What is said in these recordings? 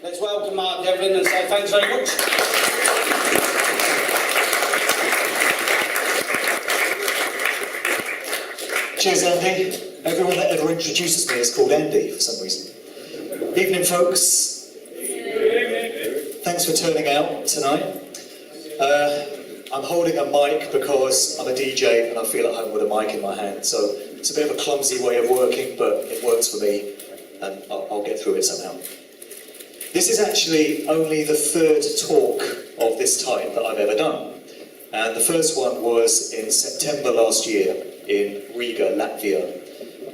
Let's welcome Mark Delvin and say thanks very much. Cheers, Andy. Everyone that ever introduces me is called Andy for some reason. Evening, folks. Thanks for turning out tonight. I'm holding a mic because I'm a DJ and I feel at home with a mic in my hand, so it's a bit of a clumsy way of working, but it works for me, and I'll get through it somehow. This is actually only the third talk of this type that I've ever done, and the first one was in September last year in Riga, Latvia,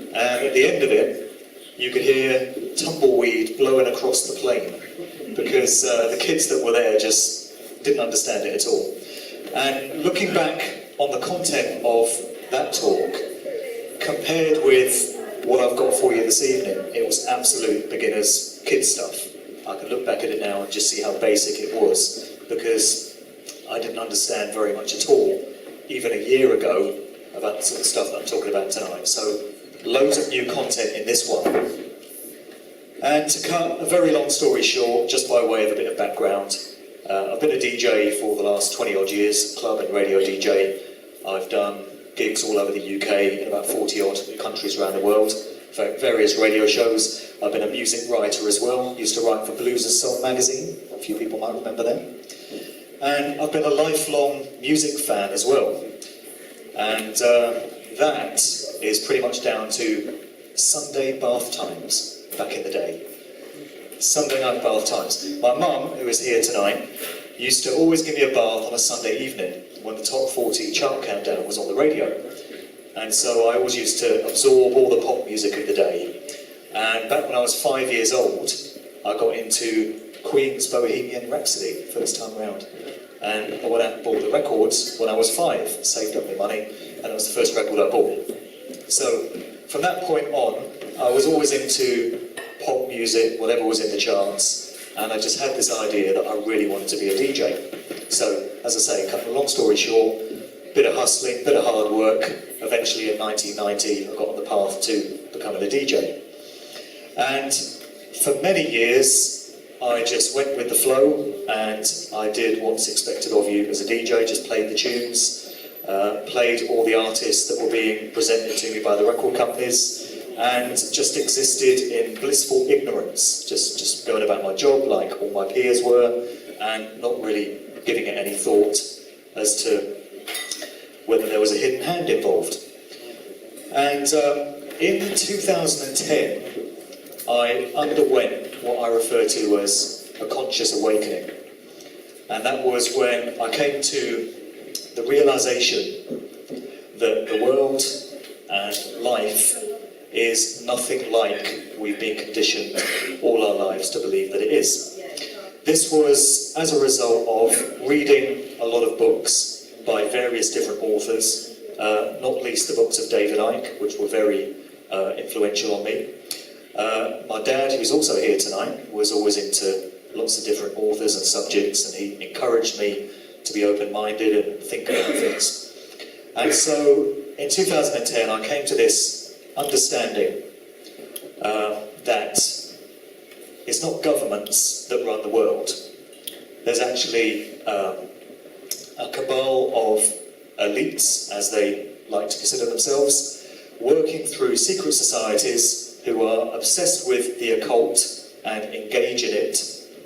and at the end of it you could hear tumbleweed blowing across the plain because the kids that were there just didn't understand it at all. And looking back on the content of that talk, compared with what I've got for you this evening, it was absolute beginner's kid stuff. I can look back at it now and just see how basic it was, because I didn't understand very much at all, even a year ago, about the sort of stuff that I'm talking about tonight. So, loads of new content in this one. And to cut a very long story short, just by way of a bit of background, I've been a DJ for the last 20 odd years, club and radio DJ. I've done gigs all over the UK in about 40 odd countries around the world, for various radio shows. I've been a music writer as well, used to write for Blues and Soul magazine, a few people might remember them. And I've been a lifelong music fan as well. And that is pretty much down to Sunday bath times back in the day. Sunday night bath times. My mum, who is here tonight, used to always give me a bath on a Sunday evening when the top 40 chart countdown was on the radio. And so I always used to absorb all the pop music of the day. And back when I was 5 years old, I got into Queen's Bohemian Rhapsody first time round. And I went out and bought the records when I was 5, saved up my money, and it was the first record I bought. So from that point on, I was always into pop music, whatever was in the charts, and I just had this idea that I really wanted to be a DJ. So, as I say, cutting a long story short, bit of hustling, bit of hard work. Eventually in 1990, I got on the path to becoming a DJ. And for many years, I just went with the flow, and I did what's expected of you as a DJ, just played the tunes, played all the artists that were being presented to me by the record companies, and just existed in blissful ignorance, just going about my job like all my peers were, and not really giving it any thought as to whether there was a hidden hand involved. And in 2010, I underwent what I refer to as a conscious awakening. And that was when I came to the realization that the world and life is nothing like we've been conditioned all our lives to believe that it is. This was as a result of reading a lot of books by various different authors, not least the books of David Icke, which were very influential on me. My dad, who's also here tonight, was always into lots of different authors and subjects, and he encouraged me to be open-minded and think about things. And so in 2010 I came to this understanding that it's not governments that run the world. There's actually a cabal of elites, as they like to consider themselves, working through secret societies who are obsessed with the occult and engage in it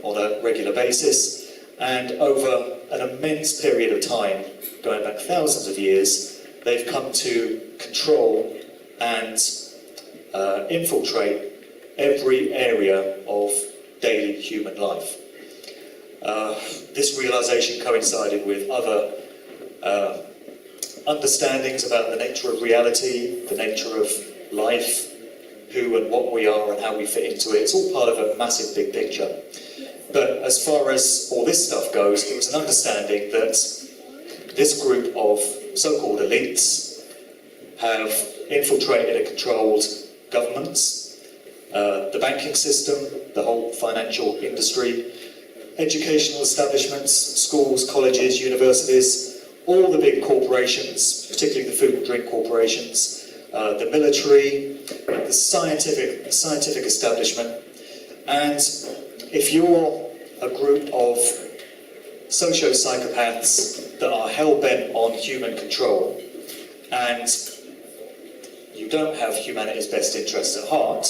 on a regular basis, and over an immense period of time, going back thousands of years, they've come to control and infiltrate every area of daily human life. This realization coincided with other understandings about the nature of reality, the nature of life, who and what we are and how we fit into it. It's all part of a massive big picture. But as far as all this stuff goes, it was an understanding that this group of so-called elites have infiltrated and controlled governments, the banking system, the whole financial industry, educational establishments, schools, colleges, universities, all the big corporations, particularly the food and drink corporations, the military, the scientific establishment, and if you're a group of socio-psychopaths that are hell-bent on human control, and you don't have humanity's best interests at heart,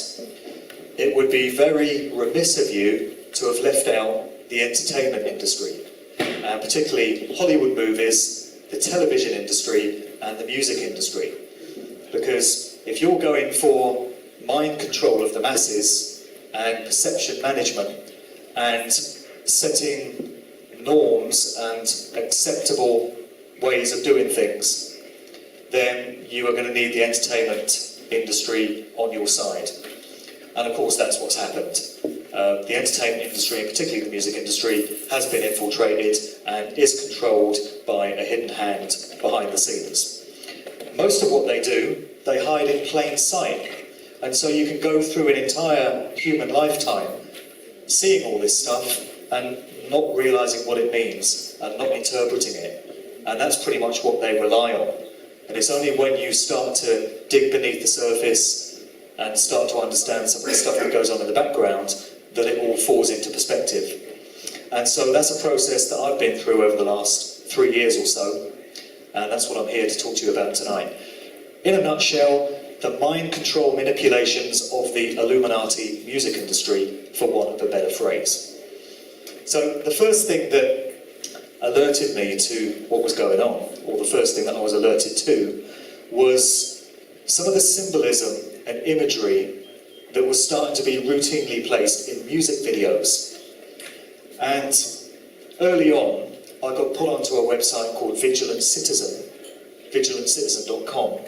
it would be very remiss of you to have left out the entertainment industry, and particularly Hollywood movies, the television industry, and the music industry. Because if you're going for mind control of the masses and perception management and setting norms and acceptable ways of doing things, then you are going to need the entertainment industry on your side. And of course that's what's happened. The entertainment industry, and particularly the music industry, has been infiltrated and is controlled by a hidden hand behind the scenes. Most of what they do, they hide in plain sight. And so you can go through an entire human lifetime seeing all this stuff and not realising what it means and not interpreting it. And that's pretty much what they rely on. And it's only when you start to dig beneath the surface and start to understand some of the stuff that goes on in the background that it all falls into perspective. And so that's a process that I've been through over the last 3 years or so, and that's what I'm here to talk to you about tonight. In a nutshell, the mind control manipulations of the Illuminati music industry, for want of a better phrase. So the first thing that alerted me to what was going on, or the first thing that I was alerted to, was some of the symbolism and imagery that was starting to be routinely placed in music videos. And early on, I got put onto a website called Vigilant Citizen, vigilantcitizen.com.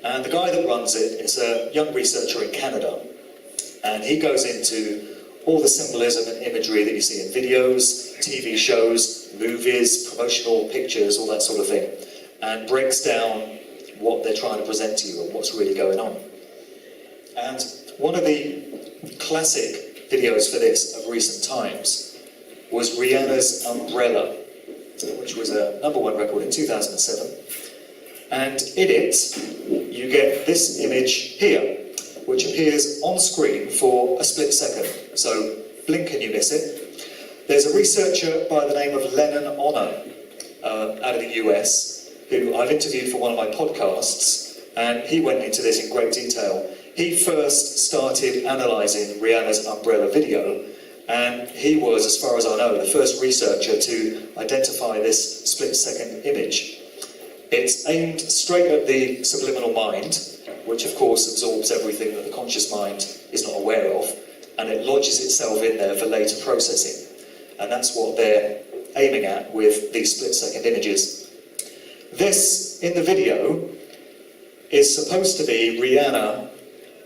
And the guy that runs it is a young researcher in Canada. And he goes into all the symbolism and imagery that you see in videos, TV shows, movies, promotional pictures, all that sort of thing, and breaks down what they're trying to present to you and what's really going on. And one of the classic videos for this of recent times was Rihanna's Umbrella, which was a #1 record in 2007. And in it, you get this image here, which appears on screen for a split second. So blink and you miss it. There's a researcher by the name of Lennon Honor out of the US, who I've interviewed for one of my podcasts, and he went into this in great detail. He first started analysing Rihanna's Umbrella video, and he was, as far as I know, the first researcher to identify this split-second image. It's aimed straight at the subliminal mind, which of course absorbs everything that the conscious mind is not aware of, and it lodges itself in there for later processing. And that's what they're aiming at with these split-second images. This, in the video, is supposed to be Rihanna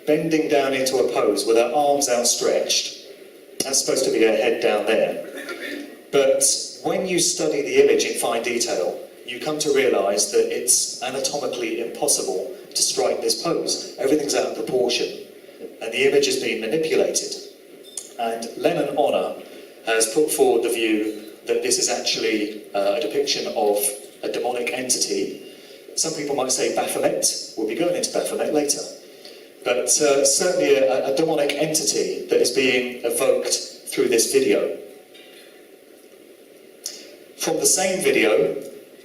bending down into a pose with her arms outstretched. That's supposed to be her head down there. But when you study the image in fine detail, you come to realise that it's anatomically impossible to strike this pose. Everything's out of proportion, and the image is being manipulated. And Lennon Honor has put forward the view that this is actually a depiction of a demonic entity. Some people might say Baphomet. We'll be going into Baphomet later. But certainly a demonic entity that is being evoked through this video. From the same video,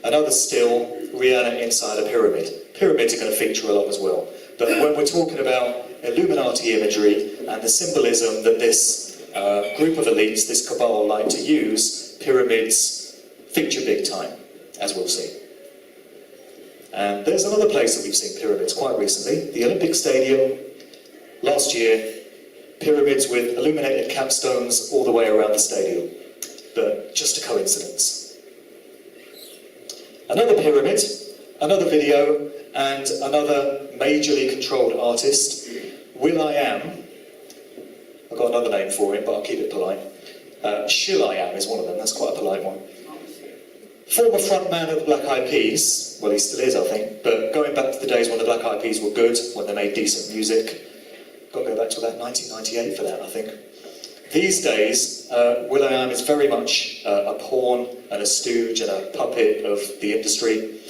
another still, Rihanna inside a pyramid. Pyramids are going to feature a lot as well. But when we're talking about Illuminati imagery and the symbolism that this group of elites, this cabal, like to use, pyramids feature big time, as we'll see. And there's another place that we've seen pyramids quite recently, the Olympic Stadium. Last year, pyramids with illuminated capstones all the way around the stadium. But just a coincidence. Another pyramid, another video, and another majorly controlled artist, will.i.am. I've got another name for him, but I'll keep it polite. Shil.i.am is one of them, that's quite a polite one. Former frontman of the Black Eyed Peas, well he still is I think, but going back to the days when the Black Eyed Peas were good, when they made decent music, got to go back to about 1998 for that I think. These days, will.i.am is very much a pawn and a stooge and a puppet of the industry.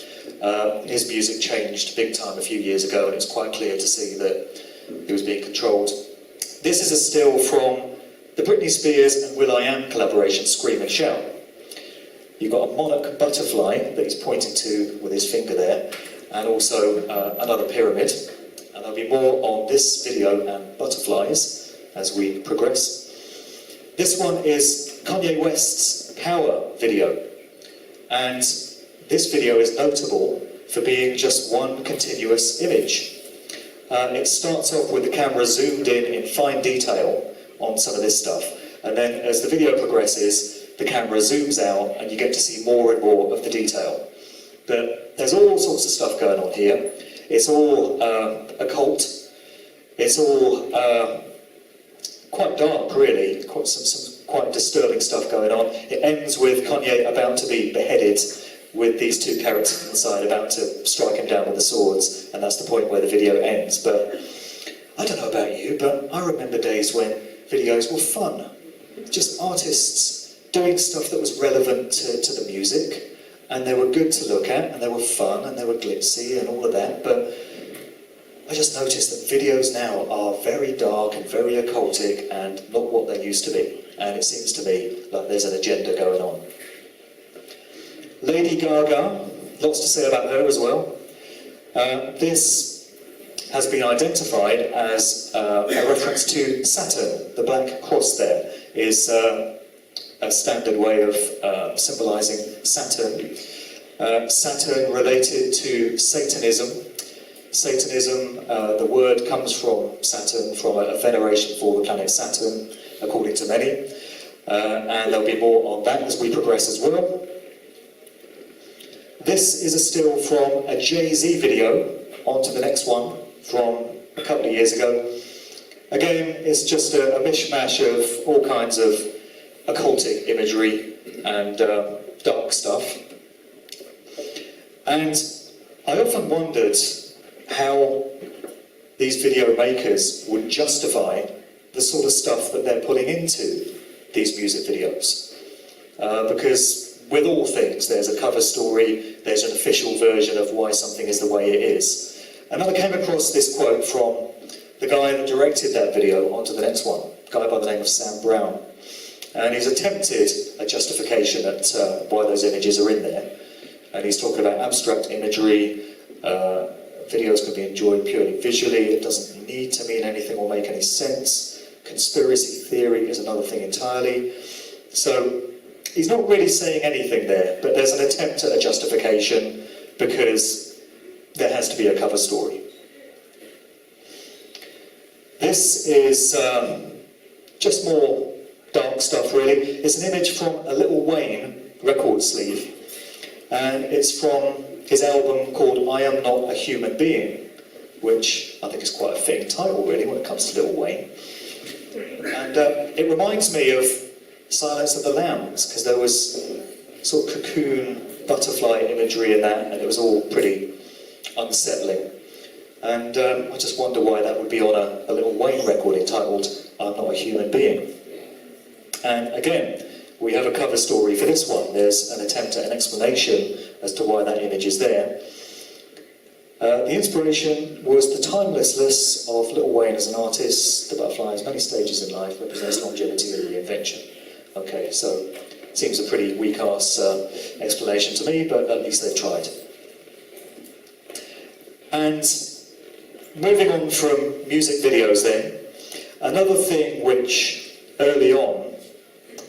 His music changed big time a few years ago, and it's quite clear to see that he was being controlled. This is a still from the Britney Spears and will.i.am collaboration, Scream and Shout. You've got a monarch butterfly that he's pointing to with his finger there, and also another pyramid. And there'll be more on this video and butterflies as we progress. This one is Kanye West's Power video. And this video is notable for being just one continuous image. It starts off with the camera zoomed in fine detail on some of this stuff. And then as the video progresses, the camera zooms out and you get to see more and more of the detail. But there's all sorts of stuff going on here. It's all occult. It's all quite dark, really. Some quite disturbing stuff going on. It ends with Kanye about to be beheaded with these two characters inside about to strike him down with the swords, and that's the point where the video ends. But I don't know about you, but I remember days when videos were fun. Just artists doing stuff that was relevant to the music, and they were good to look at, and they were fun, and they were glitzy, and all of that. But I just noticed that videos now are very dark and very occultic and not what they used to be. And it seems to me like there's an agenda going on. Lady Gaga, lots to say about her as well. This has been identified as a reference to Saturn. The black cross there is a standard way of symbolising Saturn. Saturn related to Satanism. Satanism, the word comes from Saturn, from a veneration for the planet Saturn, according to many. And there'll be more on that as we progress as well. This is a still from a Jay-Z video, on to the next one, from a couple of years ago. Again, it's just a mishmash of all kinds of occultic imagery and dark stuff. And I often wondered how these video makers would justify the sort of stuff that they're putting into these music videos. Because with all things, there's a cover story, there's an official version of why something is the way it is. And I came across this quote from the guy that directed that video, onto the next one, a guy by the name of Sam Brown. And he's attempted a justification at why those images are in there. And he's talking about abstract imagery, videos can be enjoyed purely visually, it doesn't need to mean anything or make any sense. Conspiracy theory is another thing entirely. So he's not really saying anything there, but there's an attempt at a justification because there has to be a cover story. This is just more dark stuff, really. It's an image from a Lil Wayne record sleeve, and it's from his album called I Am Not a Human Being, which I think is quite a fitting title, really, when it comes to Lil Wayne. And it reminds me of Silence of the Lambs, because there was sort of cocoon butterfly imagery in that, and it was all pretty unsettling. And I just wonder why that would be on a Lil Wayne record entitled I'm Not a Human Being. And again, we have a cover story for this one. There's an attempt at an explanation as to why that image is there. The inspiration was the timelessness of Lil Wayne as an artist. The butterfly has many stages in life, represents longevity and reinvention. Okay, so it seems a pretty weak-ass explanation to me, but at least they've tried. And moving on from music videos then, another thing which early on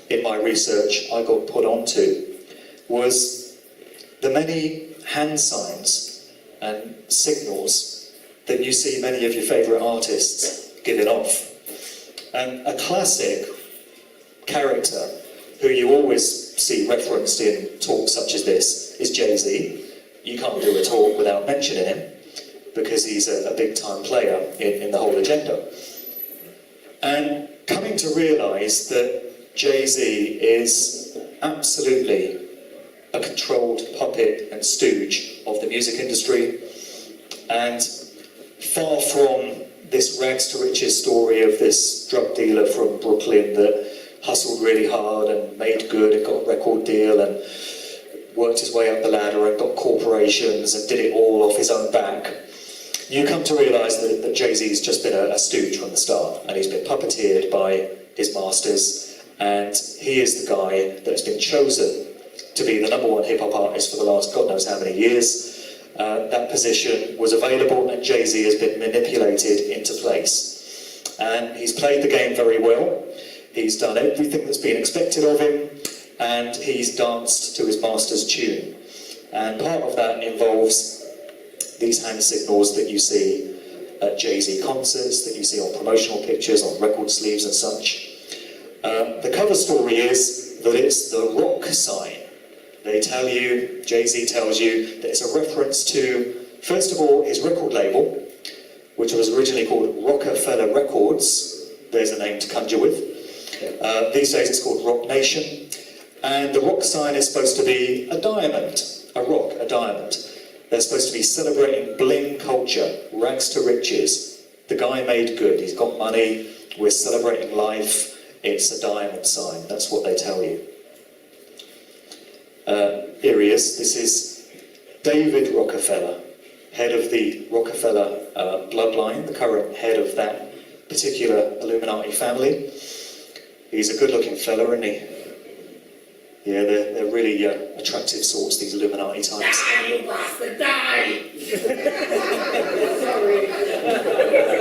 in my research I got put onto was the many hand signs and signals that you see many of your favourite artists giving off. And a classic character who you always see referenced in talks such as this is Jay-Z. You can't do a talk without mentioning him because he's a big-time player in the whole agenda. And coming to realise that Jay-Z is absolutely a controlled puppet and stooge of the music industry, and far from this rags to riches story of this drug dealer from Brooklyn that hustled really hard and made good and got a record deal and worked his way up the ladder and got corporations and did it all off his own back. You come to realise that Jay-Z's just been a stooge from the start, and he's been puppeteered by his masters, and he is the guy that has been chosen to be the #1 hip-hop artist for the last God knows how many years. That position was available, and Jay-Z has been manipulated into place. And he's played the game very well. He's done everything that's been expected of him, and he's danced to his master's tune. And part of that involves these hand signals that you see at Jay-Z concerts, that you see on promotional pictures, on record sleeves and such. The cover story is that it's the rock sign. They tell you, Jay-Z tells you, that it's a reference to, first of all, his record label, which was originally called Rockefeller Records. There's a name to conjure with. These days it's called Rock Nation. And the rock sign is supposed to be a diamond, a rock, a diamond. They're supposed to be celebrating bling culture, rags to riches. The guy made good, he's got money, we're celebrating life, it's a diamond sign. That's what they tell you. Here he is. This is David Rockefeller, head of the Rockefeller bloodline, the current head of that particular Illuminati family. He's a good-looking fella, isn't he? Yeah, they're really attractive sorts, these Illuminati types. Die, you bastard, die!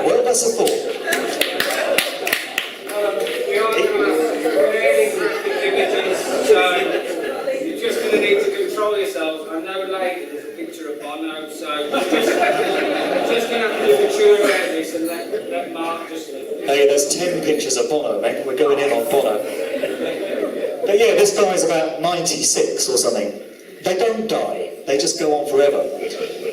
Well, that's a thought. We are going to have really graphic images, so you're just going to need to control yourselves. I know later there's a picture of Bono, so just going to have to be mature about this and let Mark just... Hey, there's 10 pictures of Bono, mate. We're going in on Bono. But yeah, this guy's about 96 or something. They don't die, they just go on forever.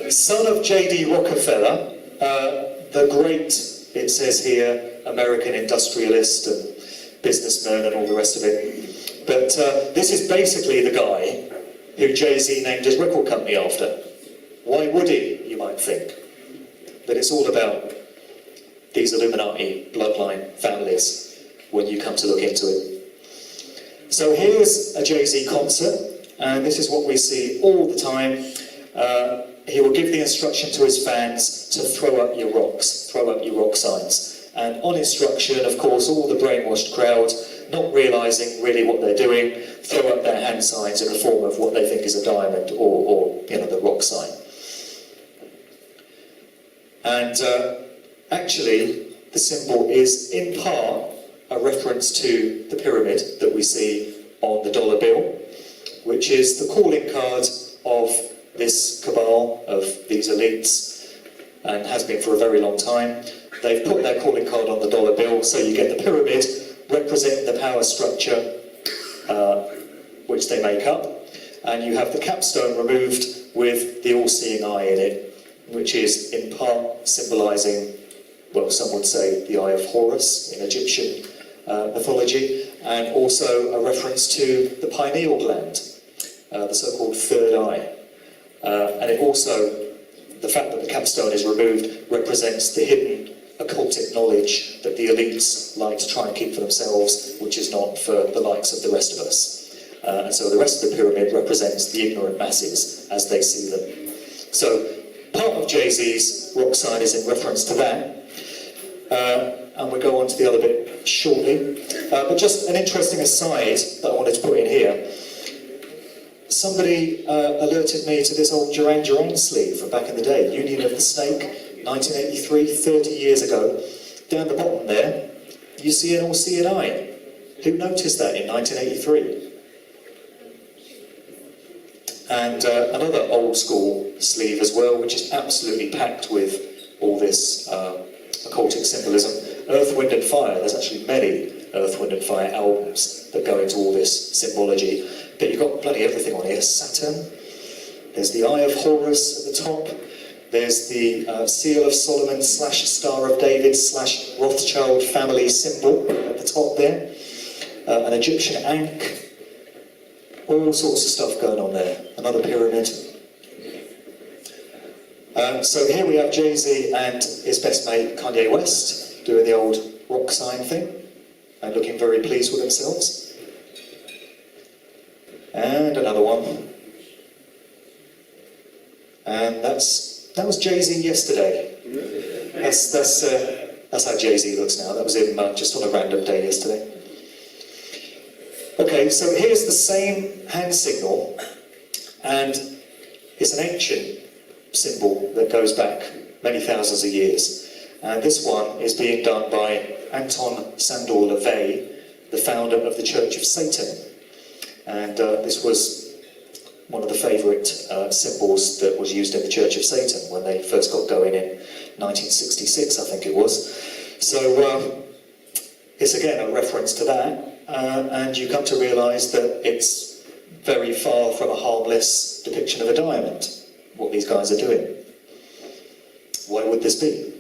Son of J.D. Rockefeller, the great, it says here, American industrialist and businessman and all the rest of it. But this is basically the guy who Jay-Z named his record company after. Why would he, you might think? But it's all about these Illuminati bloodline families when you come to look into it. So here's a Jay-Z concert, and this is what we see all the time. He will give the instruction to his fans to throw up your rocks, throw up your rock signs. And on instruction, of course, all the brainwashed crowd, not realising really what they're doing, throw up their hand signs in the form of what they think is a diamond or the rock sign. And actually, the symbol is in part a reference to the pyramid that we see on the dollar bill, which is the calling card of this cabal, of these elites, and has been for a very long time. They've put their calling card on the dollar bill, so you get the pyramid representing the power structure which they make up, and you have the capstone removed with the all-seeing eye in it, which is in part symbolising, well, some would say the Eye of Horus in Egyptian mythology, and also a reference to the pineal gland, the so-called third eye. And it also, the fact that the capstone is removed represents the hidden occultic knowledge that the elites like to try and keep for themselves, which is not for the likes of the rest of us. And so the rest of the pyramid represents the ignorant masses as they see them. So part of Jay-Z's rock sign is in reference to that. And we'll go on to the other bit shortly. But just an interesting aside that I wanted to put in here. Somebody alerted me to this old Duran Duran sleeve from back in the day, Union of the Snake, 1983, 30 years ago. Down the bottom there, you see an all-seeing eye. Who noticed that in 1983? And another old-school sleeve as well, which is absolutely packed with all this occultic symbolism. Earth, Wind and Fire. There's actually many Earth, Wind and Fire albums that go into all this symbology. But you've got bloody everything on here. Saturn. There's the Eye of Horus at the top. There's the Seal of Solomon / Star of David / Rothschild family symbol at the top there. An Egyptian ankh. All sorts of stuff going on there. Another pyramid. So here we have Jay-Z and his best mate Kanye West doing the old rock sign thing and looking very pleased with themselves. And another one. And that was Jay-Z yesterday. That's That's how Jay-Z looks now. That was him just on a random day yesterday. Okay, so here's the same hand signal, and it's an ancient symbol that goes back many thousands of years. And this one is being done by Anton Sandor LaVey, the founder of the Church of Satan. And this was one of the favourite symbols that was used in the Church of Satan when they first got going in 1966, I think it was. So it's again a reference to that. And you come to realise that it's very far from a harmless depiction of a diamond, what these guys are doing. Why would this be?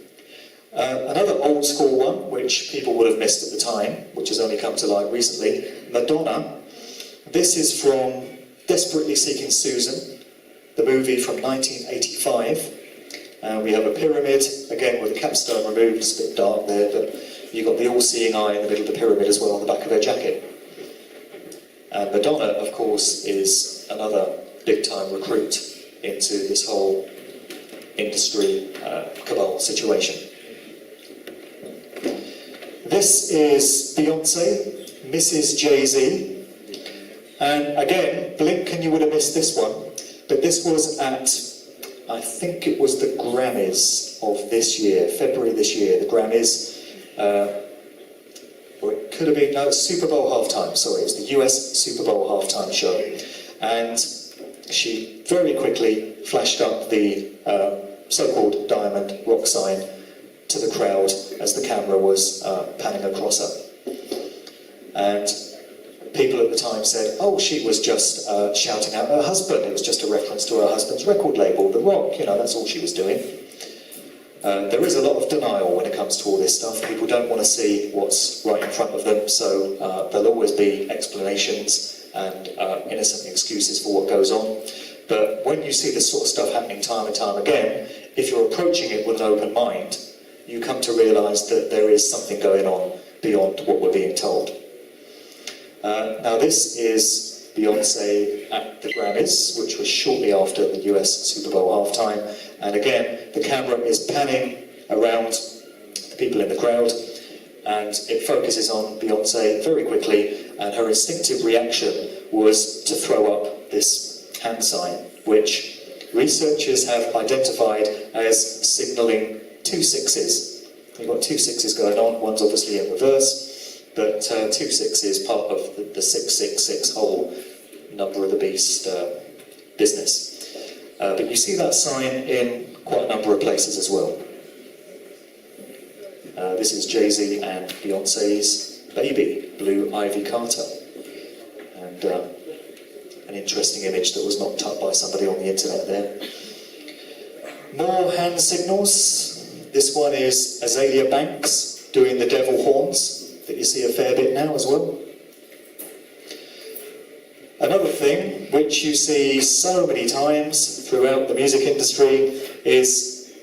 Another old school one, which people would have missed at the time, which has only come to light recently, Madonna. This is from Desperately Seeking Susan, the movie from 1985. We have a pyramid, again with the capstone removed. It's a bit dark there, but you've got the all-seeing eye in the middle of the pyramid as well on the back of her jacket. And Madonna, of course, is another big-time recruit into this whole industry cabal situation. This is Beyonce, Mrs. Jay-Z. And again, blink and you would have missed this one, but this was at, I think it was the Grammys of this year, February this year, the Grammys. Or it could have been, no, Super Bowl halftime, sorry, it was the US Super Bowl halftime show. And she very quickly flashed up the so-called diamond rock sign to the crowd as the camera was panning across her. And people at the time said, oh, she was just shouting out her husband. It was just a reference to her husband's record label, The Rock, you know, that's all she was doing. There is a lot of denial when it comes to all this stuff. People don't want to see what's right in front of them, so there'll always be explanations and innocent excuses for what goes on. But when you see this sort of stuff happening time and time again, if you're approaching it with an open mind, you come to realise that there is something going on beyond what we're being told. Now this is Beyonce at the Grammys, which was shortly after the US Super Bowl halftime. And again, the camera is panning around the people in the crowd, and it focuses on Beyonce very quickly, and her instinctive reaction was to throw up this hand sign, which researchers have identified as signalling 2 6s. You've got 2 6s going on, one's obviously in reverse, but 2 6 is part of the 666 whole number of the beast business. But you see that sign in quite a number of places as well. This is Jay-Z and Beyonce's baby, Blue Ivy Carter. And an interesting image that was knocked up by somebody on the internet there. More hand signals. This one is Azalea Banks doing the devil horns that you see a fair bit now as well. Another thing which you see so many times throughout the music industry is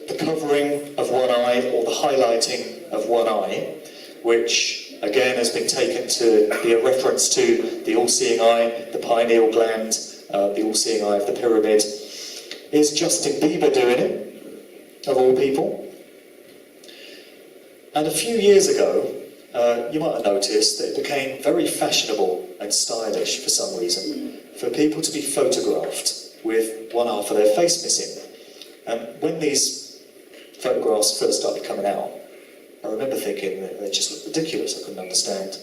the covering of one eye or the highlighting of one eye, which again has been taken to be a reference to the all-seeing eye, the pineal gland, the all-seeing eye of the pyramid. Is Justin Bieber doing it, of all people? And a few years ago, you might have noticed that it became very fashionable and stylish for some reason for people to be photographed with one half of their face missing. And when these photographs first started coming out, I remember thinking that they just looked ridiculous. I couldn't understand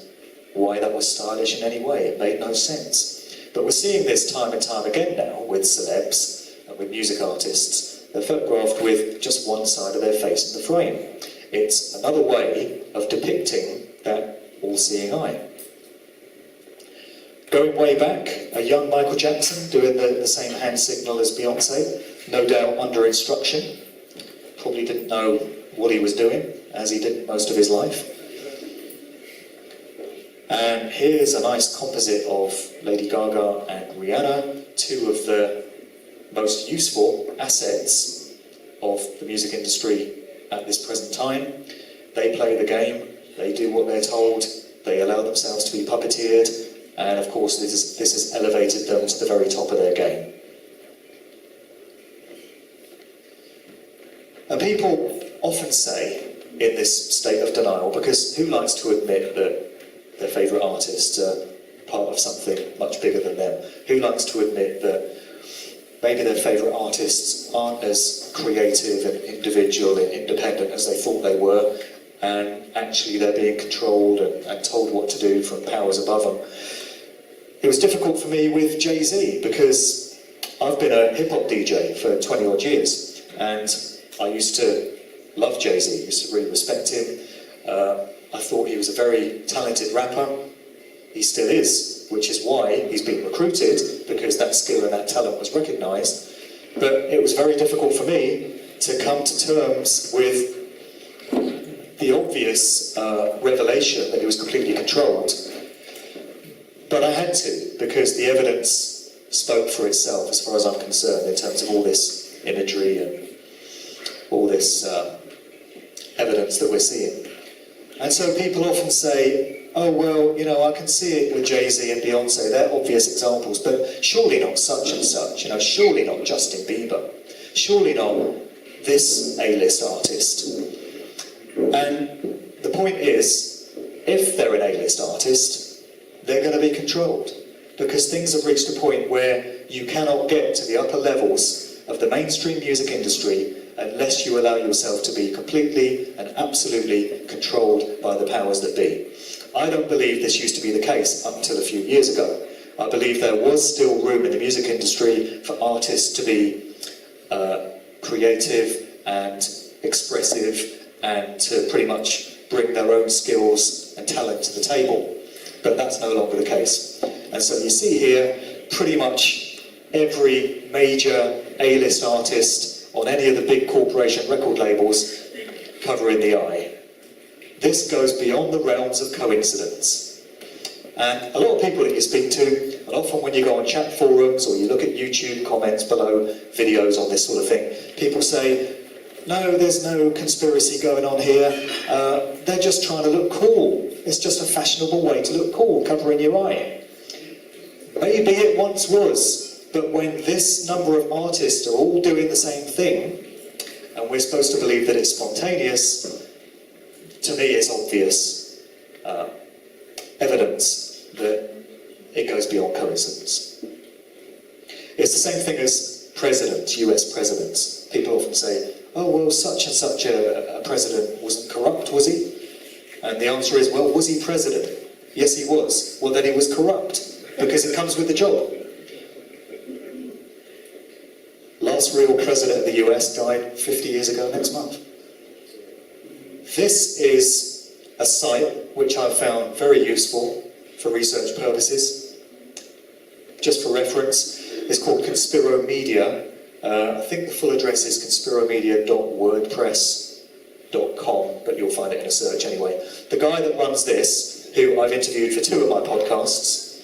why that was stylish in any way. It made no sense. But we're seeing this time and time again now with celebs and with music artists. They're photographed with just one side of their face in the frame. It's another way of depicting that all-seeing eye. Going way back, a young Michael Jackson doing the same hand signal as Beyonce, no doubt under instruction. Probably didn't know what he was doing, as he did most of his life. And here's a nice composite of Lady Gaga and Rihanna, two of the most useful assets of the music industry at this present time. They play the game, they do what they're told, they allow themselves to be puppeteered, and of course this has elevated them to the very top of their game. And people often say in this state of denial, because who likes to admit that their favourite artists are part of something much bigger than them? Who likes to admit that maybe their favourite artists aren't as creative and individual and independent as they thought they were, and actually they're being controlled and told what to do from powers above them? It was difficult for me with Jay-Z, because I've been a hip-hop DJ for 20 odd years, and I used to love Jay-Z, used to really respect him. I thought he was a very talented rapper. He still is, which is why he's been recruited, because that skill and that talent was recognised. But it was very difficult for me to come to terms with the obvious revelation that he was completely controlled. But I had to, because the evidence spoke for itself as far as I'm concerned, in terms of all this imagery and all this evidence that we're seeing. And so people often say, oh well, you know, I can see it with Jay-Z and Beyonce, they're obvious examples, but surely not such and such, you know, surely not Justin Bieber, surely not this A-list artist. And the point is, if they're an A-list artist, they're going to be controlled, because things have reached a point where you cannot get to the upper levels of the mainstream music industry unless you allow yourself to be completely and absolutely controlled by the powers that be. I don't believe this used to be the case up until a few years ago. I believe there was still room in the music industry for artists to be creative and expressive and to pretty much bring their own skills and talent to the table. But that's no longer the case. And so you see here pretty much every major A-list artist on any of the big corporation record labels covering the eye. This goes beyond the realms of coincidence. And a lot of people that you speak to, and often when you go on chat forums or you look at YouTube comments below videos on this sort of thing, people say, no, there's no conspiracy going on here, they're just trying to look cool. It's just a fashionable way to look cool, covering your eye. Maybe it once was. But when this number of artists are all doing the same thing, and we're supposed to believe that it's spontaneous, to me it's obvious evidence that it goes beyond coincidence. It's the same thing as presidents, US presidents. People often say, oh well, such and such a president wasn't corrupt, was he? And the answer is, well, was he president? Yes, he was. Well, then he was corrupt, because it comes with the job. Last real president of the US died 50 years ago next month. This is a site which I've found very useful for research purposes. Just for reference, it's called Conspiromedia. I think the full address is conspiromedia.wordpress.com, but you'll find it in a search anyway. The guy that runs this, who I've interviewed for 2 of my podcasts,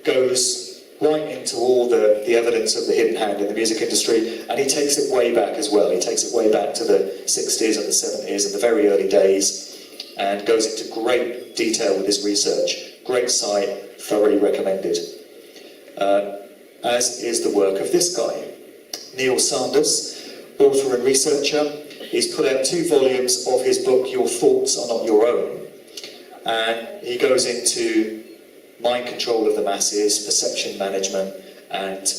goes right into all the evidence of the hidden hand in the music industry, and he takes it way back as well. He takes it way back to the 60s and the 70s and the very early days, and goes into great detail with his research. Great site, thoroughly recommended. As is the work of this guy, Neil Sanders, author and researcher. He's put out 2 volumes of his book, Your Thoughts Are Not Your Own, and he goes into mind control of the masses, perception management, and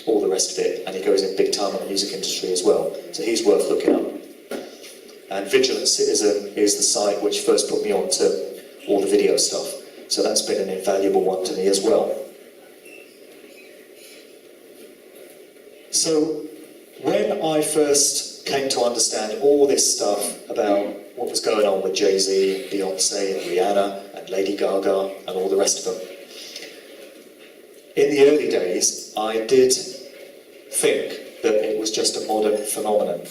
all the rest of it. And he goes in big time on the music industry as well. So he's worth looking up. And Vigilant Citizen is the site which first put me on to all the video stuff. So that's been an invaluable one to me as well. So when I first came to understand all this stuff about what was going on with Jay-Z, and Beyonce, and Rihanna, and Lady Gaga, and all the rest of them, in the early days, I did think that it was just a modern phenomenon,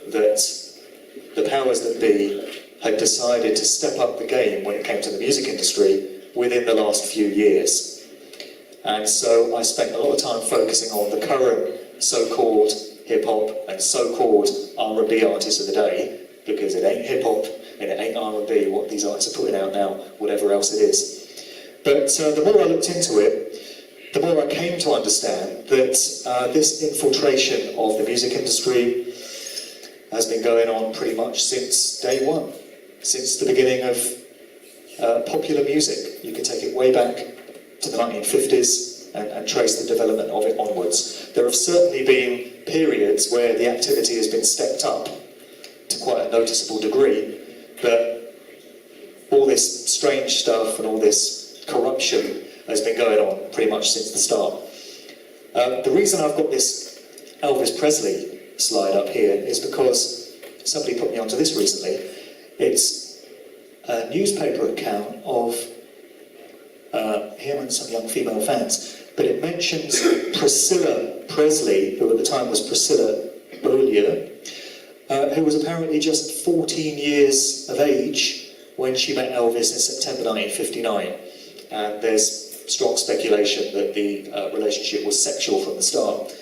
that the powers that be had decided to step up the game when it came to the music industry within the last few years. And so I spent a lot of time focusing on the current so-called hip-hop and so-called R&B artists of the day, because it ain't hip-hop and it ain't R&B, what these artists are putting out now, whatever else it is. But the more I looked into it, the more I came to understand that this infiltration of the music industry has been going on pretty much since day one, since the beginning of popular music. You can take it way back to the 1950s and trace the development of it onwards. There have certainly been periods where the activity has been stepped up to quite a noticeable degree, but all this strange stuff and all this corruption has been going on pretty much since the start. The reason I've got this Elvis Presley slide up here is because somebody put me onto this recently. It's a newspaper account of him and some young female fans, but it mentions Priscilla Presley, who at the time was Priscilla Beaulieu, who was apparently just 14 years of age when she met Elvis in September 1959. And there's strong speculation that the relationship was sexual from the start.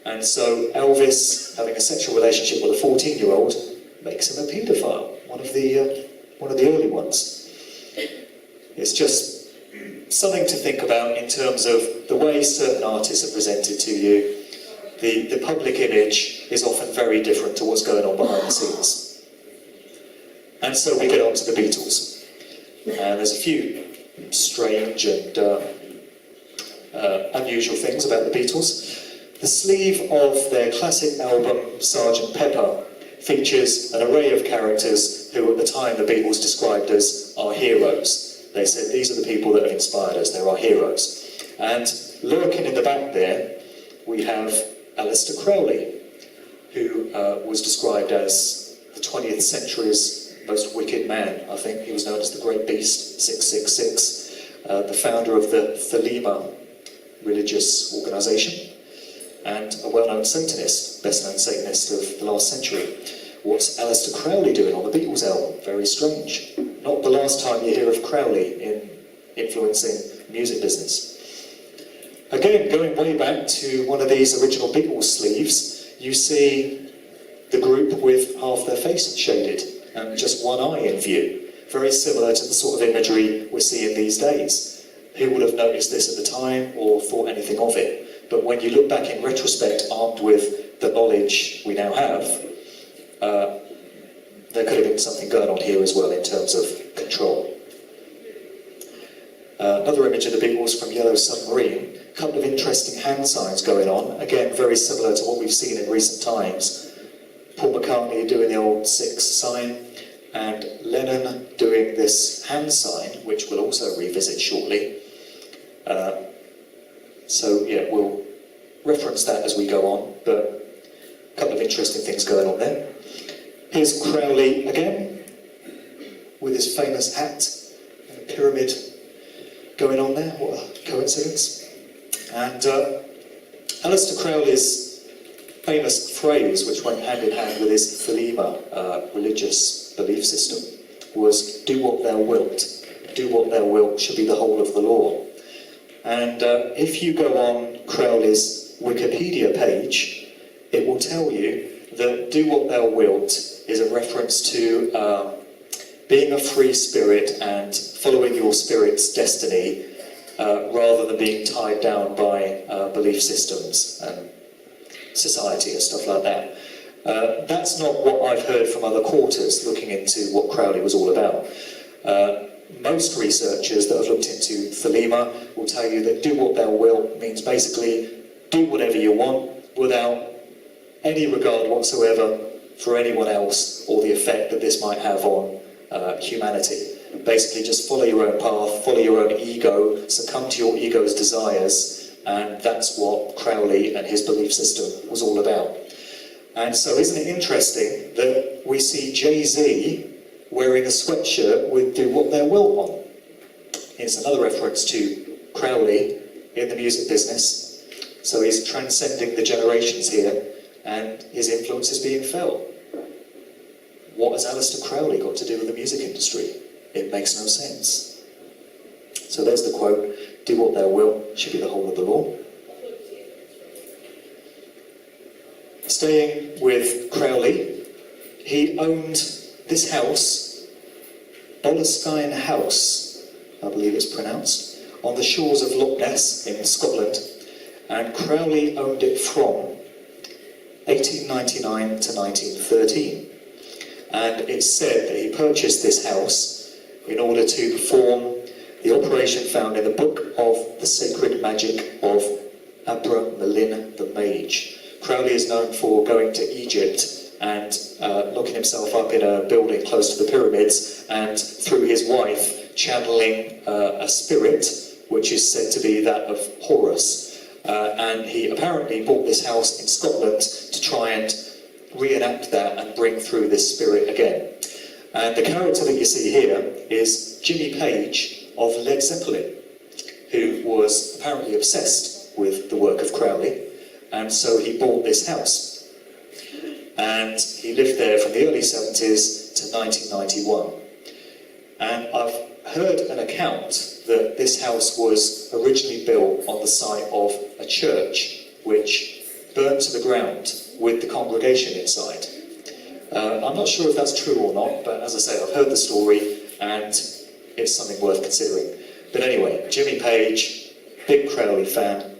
And so Elvis, having a sexual relationship with a 14-year-old, makes him a paedophile, one of the early ones. It's just something to think about in terms of the way certain artists are presented to you. The public image is often very different to what's going on behind the scenes. And so we get on to the Beatles. And there's a few strange and unusual things about the Beatles. The sleeve of their classic album, Sgt. Pepper, features an array of characters who at the time the Beatles described as our heroes. They said, these are the people that have inspired us, they're our heroes. And lurking in the back there, we have Aleister Crowley, who was described as the 20th century's most wicked man, I think. He was known as the Great Beast, 666, the founder of the Thelema religious organisation, and a well-known Satanist, best-known Satanist of the last century. What's Aleister Crowley doing on the Beatles album? Very strange. Not the last time you hear of Crowley in influencing the music business. Again, going way back to one of these original Beatles sleeves, you see the group with half their face shaded and just one eye in view. Very similar to the sort of imagery we're seeing these days. Who would have noticed this at the time or thought anything of it? But when you look back in retrospect, armed with the knowledge we now have, there could have been something going on here as well in terms of control. Another image of the Beatles from Yellow Submarine. A couple of interesting hand signs going on. Again, very similar to what we've seen in recent times. Paul McCartney doing the old 6 sign, and Lennon doing this hand sign, which we'll also revisit shortly. So yeah, we'll reference that as we go on, but a couple of interesting things going on there. Here's Crowley again, with his famous hat and a pyramid going on there. What a coincidence. And Aleister Crowley's famous phrase, which went hand in hand with his Thelema religious belief system, was, do what thou wilt. Do what thou wilt should be the whole of the law. And if you go on Crowley's Wikipedia page, it will tell you that do what thou wilt is a reference to being a free spirit and following your spirit's destiny rather than being tied down by belief systems and society and stuff like that. That's not what I've heard from other quarters looking into what Crowley was all about. Most researchers that have looked into Thelema will tell you that do what thou wilt means basically do whatever you want without any regard whatsoever for anyone else or the effect that this might have on humanity. Basically just follow your own path, follow your own ego, succumb to your ego's desires, and that's what Crowley and his belief system was all about. And so isn't it interesting that we see Jay-Z wearing a sweatshirt with do what thou wilt on? Here's another reference to Crowley in the music business. So he's transcending the generations here, and his influence is being felt. What has Aleister Crowley got to do with the music industry? It makes no sense. So there's the quote, do what thou wilt should be the whole of the law. Staying with Crowley, he owned this house, Boleskine House, I believe it's pronounced, on the shores of Loch Ness in Scotland, and Crowley owned it from 1899 to 1913. And it's said that he purchased this house in order to perform the operation found in the Book of the Sacred Magic of Abra Melin the Mage. Crowley is known for going to Egypt and locking himself up in a building close to the pyramids, and through his wife channeling a spirit which is said to be that of Horus. And he apparently bought this house in Scotland to try and reenact that and bring through this spirit again. And the character that you see here is Jimmy Page of Led Zeppelin, who was apparently obsessed with the work of Crowley, and so he bought this house. And he lived there from the early 70s to 1991. And I've heard an account that this house was originally built on the site of a church which burned to the ground with the congregation inside. I'm not sure if that's true or not, but as I say, I've heard the story and it's something worth considering. But anyway, Jimmy Page, big Crowley fan,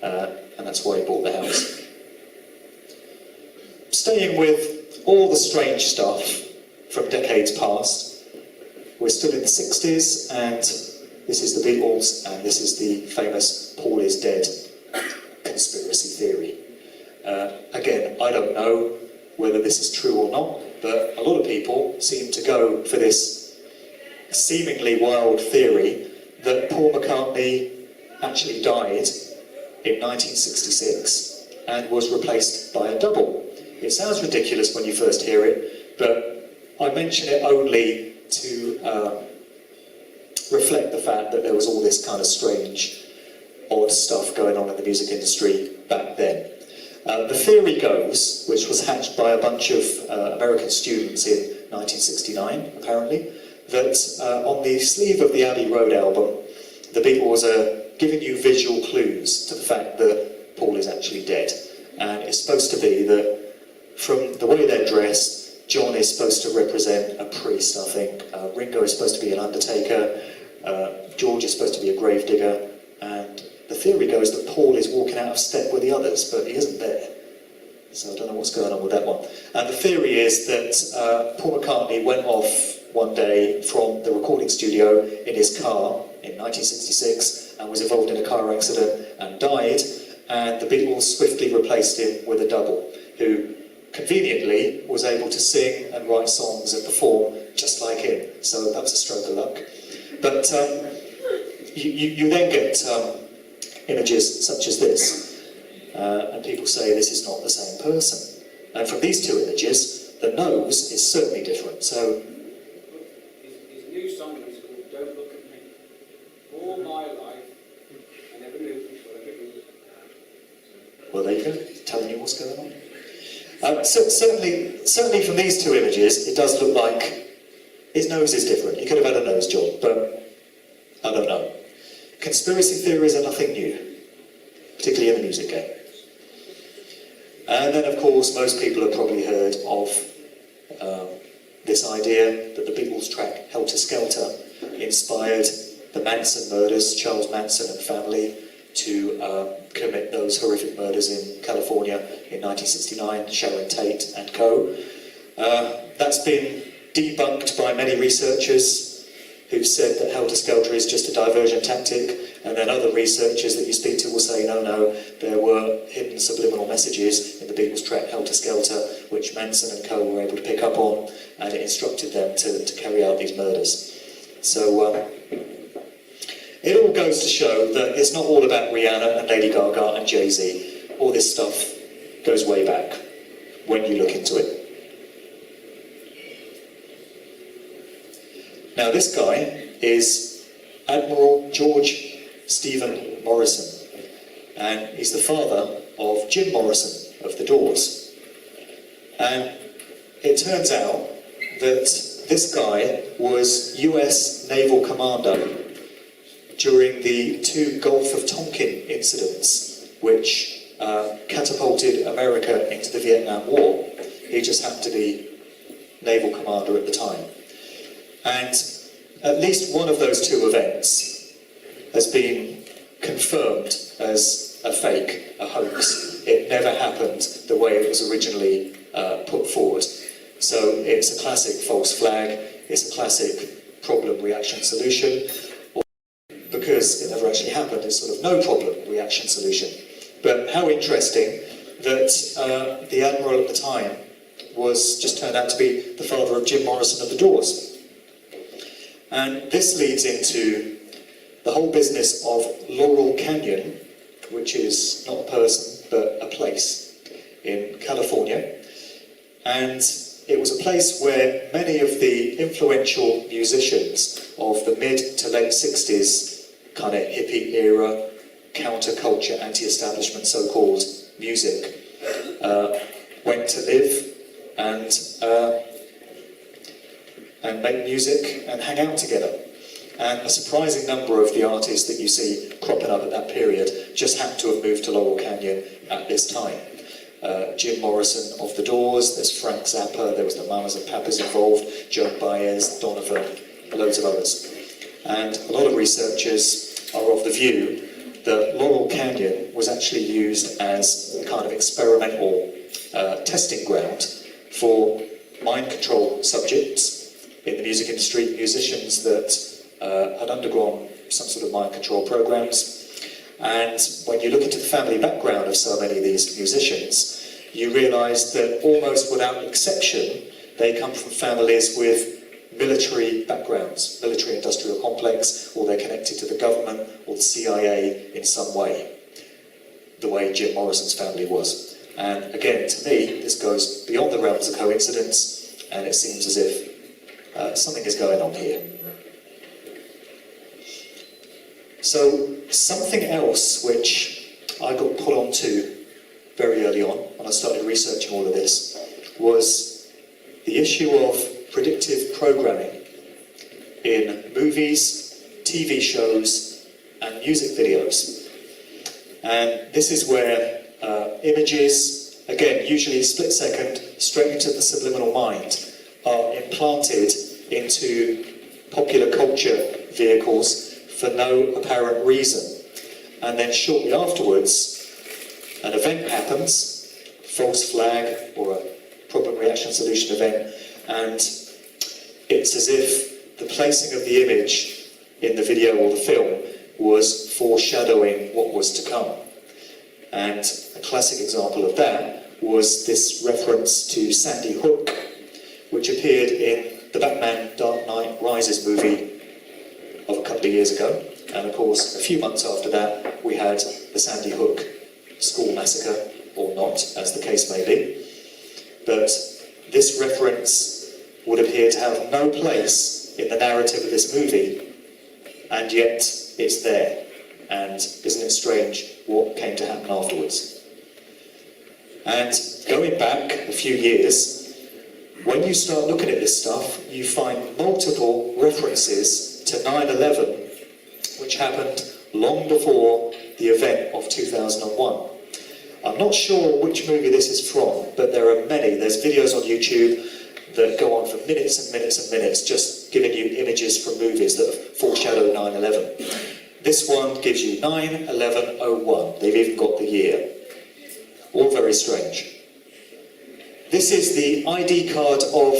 and that's why he bought the house. Staying with all the strange stuff from decades past, we're still in the 60s, and this is the Beatles, and this is the famous Paul is dead conspiracy theory. Again, I don't know whether this is true or not, but a lot of people seem to go for this seemingly wild theory that Paul McCartney actually died in 1966 and was replaced by a double. It sounds ridiculous when you first hear it, but I mention it only to reflect the fact that there was all this kind of strange, odd stuff going on in the music industry back then. The theory goes, which was hatched by a bunch of American students in 1969, apparently, that on the sleeve of the Abbey Road album, the Beatles are giving you visual clues to the fact that Paul is actually dead. And it's supposed to be that from the way they're dressed, John is supposed to represent a priest, I think. Ringo is supposed to be an undertaker. George is supposed to be a gravedigger. And the theory goes that Paul is walking out of step with the others, but he isn't there. So I don't know what's going on with that one. And the theory is that Paul McCartney went off one day from the recording studio in his car in 1966 and was involved in a car accident and died, and the Beatles swiftly replaced him with a double, who conveniently was able to sing and write songs and perform just like him. So that was a stroke of luck. But you then get images such as this, and people say this is not the same person. And from these two images, the nose is certainly different. So his new song is called Don't Look at Me. All my life, I never knew what I could do. Well, there you go, telling you what's going on. So certainly from these two images, it does look like his nose is different. He could have had a nose job, but I don't know. Conspiracy theories are nothing new, particularly in the music game. And then, of course, most people have probably heard of this idea that the Beatles track Helter Skelter inspired the Manson murders, Charles Manson and family, to commit those horrific murders in California in 1969, Sharon Tate and co. That's been debunked by many researchers who've said that Helter Skelter is just a diversion tactic, and then other researchers that you speak to will say, no, there were hidden subliminal messages in the Beatles track Helter Skelter, which Manson and co were able to pick up on, and it instructed them to carry out these murders. So it all goes to show that it's not all about Rihanna and Lady Gaga and Jay-Z. All this stuff goes way back when you look into it. Now this guy is Admiral George Stephen Morrison, and he's the father of Jim Morrison of The Doors. And it turns out that this guy was US Naval Commander during the two Gulf of Tonkin incidents, which catapulted America into the Vietnam War. He just happened to be Naval Commander at the time. And at least one of those two events has been confirmed as a fake, a hoax. it never happened the way it was originally put forward. So it's a classic false flag, it's a classic problem, reaction, solution, or because it never actually happened, it's sort of no problem, reaction, solution. But how interesting that the Admiral at the time just turned out to be the father of Jim Morrison of the Doors. And this leads into the whole business of Laurel Canyon, which is not a person, but a place in California. And it was a place where many of the influential musicians of the mid to late 60s, kind of hippie era, counterculture, anti-establishment so-called music, went to live and make music and hang out together. And a surprising number of the artists that you see cropping up at that period just happened to have moved to Laurel Canyon at this time. Jim Morrison of the Doors, there's Frank Zappa, there was the Mamas and Papas involved, Joan Baez, Donovan, loads of others. And a lot of researchers are of the view that Laurel Canyon was actually used as a kind of experimental testing ground for mind control subjects in the music industry, musicians that had undergone some sort of mind control programs. And when you look into the family background of so many of these musicians, you realise that almost without exception, they come from families with military backgrounds, military industrial complex, or they're connected to the government or the CIA in some way, the way Jim Morrison's family was. And again, to me, this goes beyond the realms of coincidence, and it seems as if something is going on here. So, something else which I got put onto very early on when I started researching all of this was the issue of predictive programming in movies, TV shows, and music videos. And this is where images, again, usually split second, straight into the subliminal mind, are implanted into popular culture vehicles for no apparent reason. And then shortly afterwards, an event happens, false flag or a problem reaction solution event, and it's as if the placing of the image in the video or the film was foreshadowing what was to come. And a classic example of that was this reference to Sandy Hook, which appeared in the Batman Dark Knight Rises movie of a couple of years ago. And of course, a few months after that, we had the Sandy Hook school massacre, or not, as the case may be. But this reference would appear to have no place in the narrative of this movie, and yet it's there. And isn't it strange what came to happen afterwards? And going back a few years, when you start looking at this stuff, you find multiple references to 9/11, which happened long before the event of 2001. I'm not sure which movie this is from, but there are many. There's videos on YouTube that go on for minutes and minutes and minutes, just giving you images from movies that foreshadow 9/11. This one gives you 9/11/01. They've even got the year. All very strange. This is the ID card of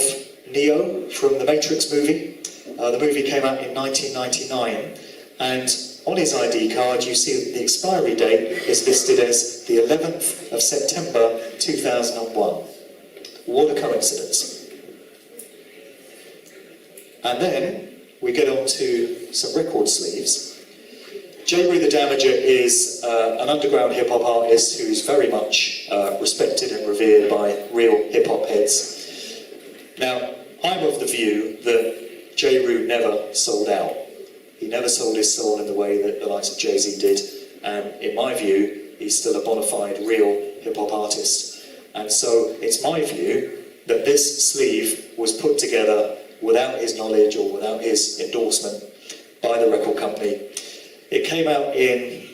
Neo from the Matrix movie. The movie came out in 1999, and on his ID card you see that the expiry date is listed as the 11th of September 2001. What a coincidence. And then we get on to some record sleeves. J. Rue the Damager is an underground hip-hop artist who's very much respected and revered by real hip-hop heads. Now, I'm of the view that J. Rue never sold out. He never sold his soul in the way that the likes of Jay-Z did, and in my view, he's still a bona fide real hip-hop artist. And so it's my view that this sleeve was put together without his knowledge or without his endorsement by the record company. It came out in,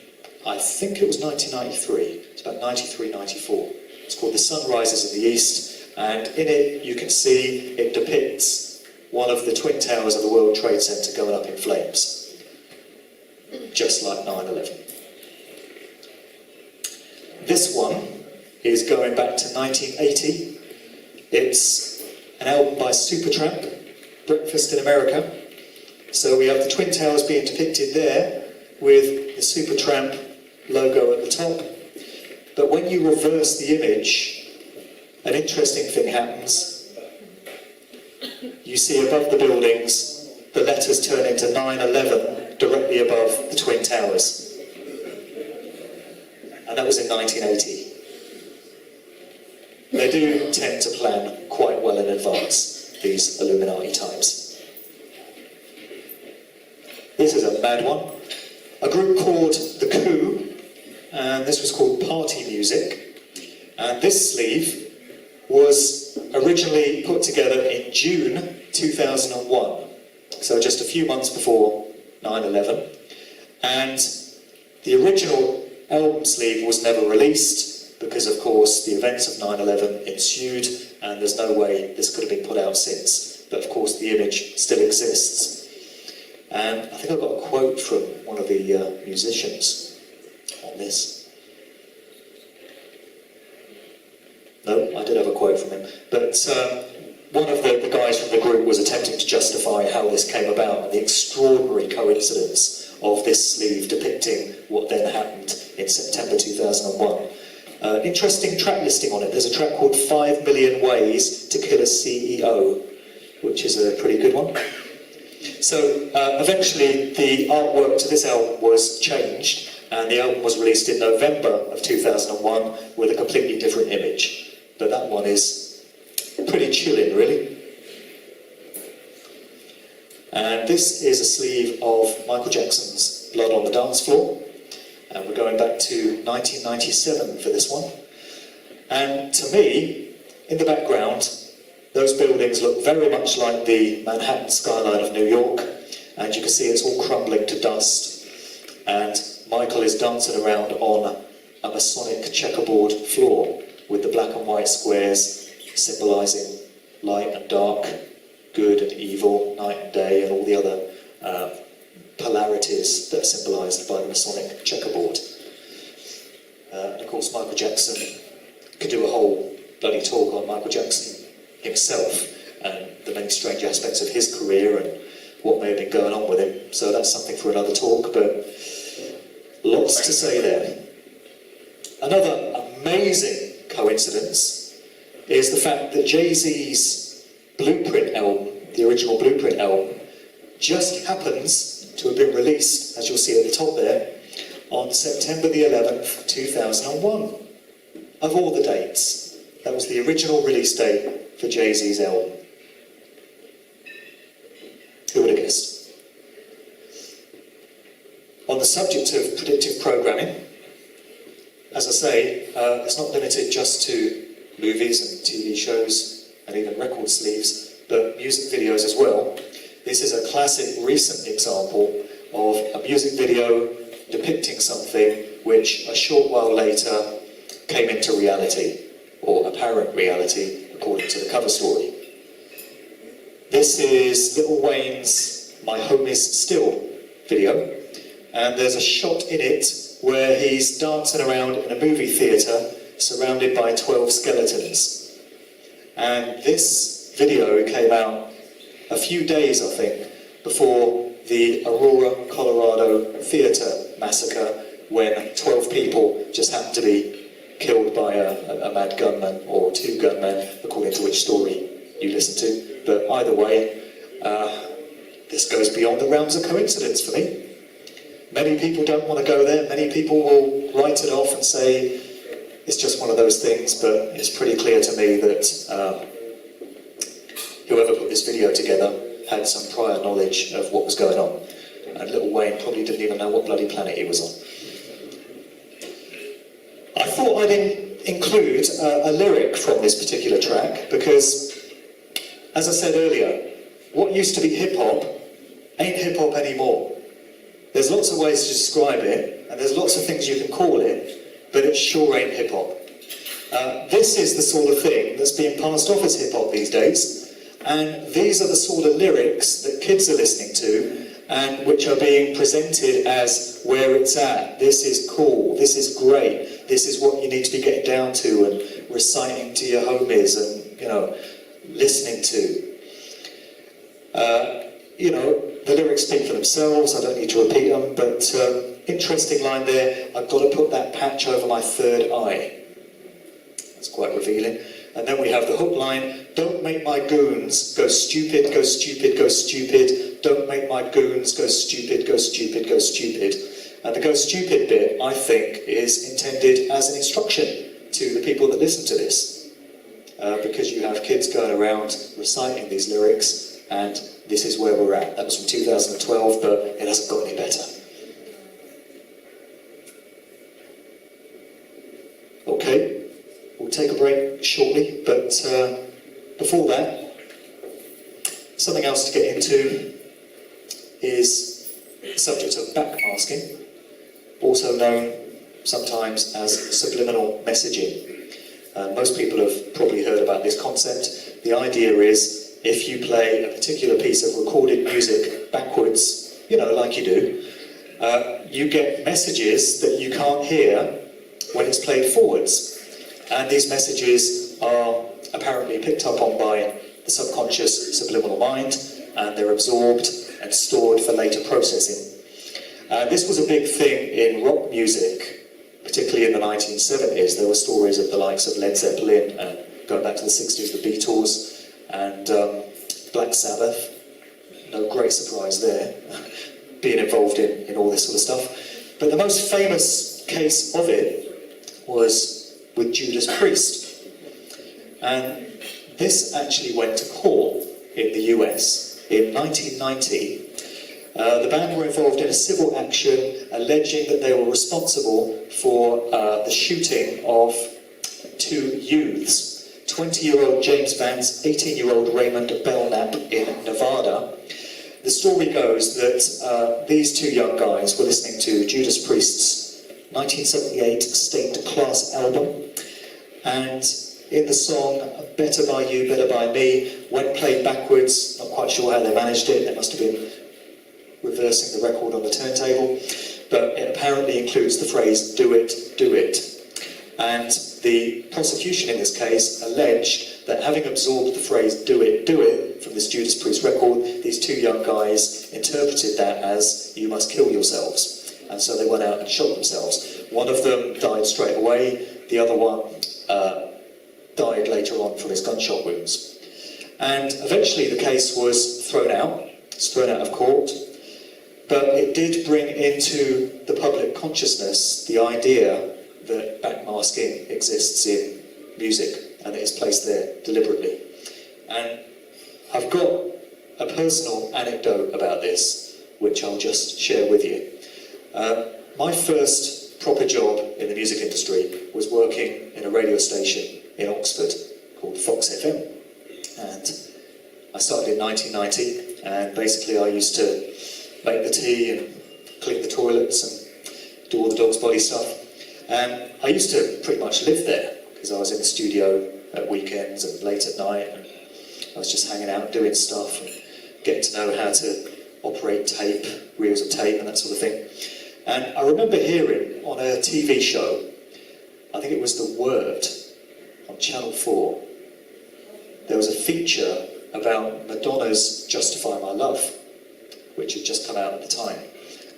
I think it was 1993, it's about 93, 94. It's called The Sun Rises in the East, and in it you can see it depicts one of the twin towers of the World Trade Center going up in flames, just like 9/11. This one is going back to 1980. It's an album by Supertramp, Breakfast in America. So we have the Twin Towers being depicted there with the Supertramp logo at the top. But when you reverse the image, an interesting thing happens. You see above the buildings, the letters turn into 9/11 directly above the Twin Towers. And that was in 1980. They do tend to plan quite well in advance, these Illuminati types. This is a mad one. A group called The Coup, and this was called Party Music. And this sleeve was originally put together in June 2001, so just a few months before 9/11. And the original album sleeve was never released because, of course, the events of 9/11 ensued, and there's no way this could have been put out since. But of course, the image still exists. And I think I've got a quote from one of the musicians on this. No, I did have a quote from him. But one of the guys from the group was attempting to justify how this came about and the extraordinary coincidence of this sleeve depicting what then happened in September 2001. Interesting track listing on it. There's a track called 5 Million Ways to Kill a CEO, which is a pretty good one. So eventually the artwork to this album was changed, and the album was released in November of 2001 with a completely different image. But that one is pretty chilling, really. And this is a sleeve of Michael Jackson's Blood on the Dance Floor. And we're going back to 1997 for this one. And to me, in the background, those buildings look very much like the Manhattan skyline of New York. And you can see it's all crumbling to dust. And Michael is dancing around on a Masonic checkerboard floor with the black and white squares symbolising light and dark, good and evil, night and day, and all the other polarities that are symbolised by the Masonic checkerboard. And of course, Michael Jackson could do a whole bloody talk on Michael Jackson himself and the many strange aspects of his career and what may have been going on with him. So that's something for another talk, but lots to say there. Another amazing coincidence is the fact that Jay-Z's Blueprint album, the original Blueprint album, just happens to have been released, as you'll see at the top there, on September the 11th, 2001. Of all the dates, that was the original release date for Jay-Z's album. Who would have guessed? On the subject of predictive programming, as I say, it's not limited just to movies and TV shows and even record sleeves, but music videos as well. This is a classic recent example of a music video depicting something which a short while later came into reality, or apparent reality, according to the cover story. This is Lil Wayne's My Home Is Still video, and there's a shot in it where he's dancing around in a movie theatre surrounded by 12 skeletons. And this video came out a few days, I think, before the Aurora, Colorado theatre massacre, when 12 people just happened to be killed by a mad gunman, or two gunmen, according to which story you listen to. But either way, this goes beyond the realms of coincidence for me. Many people don't want to go there. Many people will write it off and say it's just one of those things, but it's pretty clear to me that whoever put this video together had some prior knowledge of what was going on. And Lil Wayne probably didn't even know what bloody planet he was on. I thought I'd include a lyric from this particular track because, as I said earlier, what used to be hip-hop ain't hip-hop anymore. There's lots of ways to describe it, and there's lots of things you can call it, but it sure ain't hip-hop. This is the sort of thing that's being passed off as hip-hop these days, and these are the sort of lyrics that kids are listening to, and which are being presented as where it's at. This is cool, this is great. this is what you need to be getting down to and reciting to your homies and, you know, listening to. You know, the lyrics speak for themselves, I don't need to repeat them, but interesting line there, I've got to put that patch over my third eye. That's quite revealing. And then we have the hook line, don't make my goons go stupid, go stupid, go stupid. Don't make my goons go stupid, go stupid, go stupid. And the go stupid bit, I think, is intended as an instruction to the people that listen to this. Because you have kids going around reciting these lyrics, and this is where we're at. That was from 2012, but it hasn't got any better. Okay. We'll take a break shortly, but before that, something else to get into is the subject of backmasking, also known sometimes as subliminal messaging. Most people have probably heard about this concept. The idea is if you play a particular piece of recorded music backwards, you know, like you do, you get messages that you can't hear when it's played forwards. And these messages are apparently picked up on by the subconscious subliminal mind, and they're absorbed and stored for later processing. This was a big thing in rock music, particularly in the 1970s. There were stories of the likes of Led Zeppelin, and going back to the 60s, the Beatles, and Black Sabbath. No great surprise there, being involved in all this sort of stuff. But the most famous case of it was with Judas Priest. And this actually went to court in the US in 1990. The band were involved in a civil action alleging that they were responsible for the shooting of two youths, 20-year-old James Vance, 18-year-old Raymond Belknap in Nevada. The story goes that these two young guys were listening to Judas Priest's 1978 Stained Class album, and in the song Better By You, Better By Me, when played backwards, not quite sure how they managed it, they must have been reversing the record on the turntable, but it apparently includes the phrase do it, do it. And the prosecution in this case alleged that having absorbed the phrase do it from this Judas Priest record, these two young guys interpreted that as you must kill yourselves. And so they went out and shot themselves. One of them died straight away, the other one died later on from his gunshot wounds. And eventually the case was thrown out of court, but it did bring into the public consciousness the idea that backmasking exists in music and it is placed there deliberately. And I've got a personal anecdote about this, which I'll just share with you. My first proper job in the music industry was working in a radio station in Oxford called Fox FM. And I started in 1990, and basically I used to make the tea and clean the toilets and do all the dog's body stuff. And I used to pretty much live there, because I was in the studio at weekends and late at night, and I was just hanging out doing stuff and getting to know how to operate tape, reels of tape and that sort of thing. And I remember hearing on a TV show, I think it was The Word on Channel 4, there was a feature about Madonna's Justify My Love, which had just come out at the time.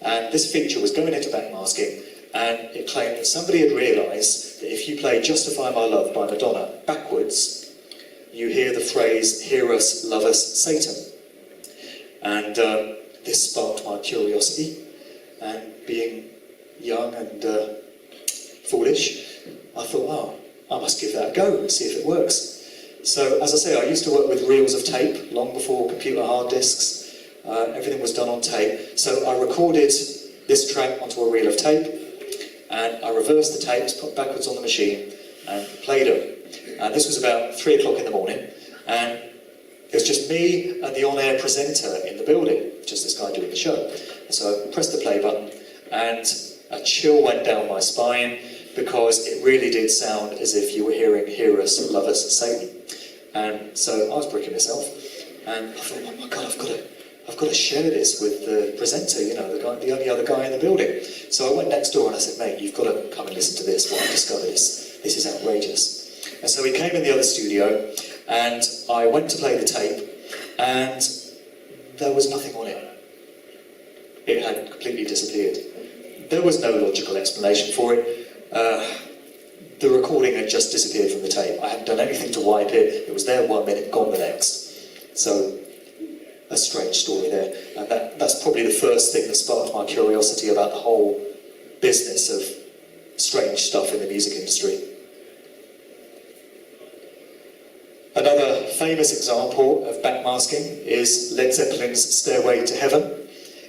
And this feature was going into backmasking, and it claimed that somebody had realised that if you play Justify My Love by Madonna backwards, you hear the phrase, hear us, love us, Satan. And this sparked my curiosity, and being young and foolish, I thought, oh, I must give that a go and see if it works. So, as I say, I used to work with reels of tape long before computer hard disks. Everything was done on tape. So I recorded this track onto a reel of tape, and I reversed the tapes, put backwards on the machine, and played them. And this was about 3 o'clock in the morning, and it was just me and the on-air presenter in the building, just this guy doing the show. And so I pressed the play button, and a chill went down my spine, because it really did sound as if you were hearing Hear Us, Love Us, Satan. And so I was bricking myself, and I thought, oh my God, I've I've got to share this with the presenter, you know, the only other guy in the building. So I went next door and I said, mate, you've got to come and listen to this, what I've discovered. This is outrageous. And so he came in the other studio, and I went to play the tape, and there was nothing on it. It had completely disappeared. There was no logical explanation for it. The recording had just disappeared from the tape. I hadn't done anything to wipe it. It was there 1 minute, gone the next. So, a strange story there. And that's probably the first thing that sparked my curiosity about the whole business of strange stuff in the music industry. Another famous example of backmasking is Led Zeppelin's Stairway to Heaven.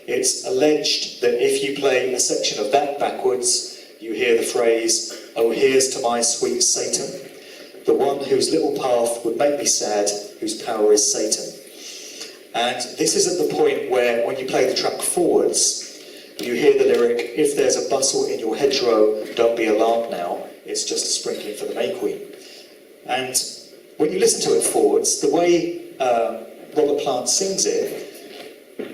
It's alleged that if you play a section of that backwards, you hear the phrase, "Oh, here's to my sweet Satan, the one whose little path would make me sad, whose power is Satan." And this is at the point where, when you play the track forwards, you hear the lyric, "If there's a bustle in your hedgerow, don't be alarmed now, it's just a sprinkling for the May Queen." And when you listen to it forwards, the way Robert Plant sings it,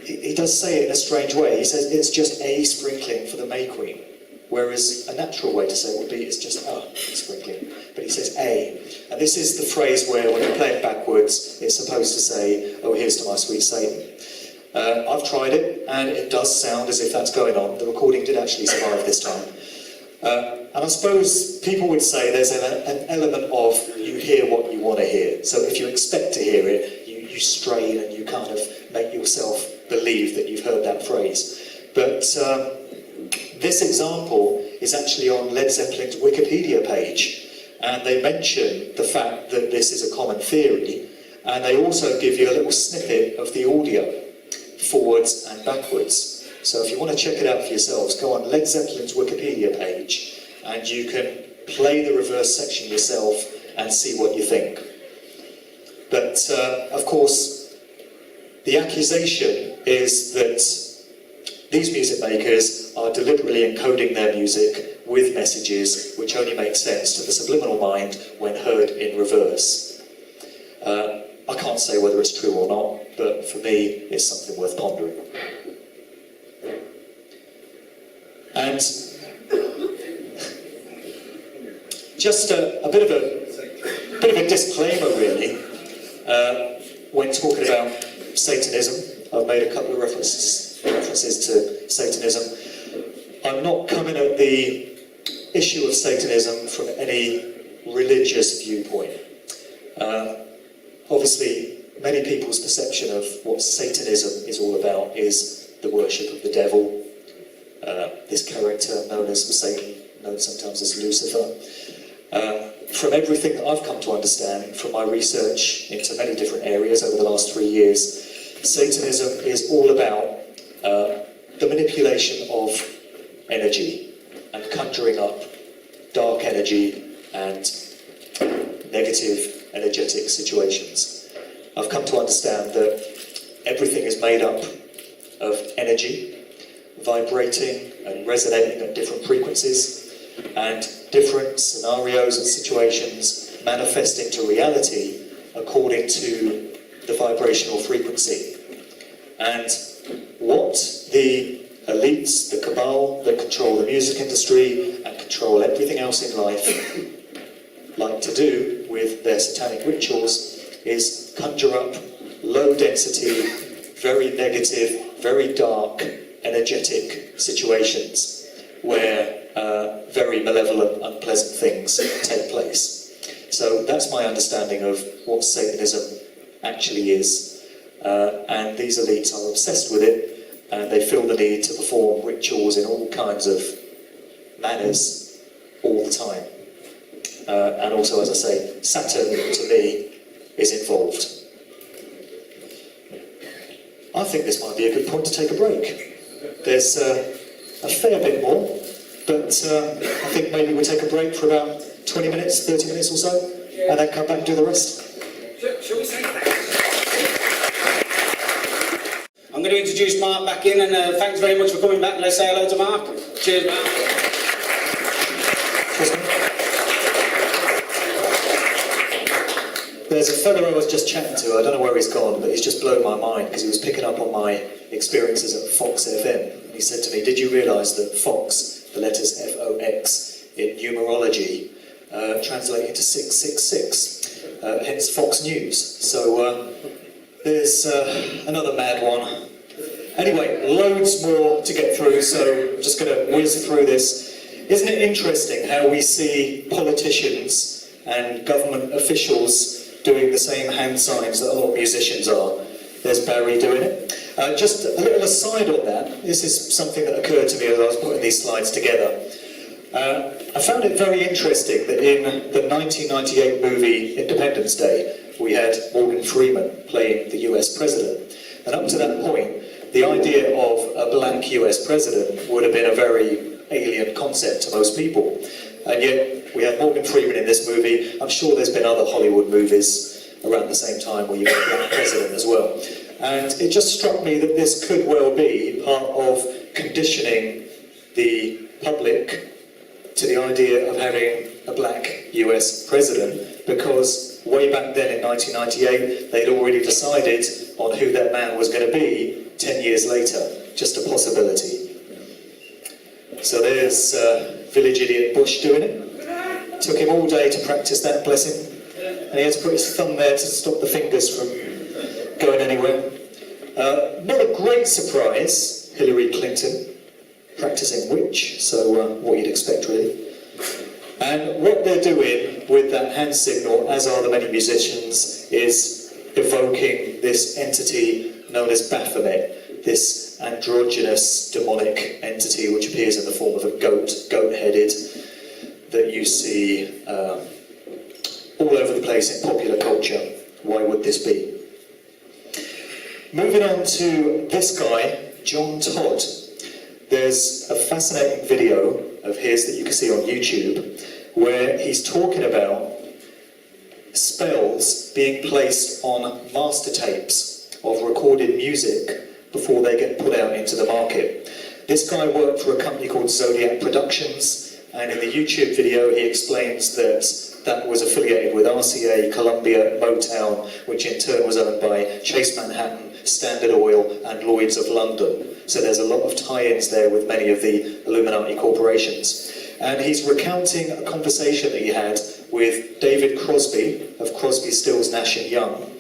he does say it in a strange way. He says it's just a sprinkling for the May Queen, whereas a natural way to say it would be it's just a sprinkling. But he says a. And this is the phrase where, when you play it backwards, it's supposed to say, "Oh, here's to my sweet Satan." I've tried it, and it does sound as if that's going on. The recording did actually survive this time. And I suppose people would say there's an element of you hear what you want to hear. So if you expect to hear it, you strain and you kind of make yourself believe that you've heard that phrase. But this example is actually on Led Zeppelin's Wikipedia page. And they mention the fact that this is a common theory. And they also give you a little snippet of the audio, forwards and backwards. So if you want to check it out for yourselves, go on Led Zeppelin's Wikipedia page, and you can play the reverse section yourself and see what you think. But, of course, the accusation is that these music makers are deliberately encoding their music with messages which only make sense to the subliminal mind when heard in reverse. I can't say whether it's true or not, but for me, it's something worth pondering. And just a bit of a disclaimer, really, when talking about Satanism. I've made a couple of references to Satanism. I'm not coming at the issue of Satanism from any religious viewpoint. Obviously, many people's perception of what Satanism is all about is the worship of the devil, this character known as Satan, known sometimes as Lucifer. From everything that I've come to understand from my research into many different areas over the last 3 years, Satanism is all about the manipulation of energy and conjuring up dark energy and negative energetic situations. I've come to understand that everything is made up of energy, vibrating and resonating at different frequencies, and different scenarios and situations manifest into reality according to the vibrational frequency. And what the elites, the cabal that control the music industry and control everything else in life like to do with their satanic rituals is conjure up low density, very negative, very dark, energetic situations where very malevolent, unpleasant things take place. So that's my understanding of what Satanism actually is. And these elites are obsessed with it, and they feel the need to perform rituals in all kinds of manners all the time. And also, as I say, Saturn, to me, is involved. I think this might be a good point to take a break. There's a fair bit more, but I think maybe we'll take a break for about 20 minutes, 30 minutes or so, and then come back and do the rest. Shall we say that? I'm going to introduce Mark back in, and thanks very much for coming back. Let's say hello to Mark. Cheers, Mark. There's a fellow I was just chatting to, I don't know where he's gone, but he's just blown my mind because he was picking up on my experiences at Fox FM. And he said to me, did you realise that Fox, the letters F-O-X, in numerology, translate into 666, hence Fox News. So there's another mad one. Anyway, loads more to get through, so I'm just going to whiz through this. Isn't it interesting how we see politicians and government officials doing the same hand signs that a lot of musicians are? There's Barry doing it. Just a little aside on that, this is something that occurred to me as I was putting these slides together. I found it very interesting that in the 1998 movie Independence Day, we had Morgan Freeman playing the US president. And up to that point, the idea of a black US president would have been a very alien concept to most people. And yet, we have Morgan Freeman in this movie. I'm sure there's been other Hollywood movies around the same time where you have a black president as well. And it just struck me that this could well be part of conditioning the public to the idea of having a black US president, because way back then in 1998, they'd already decided on who that man was going to be 10 years later. Just a possibility. So there's village idiot Bush doing it. Took him all day to practice that, bless him. And he had to put his thumb there to stop the fingers from going anywhere. Not a great surprise, Hillary Clinton practicing witch, so what you'd expect really. And what they're doing with that hand signal, as are the many musicians, is evoking this entity known as Baphomet, this androgynous demonic entity which appears in the form of a goat-headed, that you see all over the place in popular culture. Why would this be? Moving on to this guy, John Todd. There's a fascinating video of his that you can see on YouTube where he's talking about spells being placed on master tapes of recorded music before they get put out into the market. This guy worked for a company called Zodiac Productions, and in the YouTube video he explains that that was affiliated with RCA, Columbia, Motown, which in turn was owned by Chase Manhattan, Standard Oil and Lloyd's of London. So there's a lot of tie-ins there with many of the Illuminati corporations. And he's recounting a conversation that he had with David Crosby of Crosby, Stills, Nash & Young.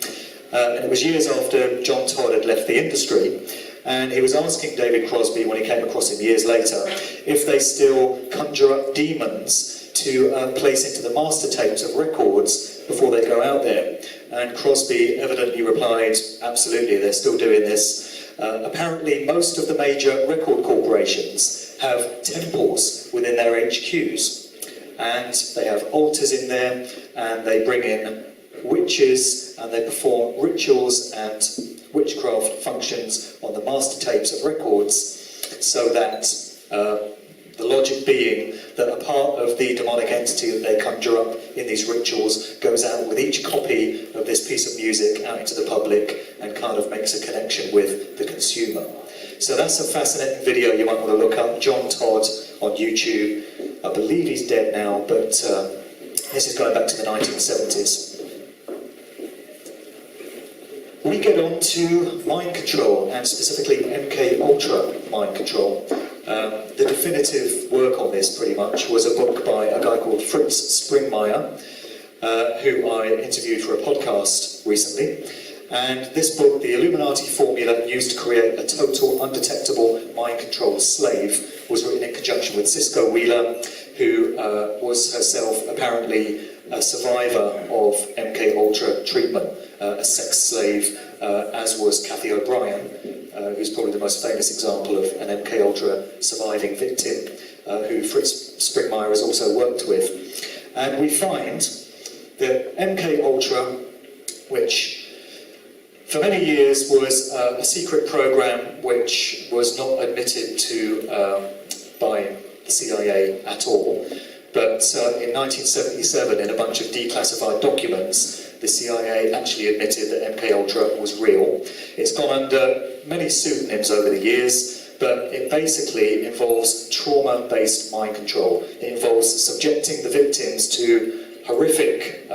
And it was years after John Todd had left the industry. And he was asking David Crosby, when he came across him years later, if they still conjure up demons to place into the master tapes of records before they go out there. And Crosby evidently replied, absolutely, they're still doing this. Apparently most of the major record corporations have temples within their HQs, and they have altars in there, and they bring in witches and they perform rituals and witchcraft functions on the master tapes of records, so that the logic being that a part of the demonic entity that they conjure up in these rituals goes out with each copy of this piece of music out into the public and kind of makes a connection with the consumer. So that's a fascinating video you might want to look up. John Todd on YouTube. I believe he's dead now, but this is going back to the 1970s. We get on to mind control, and specifically MK Ultra mind control. The definitive work on this, pretty much, was a book by a guy called Fritz Springmeier, who I interviewed for a podcast recently. And this book, The Illuminati Formula Used to Create a Total Undetectable Mind Control Slave, was written in conjunction with Cisco Wheeler, who was herself apparently a survivor of MK Ultra treatment, a sex slave, as was Kathy O'Brien, who's probably the most famous example of an MK Ultra surviving victim, who Fritz Springmeier has also worked with. And we find that MK Ultra, which for many years was a secret program which was not admitted to by the CIA at all, but in 1977, in a bunch of declassified documents, the CIA actually admitted that MK Ultra was real. It's gone under many pseudonyms over the years, but it basically involves trauma-based mind control. It involves subjecting the victims to horrific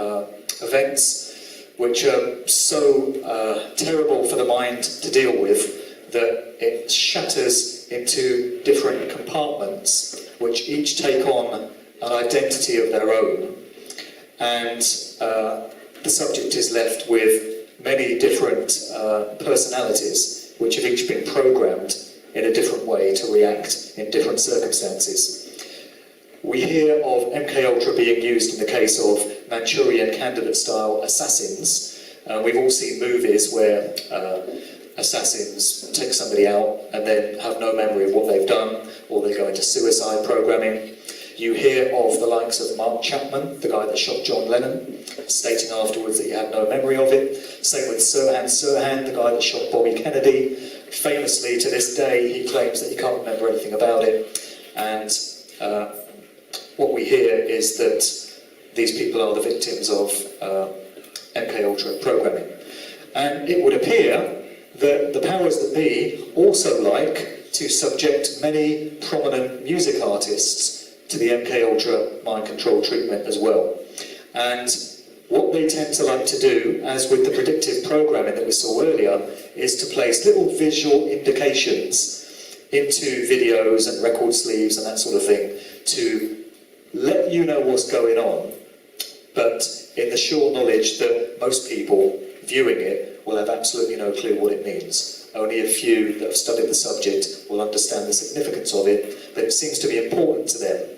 events, which are so terrible for the mind to deal with that it shatters into different compartments which each take on an identity of their own, and the subject is left with many different personalities which have each been programmed in a different way to react in different circumstances. We hear of MKUltra being used in the case of Manchurian Candidate-style assassins. We've all seen movies where assassins take somebody out and then have no memory of what they've done, or they go into suicide programming. You hear of the likes of Mark Chapman, the guy that shot John Lennon, stating afterwards that he had no memory of it. Same with Sirhan, the guy that shot Bobby Kennedy. Famously, to this day, he claims that he can't remember anything about it. And what we hear is that these people are the victims of MKUltra programming. And it would appear that the powers that be also like to subject many prominent music artists to the MKUltra mind control treatment as well. And what they tend to like to do, as with the predictive programming that we saw earlier, is to place little visual indications into videos and record sleeves and that sort of thing to let you know what's going on, but in the sure knowledge that most people viewing it will have absolutely no clue what it means. Only a few that have studied the subject will understand the significance of it, but it seems to be important to them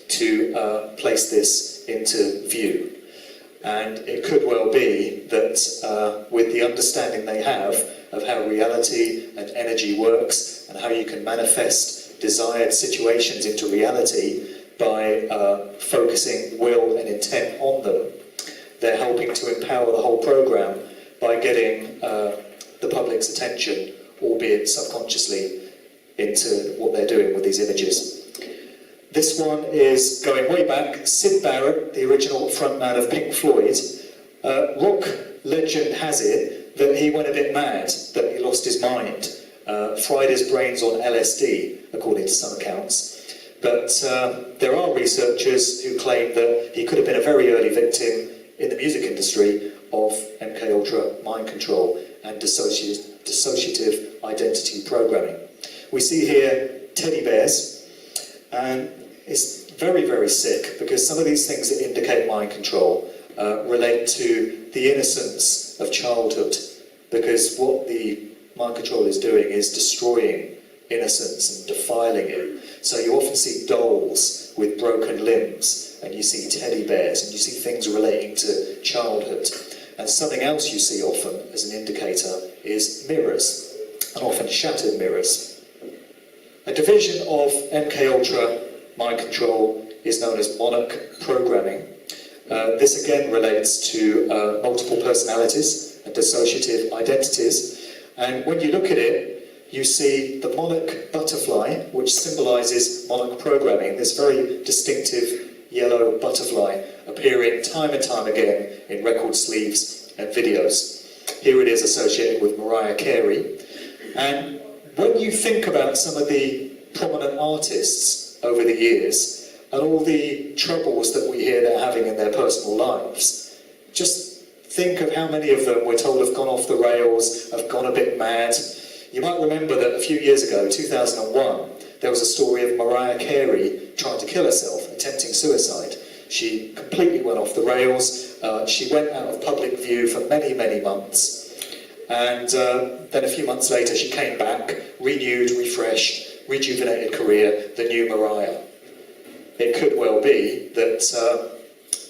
to place this into view. And it could well be that with the understanding they have of how reality and energy works and how you can manifest desired situations into reality by focusing will and intent on them, they're helping to empower the whole program by getting the public's attention, albeit subconsciously, into what they're doing with these images. This one is going way back. Syd Barrett, the original frontman of Pink Floyd. Rock legend has it that he went a bit mad, that he lost his mind, fried his brains on LSD, according to some accounts. But there are researchers who claim that he could have been a very early victim in the music industry of MKUltra mind control and dissociative identity programming. We see here teddy bears, and it's very, very sick because some of these things that indicate mind control relate to the innocence of childhood, because what the mind control is doing is destroying innocence and defiling it. So you often see dolls with broken limbs, and you see teddy bears, and you see things relating to childhood. And something else you see often as an indicator is mirrors, and often shattered mirrors. A division of MKUltra mind control is known as monarch programming. This again relates to multiple personalities and dissociative identities. And when you look at it, you see the monarch butterfly, which symbolises monarch programming, this very distinctive yellow butterfly appearing time and time again in record sleeves and videos. Here it is associated with Mariah Carey. And when you think about some of the prominent artists over the years and all the troubles that we hear they're having in their personal lives, just think of how many of them we're told have gone off the rails, have gone a bit mad. You might remember that a few years ago, 2001, there was a story of Mariah Carey trying to kill herself, attempting suicide. She completely went off the rails. She went out of public view for many, many months. And then a few months later, she came back, renewed, refreshed, rejuvenated career, the new Mariah. It could well be that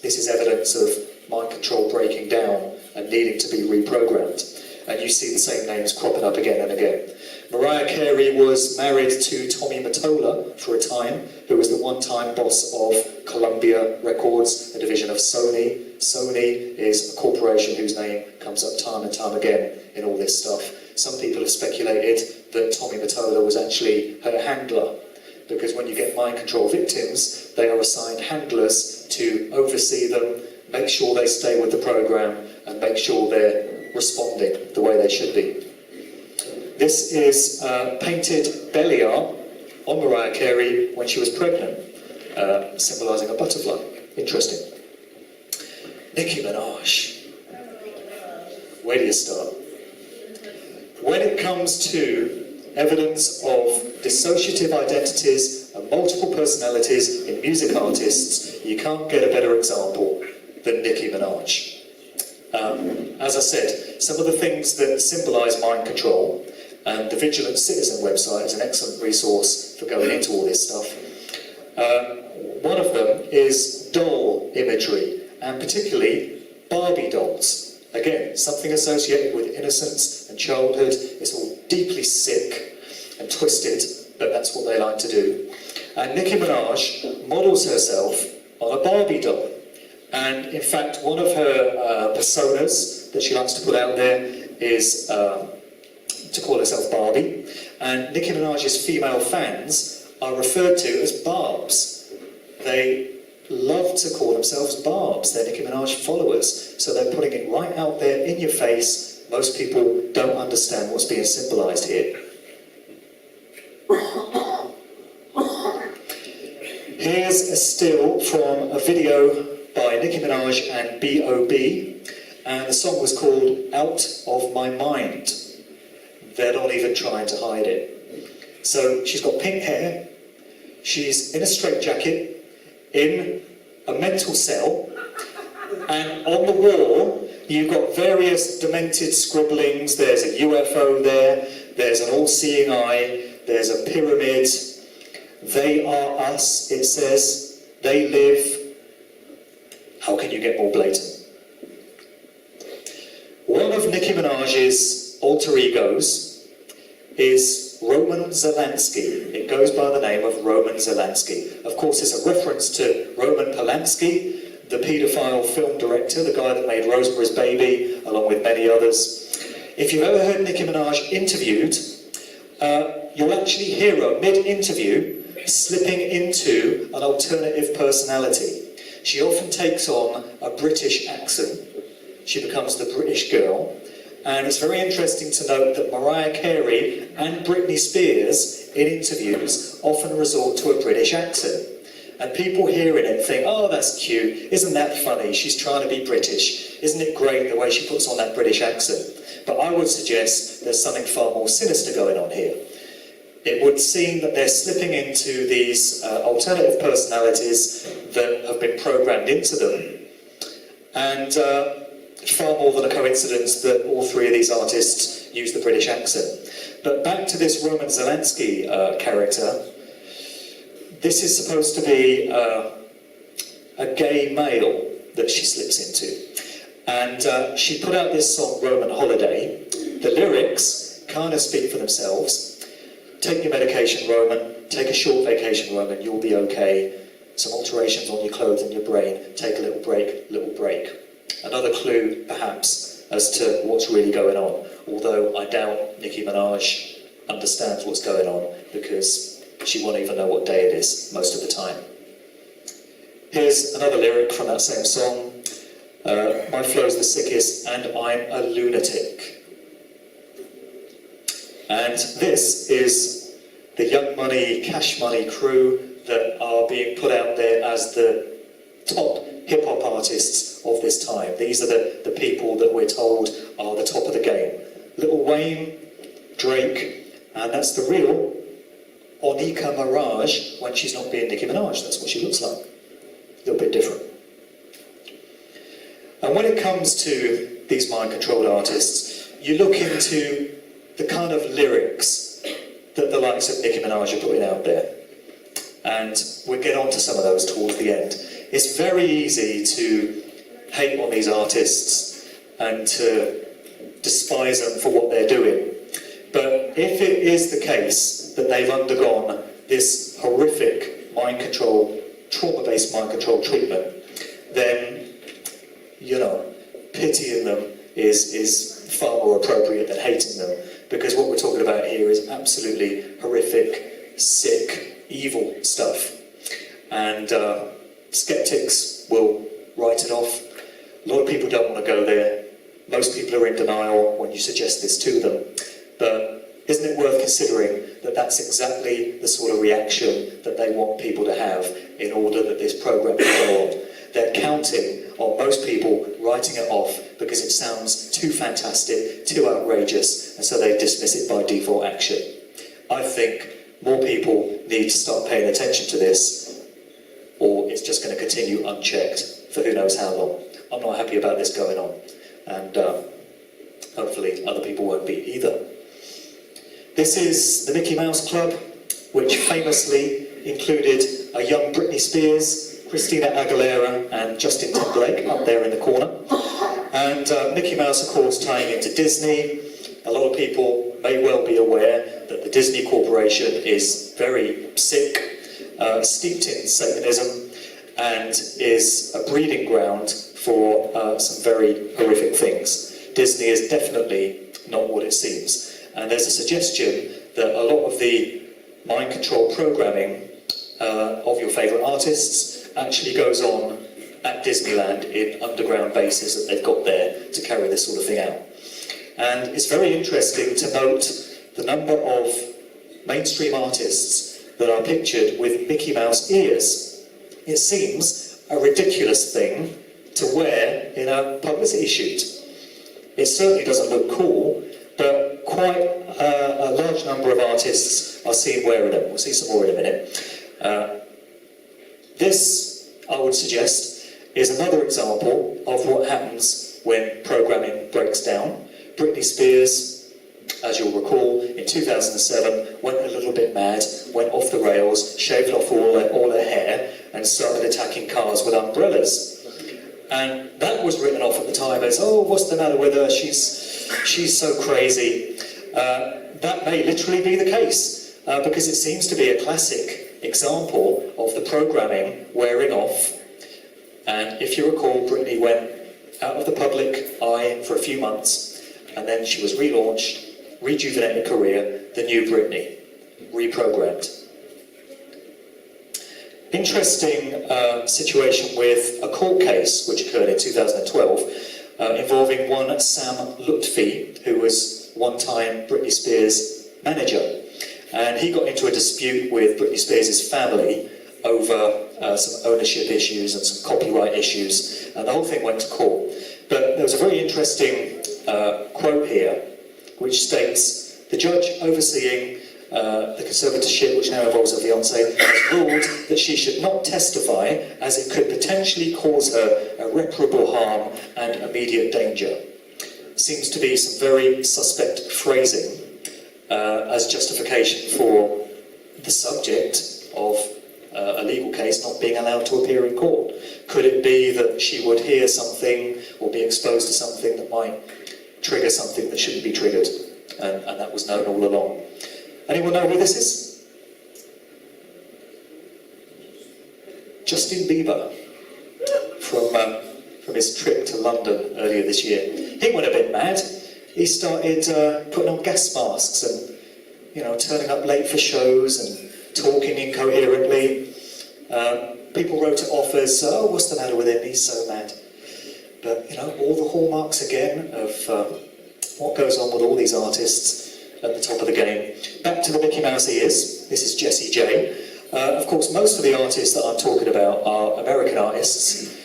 this is evidence of mind control breaking down and needing to be reprogrammed. And you see the same names cropping up again and again. Mariah Carey was married to Tommy Mottola for a time, who was the one-time boss of Columbia Records, a division of Sony. Sony is a corporation whose name comes up time and time again in all this stuff. Some people have speculated that Tommy Mottola was actually her handler, because when you get mind control victims, they are assigned handlers to oversee them, make sure they stay with the program, and make sure they're responding the way they should be. This is painted belly art on Mariah Carey when she was pregnant, symbolising a butterfly. Interesting. Nicki Minaj. Where do you start? When it comes to evidence of dissociative identities and multiple personalities in music artists, you can't get a better example than Nicki Minaj. As I said, some of the things that symbolise mind control, and the Vigilant Citizen website is an excellent resource for going into all this stuff. One of them is doll imagery, and particularly Barbie dolls. Again, something associated with innocence and childhood. It's all deeply sick and twisted, but that's what they like to do. And Nicki Minaj models herself on a Barbie doll. And in fact, one of her personas that she likes to put out there is to call herself Barbie. And Nicki Minaj's female fans are referred to as Barbs. They love to call themselves Barbs. They're Nicki Minaj followers. So they're putting it right out there in your face. Most people don't understand what's being symbolised here. Here's a still from a video by Nicki Minaj and B.O.B. and the song was called Out of My Mind. They're not even trying to hide it. So she's got pink hair, she's in a straitjacket, in a mental cell, and on the wall you've got various demented scribblings. There's a UFO there, there's an all-seeing eye, there's a pyramid. They are us, it says. They live. How can you get more blatant? One of Nicki Minaj's alter egos is Roman Zelensky. It goes by the name of Roman Zelensky. Of course, it's a reference to Roman Polanski, the paedophile film director, the guy that made Rosemary's Baby, along with many others. If you've ever heard Nicki Minaj interviewed, you'll actually hear her mid-interview slipping into an alternative personality. She often takes on a British accent. She becomes the British girl. And it's very interesting to note that Mariah Carey and Britney Spears, in interviews, often resort to a British accent. And people hearing it think, oh, that's cute, isn't that funny, she's trying to be British. Isn't it great the way she puts on that British accent? But I would suggest there's something far more sinister going on here. It would seem that they're slipping into these alternative personalities that have been programmed into them. And far more than a coincidence that all three of these artists use the British accent. But back to this Roman Zelensky character. This is supposed to be a gay male that she slips into. And she put out this song, Roman Holiday. The lyrics kind of speak for themselves. Take your medication, Roman. Take a short vacation, Roman. You'll be okay. Some alterations on your clothes and your brain. Take a little break, little break. Another clue, perhaps, as to what's really going on. Although I doubt Nicki Minaj understands what's going on because she won't even know what day it is most of the time. Here's another lyric from that same song. My flow's the sickest and I'm a lunatic. And this is the Young Money, Cash Money crew that are being put out there as the top hip-hop artists of this time. These are the people that we're told are the top of the game. Lil Wayne, Drake, and that's the real Onika Mirage when she's not being Nicki Minaj. That's what she looks like. A little bit different. And when it comes to these mind-controlled artists, you look into the kind of lyrics that the likes of Nicki Minaj are putting out there. And we'll get on to some of those towards the end. It's very easy to hate on these artists and to despise them for what they're doing. But if it is the case that they've undergone this horrific mind control, trauma-based mind control treatment, then, you know, pitying them is far more appropriate than hating them. Because what we're talking about here is absolutely horrific, sick, evil stuff. And skeptics will write it off. A lot of people don't want to go there. Most people are in denial when you suggest this to them. But isn't it worth considering that that's exactly the sort of reaction that they want people to have in order that this program can go on? they're counting on most people writing it off because it sounds too fantastic, too outrageous, and so they dismiss it by default action. I think more people need to start paying attention to this, or it's just going to continue unchecked for who knows how long. I'm not happy about this going on, and hopefully other people won't be either. This is the Mickey Mouse Club, which famously included a young Britney Spears, Christina Aguilera and Justin Timberlake up there in the corner. And Mickey Mouse, of course, tying into Disney. A lot of people may well be aware that the Disney Corporation is very sick, steeped in Satanism, and is a breeding ground for some very horrific things. Disney is definitely not what it seems. And there's a suggestion that a lot of the mind control programming of your favourite artists actually goes on at Disneyland in underground bases that they've got there to carry this sort of thing out. And it's very interesting to note the number of mainstream artists that are pictured with Mickey Mouse ears. It seems a ridiculous thing to wear in a publicity shoot. It certainly doesn't look cool, but quite a large number of artists are seen wearing them. We'll see some more in a minute. This, I would suggest, is another example of what happens when programming breaks down. Britney Spears, as you'll recall, in 2007 went a little bit mad, went off the rails, shaved off all her hair and started attacking cars with umbrellas. And that was written off at the time as, oh, what's the matter with her? She's so crazy. That may literally be the case, because it seems to be a classic example of the programming wearing off. And if you recall, Britney went out of the public eye for a few months, and then she was relaunched, rejuvenated career, the new Britney, reprogrammed. Interesting situation with a court case which occurred in 2012 involving one Sam Lutfi, who was one-time Britney Spears' manager. And he got into a dispute with Britney Spears' family over some ownership issues and some copyright issues, and the whole thing went to court. But there was a very interesting quote here, which states, the judge overseeing the conservatorship, which now involves her fiancé, has ruled that she should not testify as it could potentially cause her irreparable harm and immediate danger. Seems to be some very suspect phrasing as justification for the subject of a legal case not being allowed to appear in court. Could it be that she would hear something or be exposed to something that might trigger something that shouldn't be triggered? And that was known all along. Anyone know who this is? Justin Bieber, from his trip to London earlier this year. He went a bit mad. He started putting on gas masks and, turning up late for shows and talking incoherently. People wrote it off as, oh, what's the matter with him? He's so mad. But, all the hallmarks again of what goes on with all these artists at the top of the game. Back to the Mickey Mouse ears. This is Jessie J. Of course, most of the artists that I'm talking about are American artists.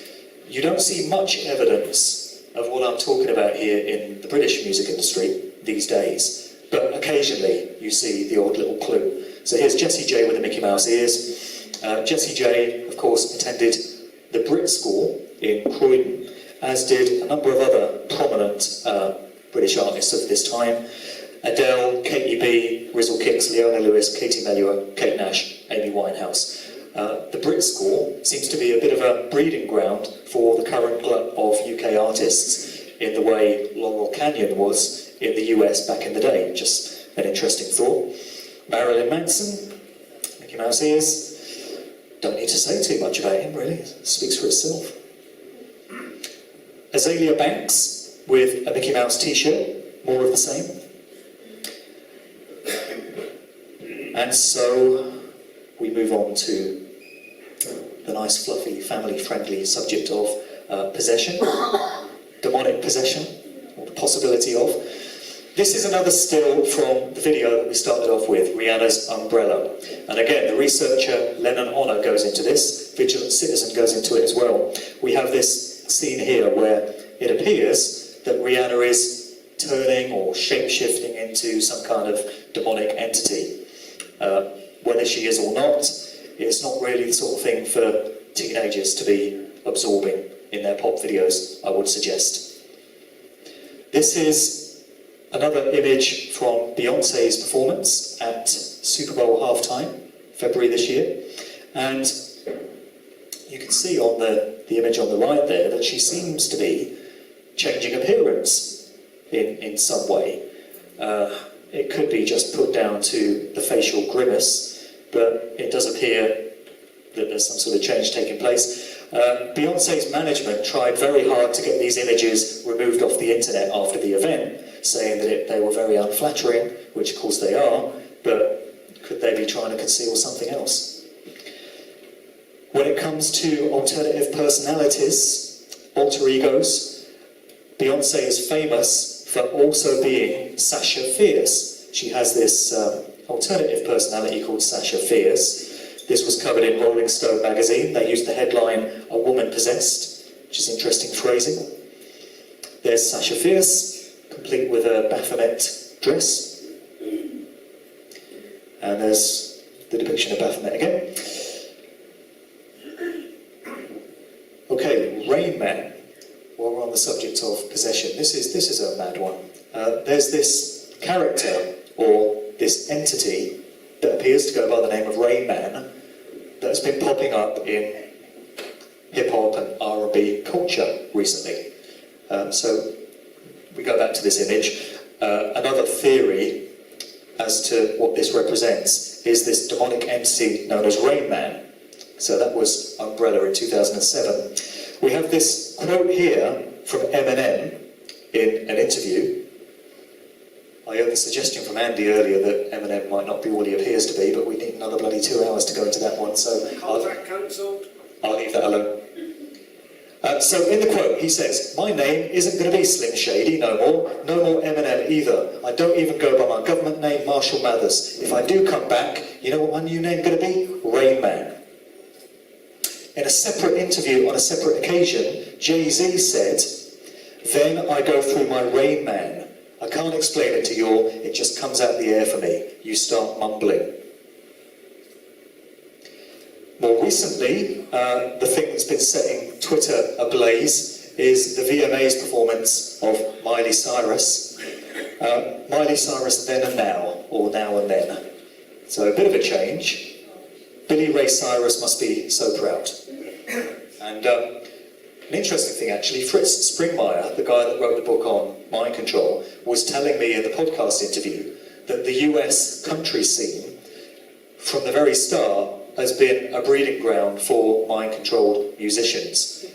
You don't see much evidence of what I'm talking about here in the British music industry these days, but occasionally you see the odd little clue. So here's Jessie J with the Mickey Mouse ears. Jessie J, of course, attended the Brit School in Croydon, as did a number of other prominent British artists of this time. Adele, Katie B, Rizzle Kicks, Leona Lewis, Katie Melua, Kate Nash, Amy Winehouse. The Brit School seems to be a bit of a breeding ground for the current glut of UK artists in the way Laurel Canyon was in the US back in the day. Just an interesting thought. Marilyn Manson, Mickey Mouse ears. Don't need to say too much about him, really. It speaks for itself. Azalea Banks with a Mickey Mouse t-shirt, more of the same. And so we move on to the nice, fluffy, family-friendly subject of possession, demonic possession, or the possibility of. This is another still from the video that we started off with, Rihanna's Umbrella. And again, the researcher Lennon Honor goes into this, Vigilant Citizen goes into it as well. We have this scene here where it appears that Rihanna is turning or shape-shifting into some kind of demonic entity. Whether she is or not, it's not really the sort of thing for teenagers to be absorbing in their pop videos, I would suggest. This is another image from Beyonce's performance at Super Bowl halftime, February this year. And you can see on the image on the right there that she seems to be changing appearance in some way. It could be just put down to the facial grimace, but it does appear that there's some sort of change taking place. Beyonce's management tried very hard to get these images removed off the internet after the event, saying that they were very unflattering, which of course they are, but could they be trying to conceal something else? When it comes to alternative personalities, alter egos, Beyonce is famous for also being Sasha Fierce. She has this alternative personality called Sasha Fierce. This was covered in Rolling Stone magazine. They used the headline, "A Woman Possessed," which is interesting phrasing. There's Sasha Fierce, complete with a Baphomet dress. And there's the depiction of Baphomet again. Okay, Rain Man. While we're on the subject of possession, this is a mad one. There's this character, or this entity, that appears to go by the name of Rain Man, that's been popping up in hip-hop and R&B culture recently. So we go back to this image. Another theory as to what this represents is this demonic entity known as Rain Man. So that was Umbrella in 2007. We have this quote here from Eminem in an interview. I heard the suggestion from Andy earlier that Eminem might not be what he appears to be, but we need another bloody 2 hours to go into that one, so Contract cancelled. I'll leave that alone. So in the quote, he says, "My name isn't going to be Slim Shady no more Eminem either. I don't even go by my government name, Marshall Mathers. If I do come back, you know what my new name going to be? Rain Man." In a separate interview on a separate occasion, Jay-Z said, "Then I go through my Rain Man. I can't explain it to you all, it just comes out the air for me. You start mumbling." More recently, the thing that's been setting Twitter ablaze is the VMA's performance of Miley Cyrus. Miley Cyrus then and now, or now and then. So a bit of a change. Billy Ray Cyrus must be so proud. And an interesting thing actually, Fritz Springmeier, the guy that wrote the book on mind control, was telling me in the podcast interview that the US country scene, from the very start, has been a breeding ground for mind-controlled musicians.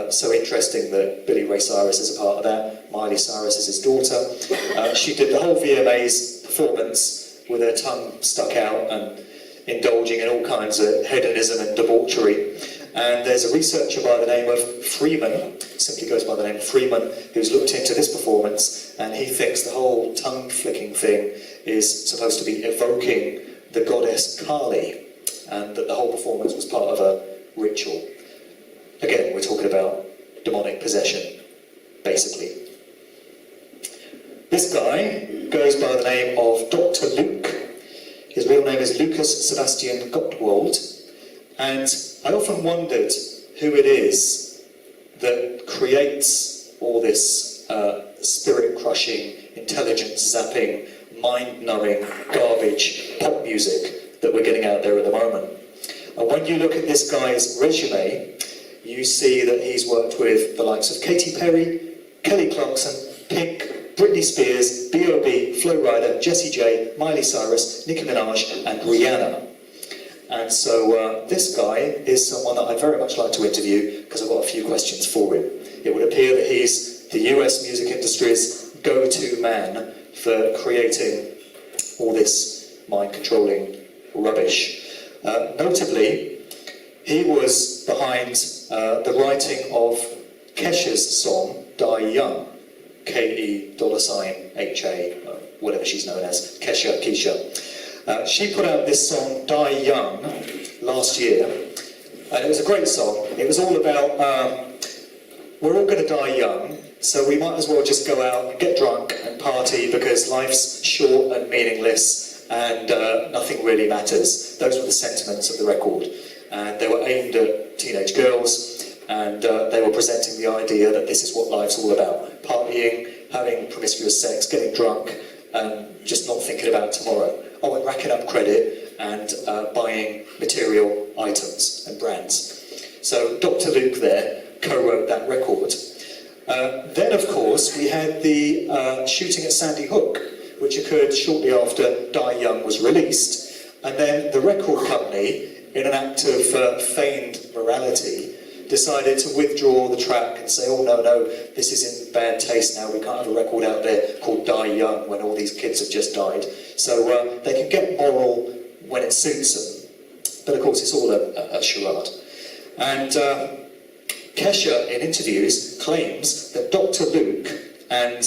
So interesting that Billy Ray Cyrus is a part of that. Miley Cyrus is his daughter. She did the whole VMA's performance with her tongue stuck out and indulging in all kinds of hedonism and debauchery. And there's a researcher by the name of Freeman, simply goes by the name of Freeman, who's looked into this performance, and he thinks the whole tongue-flicking thing is supposed to be evoking the goddess Kali, and that the whole performance was part of a ritual. Again, we're talking about demonic possession, basically. This guy goes by the name of Dr. Luke. His real name is Lucas Sebastian Gottwald, and I often wondered who it is that creates all this spirit-crushing, intelligence-zapping, mind-numbing garbage pop music that we're getting out there at the moment. And when you look at this guy's resume, you see that he's worked with the likes of Katy Perry, Kelly Clarkson, Pink, Britney Spears, B.O.B., Flo Rida, Jessie J, Miley Cyrus, Nicki Minaj, and Rihanna. And so this guy is someone that I'd very much like to interview because I've got a few questions for him. It would appear that he's the US music industry's go-to man for creating all this mind-controlling rubbish. Notably, he was behind the writing of Kesha's song Die Young, K-E $HA. whatever she's known as, Keisha. She put out this song, Die Young, last year, and it was a great song. It was all about, we're all going to die young, so we might as well just go out and get drunk and party because life's short and meaningless and nothing really matters. Those were the sentiments of the record. And they were aimed at teenage girls, and they were presenting the idea that this is what life's all about. Partying, having promiscuous sex, getting drunk, and just not thinking about tomorrow. Oh, and racking up credit and buying material items and brands. So Dr. Luke there co-wrote that record. Then, of course, we had the shooting at Sandy Hook, which occurred shortly after Die Young was released. And then the record company, in an act of feigned morality, decided to withdraw the track and say, oh no, this is in bad taste now, we can't have a record out there called Die Young when all these kids have just died. So they can get moral when it suits them, but of course it's all a charade. And Kesha, in interviews, claims that Dr. Luke and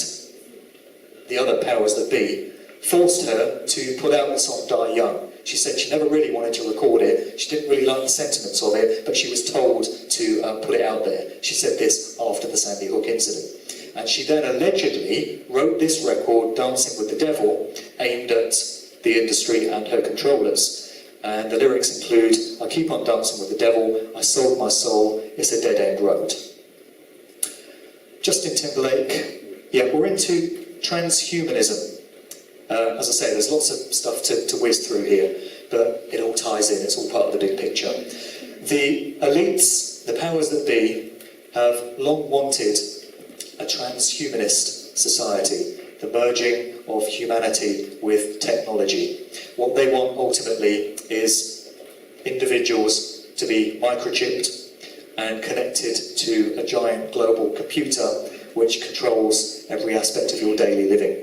the other powers that be forced her to put out the song Die Young. She said she never really wanted to record it, she didn't really like the sentiments of it, but she was told to put it out there. She said this after the Sandy Hook incident. And she then allegedly wrote this record, Dancing with the Devil, aimed at the industry and her controllers. And the lyrics include, I keep on dancing with the devil, I sold my soul, it's a dead-end road. Justin Timberlake, yeah, we're into transhumanism. As I say, there's lots of stuff to whiz through here, but it all ties in, it's all part of the big picture. The elites, the powers that be, have long wanted a transhumanist society, the merging of humanity with technology. What they want ultimately is individuals to be microchipped and connected to a giant global computer which controls every aspect of your daily living.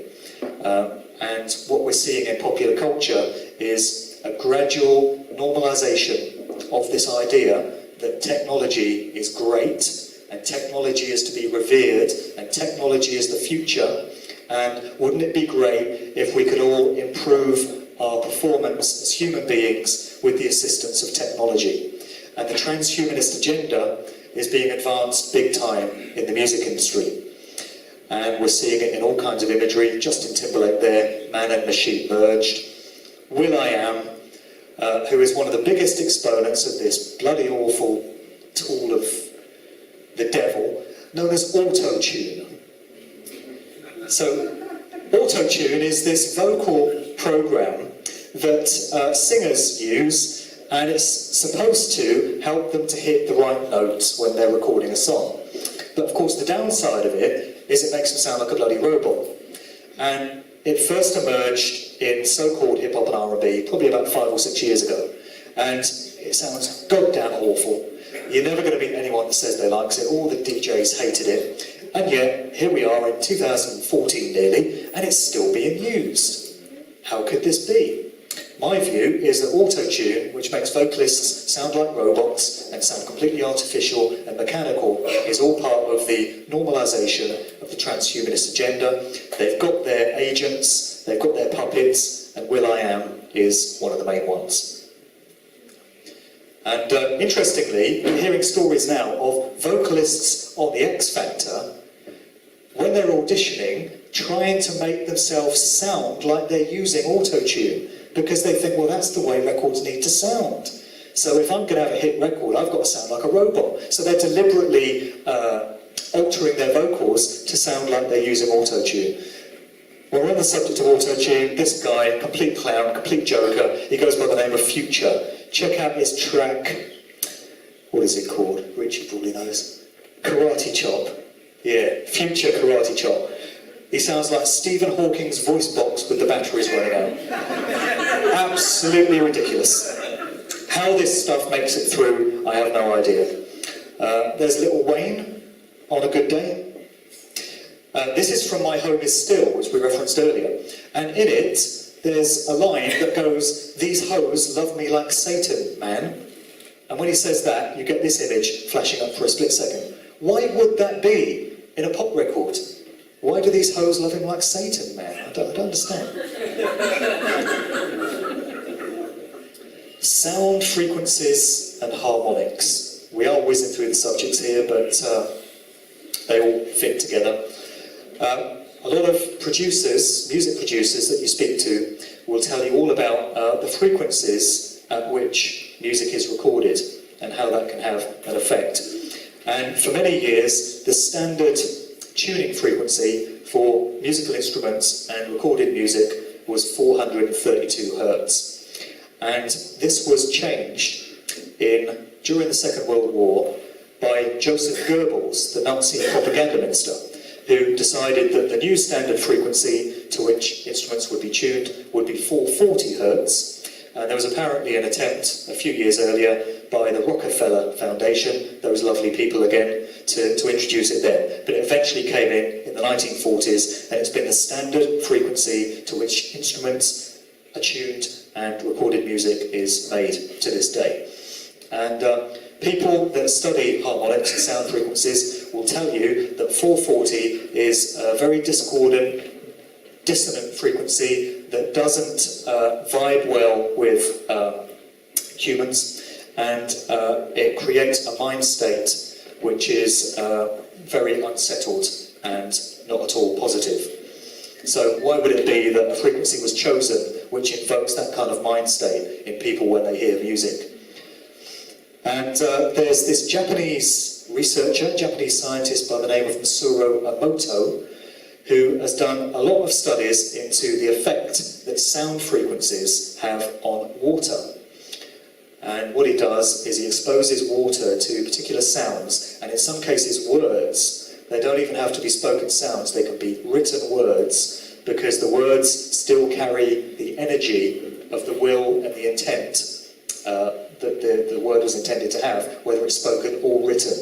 And what we're seeing in popular culture is a gradual normalisation of this idea that technology is great and technology is to be revered and technology is the future, and wouldn't it be great if we could all improve our performance as human beings with the assistance of technology. And the transhumanist agenda is being advanced big time in the music industry. And we're seeing it in all kinds of imagery. Justin Timberlake there, man and machine merged. will.i.am, who is one of the biggest exponents of this bloody awful tool of the devil, known as auto-tune. So, auto-tune is this vocal program that singers use, and it's supposed to help them to hit the right notes when they're recording a song. But of course the downside of it is it makes them sound like a bloody robot. And it first emerged in so-called hip-hop and R&B probably about 5 or 6 years ago. And it sounds goddamn awful. You're never going to meet anyone that says they likes it. All the DJs hated it. And yet, here we are in 2014 nearly, and it's still being used. How could this be? My view is that auto-tune, which makes vocalists sound like robots and sound completely artificial and mechanical, is all part of the normalisation of the transhumanist agenda. They've got their agents, they've got their puppets, and will.i.am is one of the main ones. And interestingly, we're hearing stories now of vocalists on the X Factor, when they're auditioning, trying to make themselves sound like they're using auto-tune, because they think, well, that's the way records need to sound. So if I'm going to have a hit record, I've got to sound like a robot. So they're deliberately altering their vocals to sound like they're using auto-tune. Well, on the subject of auto-tune, this guy, complete clown, complete joker, he goes by the name of Future. Check out his track, what is it called? Richie probably knows. Karate Chop. Yeah, Future Karate Chop. He sounds like Stephen Hawking's voice box with the batteries running out. Absolutely ridiculous. How this stuff makes it through, I have no idea. There's Little Wayne, On a Good Day. This is from My Home Is Still, which we referenced earlier. And in it, there's a line that goes, "These hoes love me like Satan, man." And when he says that, you get this image flashing up for a split second. Why would that be in a pop record? Why do these hoes love him like Satan, man? I don't understand. Sound frequencies and harmonics. We are whizzing through the subjects here, but they all fit together. A lot of producers, music producers that you speak to, will tell you all about the frequencies at which music is recorded and how that can have an effect. And for many years, the standard tuning frequency for musical instruments and recorded music was 432 hertz. And this was changed during the Second World War by Joseph Goebbels, the Nazi propaganda minister, who decided that the new standard frequency to which instruments would be tuned would be 440 hertz. And there was apparently an attempt a few years earlier by the Rockefeller Foundation, those lovely people again, to introduce it then. But it eventually came in the 1940s, and it's been the standard frequency to which instruments are tuned and recorded music is made to this day. And people that study harmonics and sound frequencies will tell you that 440 is a very discordant, dissonant frequency that doesn't vibe well with humans, and it creates a mind state which is very unsettled and not at all positive. So why would it be that a frequency was chosen which invokes that kind of mind state in people when they hear music? And there's this Japanese researcher, Japanese scientist by the name of Masaru Emoto, who has done a lot of studies into the effect that sound frequencies have on water. And what he does is he exposes water to particular sounds, and in some cases words. They don't even have to be spoken sounds, they can be written words, because the words still carry the energy of the will and the intent that the word was intended to have, whether it's spoken or written.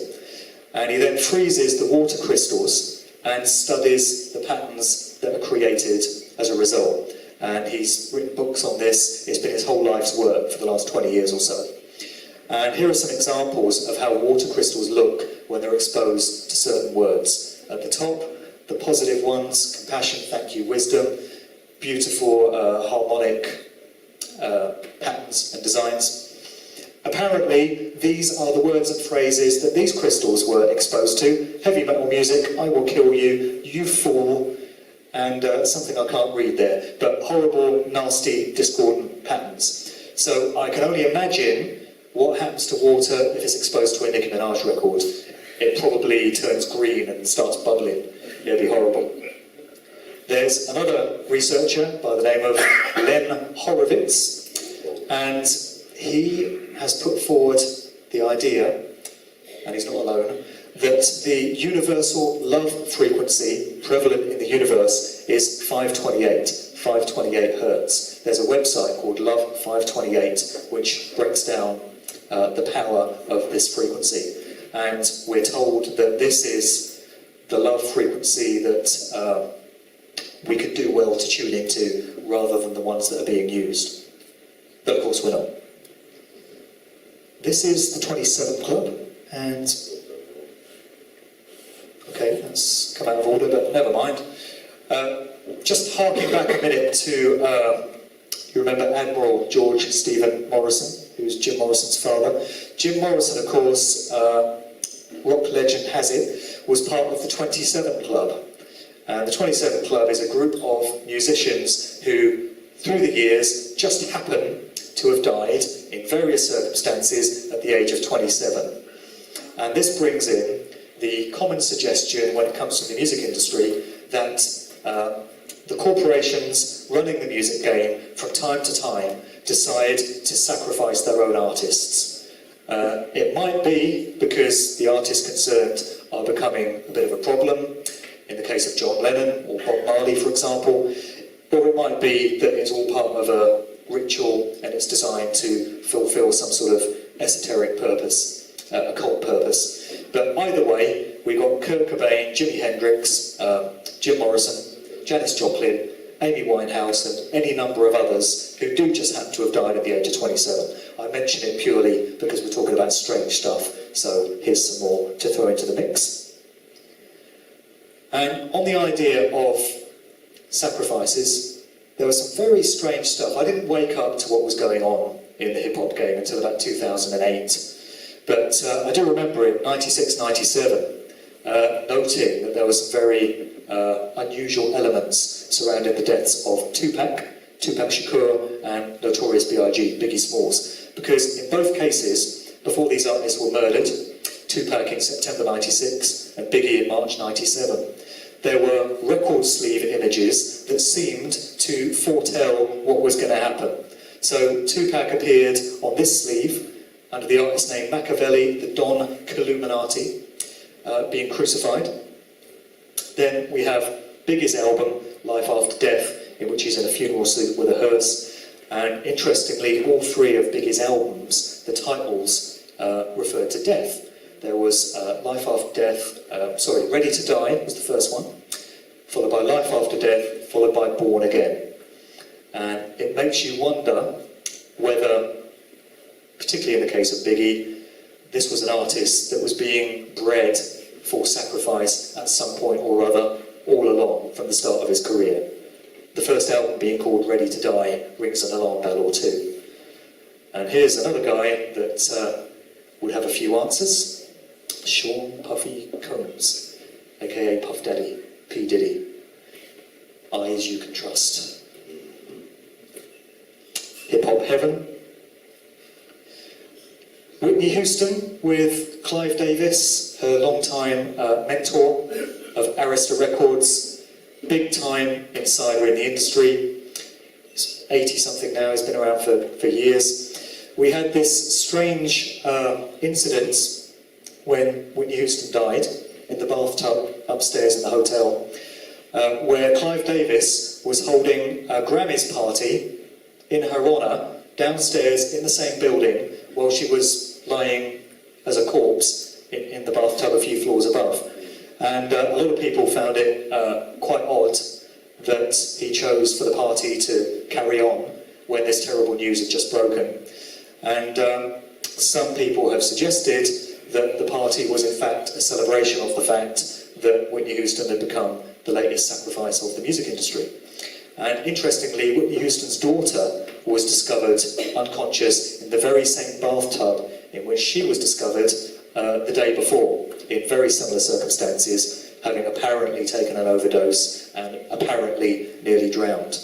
And he then freezes the water crystals and studies the patterns that are created as a result. And he's written books on this. It's been his whole life's work for the last 20 years or so. And here are some examples of how water crystals look when they're exposed to certain words. At the top, the positive ones: compassion, thank you, wisdom, beautiful harmonic patterns and designs. Apparently, these are the words and phrases that these crystals were exposed to. Heavy metal music, I will kill you, you fool, and something I can't read there, but horrible, nasty, discordant patterns. So I can only imagine what happens to water if it's exposed to a Nicki Minaj record. It probably turns green and starts bubbling. It'd be horrible. There's another researcher by the name of Len Horowitz, and he has put forward the idea, and he's not alone, that the universal love frequency prevalent in the universe is 528 hertz. There's a website called Love 528 which breaks down the power of this frequency. And we're told that this is the love frequency that we could do well to tune into rather than the ones that are being used. But of course we're not. This is the 27th club, and okay, that's come out of order, but never mind. Just harking back a minute to, you remember Admiral George Stephen Morrison, who's Jim Morrison's father. Jim Morrison, of course, rock legend has it, was part of the 27 Club. And the 27 Club is a group of musicians who, through the years, just happen to have died in various circumstances at the age of 27. And this brings in the common suggestion when it comes to the music industry that the corporations running the music game from time to time decide to sacrifice their own artists. It might be because the artists concerned are becoming a bit of a problem, in the case of John Lennon or Bob Marley, for example, or it might be that it's all part of a ritual and it's designed to fulfill some sort of esoteric purpose, occult purpose. But either way, we've got Kurt Cobain, Jimi Hendrix, Jim Morrison, Janis Joplin, Amy Winehouse, and any number of others who do just happen to have died at the age of 27. I mention it purely because we're talking about strange stuff, so here's some more to throw into the mix. And on the idea of sacrifices, there was some very strange stuff. I didn't wake up to what was going on in the hip-hop game until about 2008. But I do remember in 96, 97, noting that there was some very unusual elements surrounding the deaths of Tupac Shakur, and Notorious B.I.G., Biggie Smalls. Because in both cases, before these artists were murdered, Tupac in September 96 and Biggie in March 97, there were record sleeve images that seemed to foretell what was going to happen. So Tupac appeared on this sleeve under the artist name Machiavelli, the Don Illuminati, being crucified. Then we have Biggie's album, Life After Death, in which he's in a funeral suit with a hearse. And interestingly, all three of Biggie's albums, the titles referred to death. There was Life After Death, Ready to Die was the first one, followed by Life After Death, followed by Born Again. And it makes you wonder whether, particularly in the case of Biggie, this was an artist that was being bred for sacrifice at some point or other, all along from the start of his career. The first album being called Ready to Die rings an alarm bell or two. And here's another guy that would have a few answers. Sean Puffy Combs, aka Puff Daddy, P. Diddy. Eyes you can trust. Hip Hop Heaven. Whitney Houston with Clive Davis, her longtime mentor of Arista Records, big time insider in the industry. He's 80-something now, he's been around for years. We had this strange incident when Whitney Houston died in the bathtub upstairs in the hotel, where Clive Davis was holding a Grammys party in her honour downstairs in the same building while she was lying as a corpse in the bathtub a few floors above. And a lot of people found it quite odd that he chose for the party to carry on when this terrible news had just broken. And some people have suggested that the party was in fact a celebration of the fact that Whitney Houston had become the latest sacrifice of the music industry. And interestingly, Whitney Houston's daughter was discovered unconscious in the very same bathtub in which she was discovered the day before, in very similar circumstances, having apparently taken an overdose and apparently nearly drowned.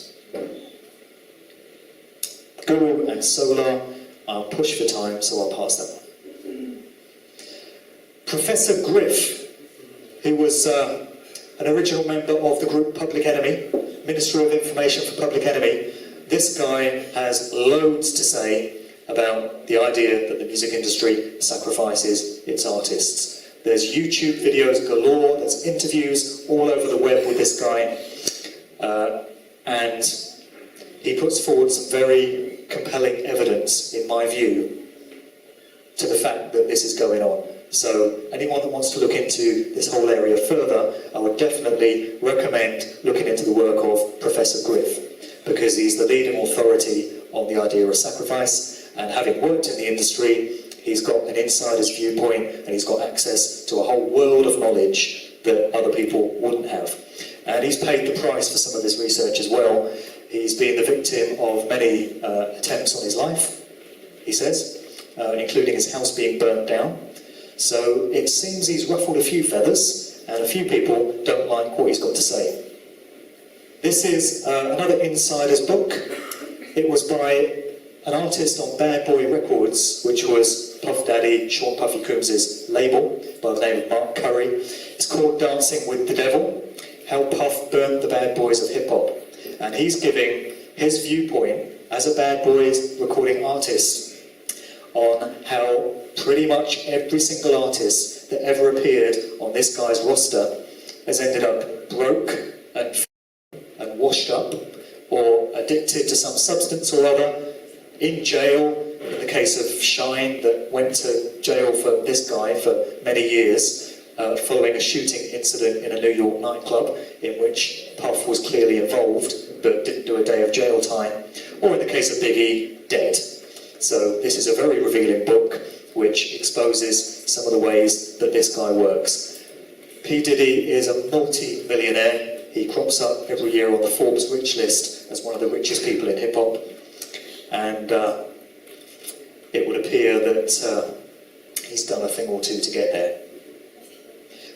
Guru and Solar, I'm pushed for time, so I'll pass that one. Professor Griff, who was an original member of the group Public Enemy, Minister of Information for Public Enemy. This guy has loads to say about the idea that the music industry sacrifices its artists. There's YouTube videos galore, there's interviews all over the web with this guy, and he puts forward some very compelling evidence, in my view, to the fact that this is going on. So anyone that wants to look into this whole area further, I would definitely recommend looking into the work of Professor Griff, because he's the leading authority on the idea of sacrifice, and having worked in the industry, he's got an insider's viewpoint and he's got access to a whole world of knowledge that other people wouldn't have. And he's paid the price for some of his research as well. He's been the victim of many attempts on his life, he says, including his house being burnt down. So it seems he's ruffled a few feathers, and a few people don't like what he's got to say. This is another insider's book. It was by an artist on Bad Boy Records, which was Puff Daddy, Sean Puffy Combs' label, by the name of Mark Curry. It's called Dancing with the Devil, How Puff Burnt the Bad Boys of Hip Hop. And he's giving his viewpoint as a Bad Boys recording artist on how pretty much every single artist that ever appeared on this guy's roster has ended up broke and washed up, or addicted to some substance or other, in jail, in the case of Shine, that went to jail for this guy for many years, following a shooting incident in a New York nightclub, in which Puff was clearly involved, but didn't do a day of jail time, or in the case of Biggie, dead. So this is a very revealing book, which exposes some of the ways that this guy works. P. Diddy is a multi-millionaire. He crops up every year on the Forbes rich list as one of the richest people in hip-hop. And it would appear that he's done a thing or two to get there.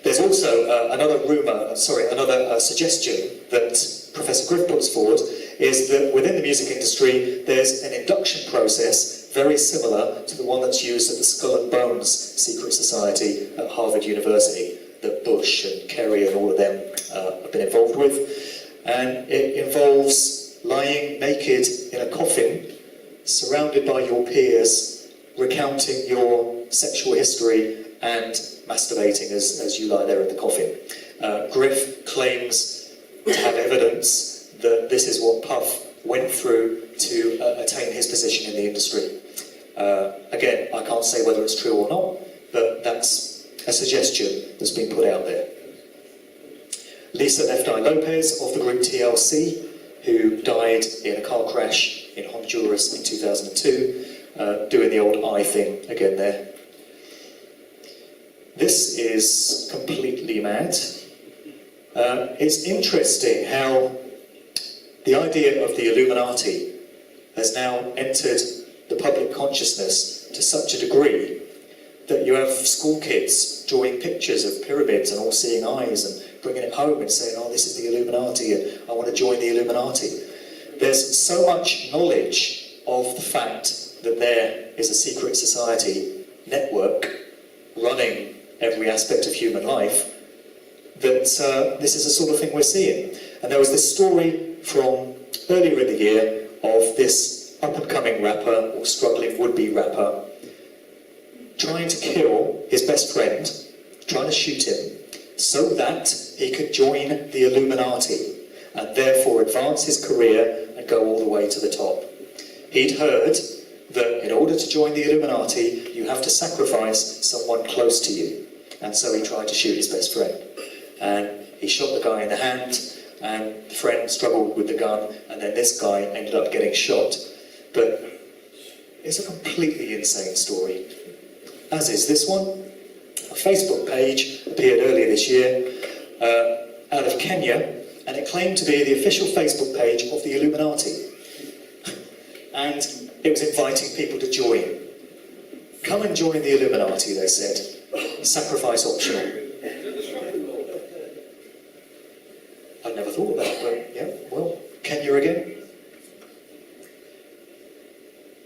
There's also another suggestion that Professor Griff puts forward, is that within the music industry there's an induction process very similar to the one that's used at the Skull and Bones Secret Society at Harvard University, that Bush and Kerry and all of them have been involved with. And it involves lying naked in a coffin, surrounded by your peers, recounting your sexual history and masturbating as you lie there in the coffin. Griff claims to have evidence that this is what Puff went through to attain his position in the industry. Again, I can't say whether it's true or not, but that's a suggestion that's been put out there. Lisa Left Eye Lopez of the group TLC, who died in a car crash in Honduras in 2002, doing the old eye thing again there. This is completely mad. It's interesting how the idea of the Illuminati has now entered the public consciousness to such a degree that you have school kids drawing pictures of pyramids and all-seeing eyes and bringing it home and saying, oh, this is the Illuminati and I want to join the Illuminati. There's so much knowledge of the fact that there is a secret society network running every aspect of human life that this is the sort of thing we're seeing. And there was this story from earlier in the year of this up-and-coming rapper, or struggling would-be rapper, trying to kill his best friend, trying to shoot him, so that he could join the Illuminati and therefore advance his career and go all the way to the top. He'd heard that in order to join the Illuminati, you have to sacrifice someone close to you. And so he tried to shoot his best friend. And he shot the guy in the hand, and the friend struggled with the gun, and then this guy ended up getting shot. But it's a completely insane story, as is this one. A Facebook page appeared earlier this year out of Kenya, and it claimed to be the official Facebook page of the Illuminati. And it was inviting people to join. Come and join the Illuminati, they said. Sacrifice optional. I'd never thought of that, but yeah, well, Kenya again.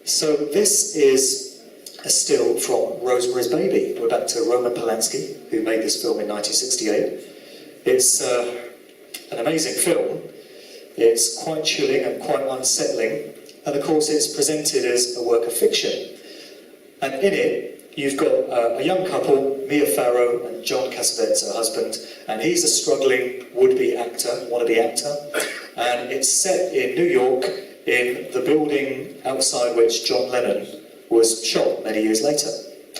So this is a still from Rosemary's Baby. We're back to Roman Polanski, who made this film in 1968. It's an amazing film. It's quite chilling and quite unsettling, and of course it's presented as a work of fiction. And in it, you've got a young couple, Mia Farrow and John Cassavetes, her husband, and he's a struggling would-be actor, wannabe actor, and it's set in New York, in the building outside which John Lennon was shot many years later,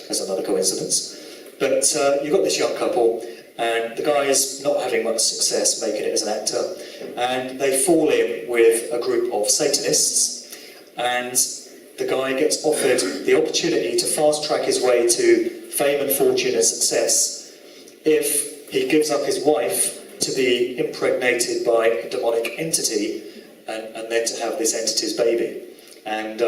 as another coincidence. But you've got this young couple, and the guy is not having much success making it as an actor, and they fall in with a group of Satanists, and the guy gets offered the opportunity to fast-track his way to fame and fortune and success if he gives up his wife to be impregnated by a demonic entity and then to have this entity's baby. And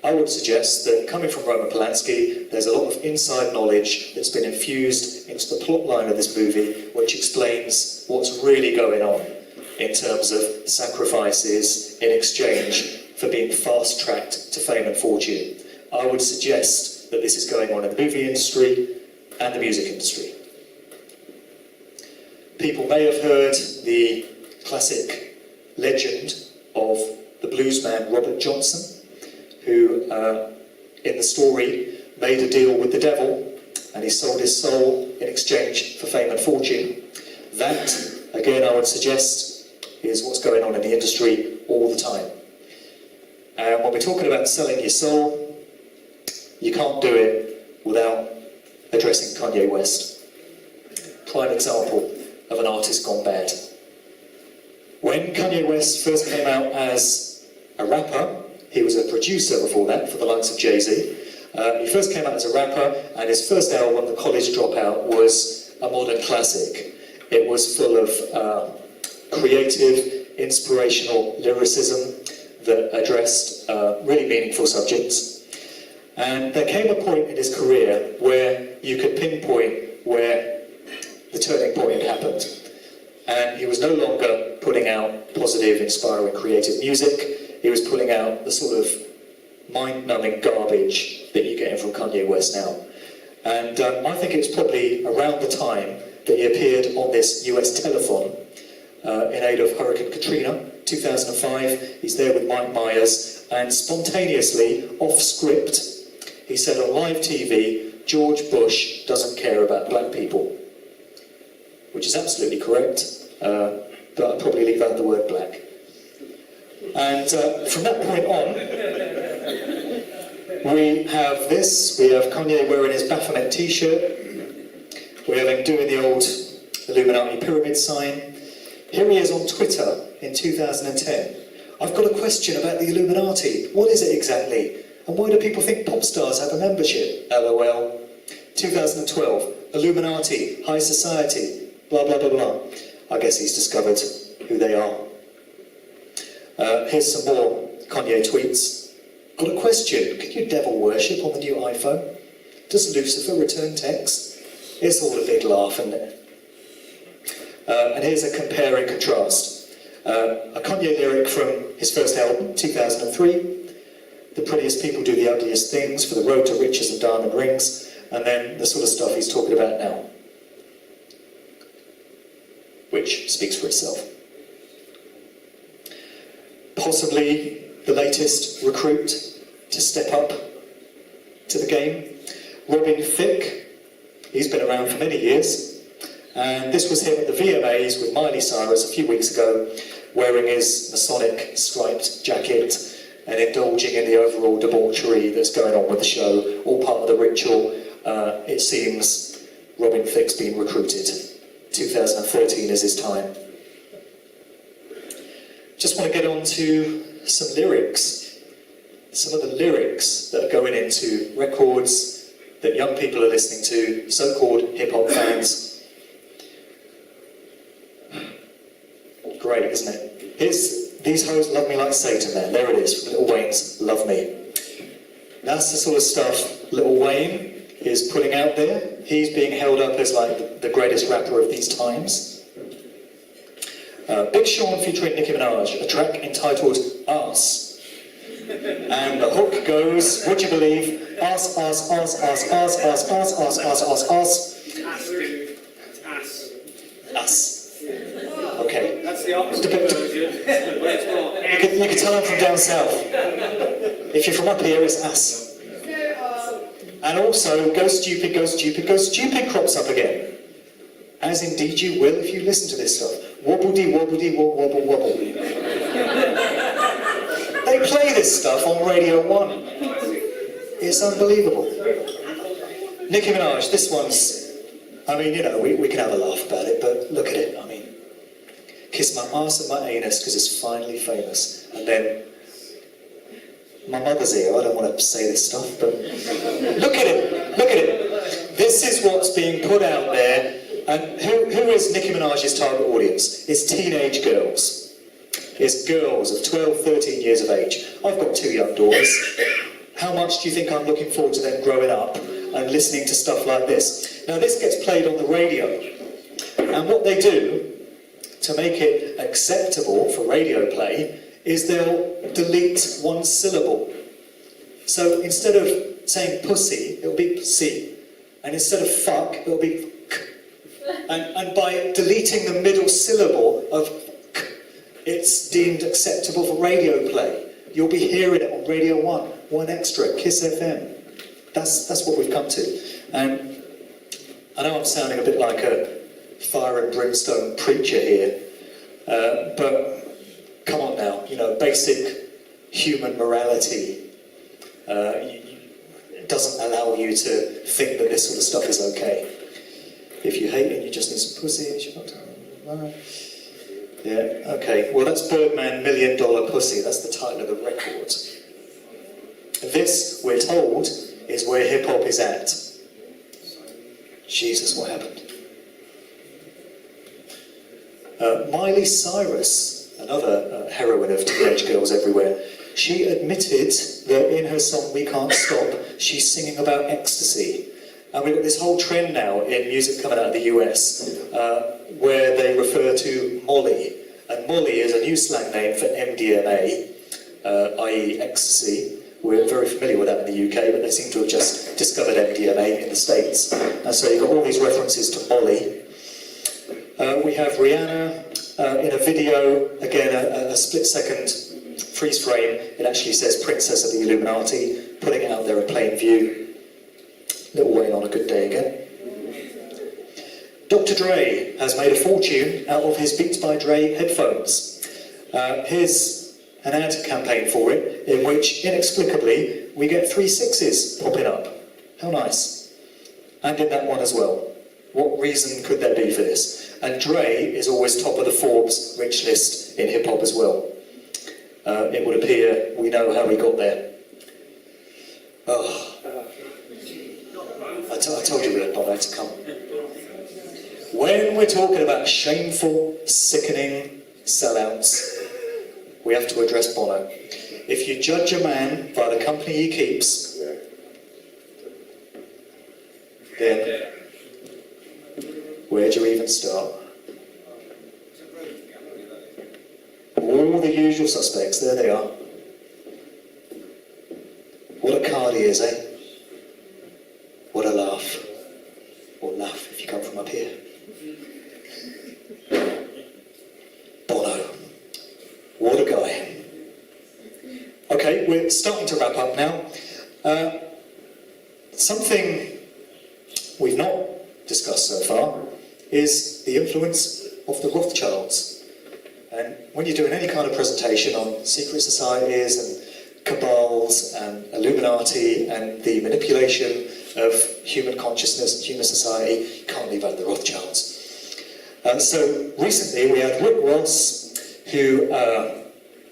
I would suggest that, coming from Roman Polanski, there's a lot of inside knowledge that's been infused into the plot line of this movie, which explains what's really going on in terms of sacrifices in exchange for being fast-tracked to fame and fortune. I would suggest that this is going on in the movie industry and the music industry. People may have heard the classic legend of the bluesman Robert Johnson, who, in the story, made a deal with the devil, and he sold his soul in exchange for fame and fortune. That, again, I would suggest, is what's going on in the industry all the time. And when we're talking about selling your soul, you can't do it without addressing Kanye West. Prime example of an artist gone bad. When Kanye West first came out as a rapper, he was a producer before that for the likes of Jay-Z. He first came out as a rapper, and his first album, The College Dropout, was a modern classic. It was full of creative, inspirational lyricism that addressed really meaningful subjects. And there came a point in his career where you could pinpoint where the turning point had happened. And he was no longer putting out positive, inspiring, creative music. He was putting out the sort of mind-numbing garbage that you're getting from Kanye West now. And I think it was probably around the time that he appeared on this US telethon in aid of Hurricane Katrina, 2005. He's there with Mike Myers, and spontaneously, off script, he said on live TV, George Bush doesn't care about black people. Which is absolutely correct, but I'd probably leave out the word black. And from that point on, we have this. We have Kanye wearing his Baphomet t-shirt. We have him doing the old Illuminati pyramid sign. Here he is on Twitter in 2010. I've got a question about the Illuminati. What is it exactly? And why do people think pop stars have a membership? LOL. 2012, Illuminati, high society. Blah, blah, blah, blah. I guess he's discovered who they are. Here's some more Kanye tweets. Got a question. Can you devil worship on the new iPhone? Does Lucifer return text? It's all a big laugh, isn't it? And here's a compare and contrast. A Kanye lyric from his first album, 2003. The prettiest people do the ugliest things for the road to riches and diamond rings. And then the sort of stuff he's talking about now, which speaks for itself. Possibly the latest recruit to step up to the game, Robin Thicke. He's been around for many years, and this was him at the VMAs with Miley Cyrus a few weeks ago, wearing his Masonic striped jacket and indulging in the overall debauchery that's going on with the show, all part of the ritual. It seems Robin Thicke's been recruited. 2013 is his time. Just want to get on to some lyrics. Some of the lyrics that are going into records that young people are listening to, so-called hip-hop fans. Great, isn't it? Here's These Hoes Love Me Like Satan Man. There it is, Lil Wayne's Love Me. That's the sort of stuff Lil Wayne is putting out there. He's being held up as like the greatest rapper of these times. Big Sean featuring Nicki Minaj, a track entitled Ass. And the hook goes, would you believe, ass, ass, ass, ass, ass, ass, ass, ass, ass, ass, ass. Ass, dude. Ass. Ass. Okay. That's the opposite version. But it's not. You can tell I'm from down south. If you're from up here, it's ass. And also, go stupid, go stupid, go stupid crops up again. As indeed you will if you listen to this stuff. Wobble-dee, wobble-dee, wobble, wobble, wobble. They play this stuff on Radio 1. It's unbelievable. Nicki Minaj, this one's, I mean, you know, we can have a laugh about it, but look at it, I mean. Kiss my arse and my anus because it's finally famous. And then, my mother's here, I don't want to say this stuff, but look at it, look at it. This is what's being put out there, and who is Nicki Minaj's target audience? It's teenage girls. It's girls of 12, 13 years of age. I've got 2 young daughters. How much do you think I'm looking forward to them growing up and listening to stuff like this? Now this gets played on the radio, and what they do to make it acceptable for radio play is they'll delete one syllable. So instead of saying pussy, it'll be pussy. And instead of fuck, it'll be k. And by deleting the middle syllable of k, it's deemed acceptable for radio play. You'll be hearing it on Radio 1, 1 Extra, Kiss FM. That's what we've come to. And I know I'm sounding a bit like a fire and brimstone preacher here, but come on now, you know, basic human morality it doesn't allow you to think that this sort of stuff is okay. If you hate it, you just need some pussy. Yeah, okay. Well, that's Birdman $1 Million Pussy. That's the title of the record. This, we're told, is where hip-hop is at. Jesus, what happened? Miley Cyrus, another heroine of teenage girls everywhere, she admitted that in her song We Can't Stop, she's singing about ecstasy. And we've got this whole trend now in music coming out of the US where they refer to Molly. And Molly is a new slang name for MDMA, i.e. ecstasy. We're very familiar with that in the UK, but they seem to have just discovered MDMA in the States. And so you've got all these references to Molly. We have Rihanna in a video, again a split-second freeze frame. It actually says Princess of the Illuminati, putting it out there in plain view. Little Wayne on a good day again. Dr. Dre has made a fortune out of his Beats by Dre headphones. Here's an ad campaign for it, in which, inexplicably, we get 3 6s popping up. How nice. And in that one as well. What reason could there be for this? And Dre is always top of the Forbes rich list in hip-hop as well. It would appear we know how he got there. Oh. I told you we had Bono to come. When we're talking about shameful, sickening sellouts, we have to address Bono. If you judge a man by the company he keeps, then where do you even start? All the usual suspects, there they are. What a card he is, eh? What a laugh. Or laugh if you come from up here. Bono. What a guy. Okay, we're starting to wrap up now. Something we've not discussed so far is the influence of the Rothschilds. And when you're doing any kind of presentation on secret societies and cabals and Illuminati and the manipulation of human consciousness and human society, you can't leave out the Rothschilds. So recently we had Rick Ross, who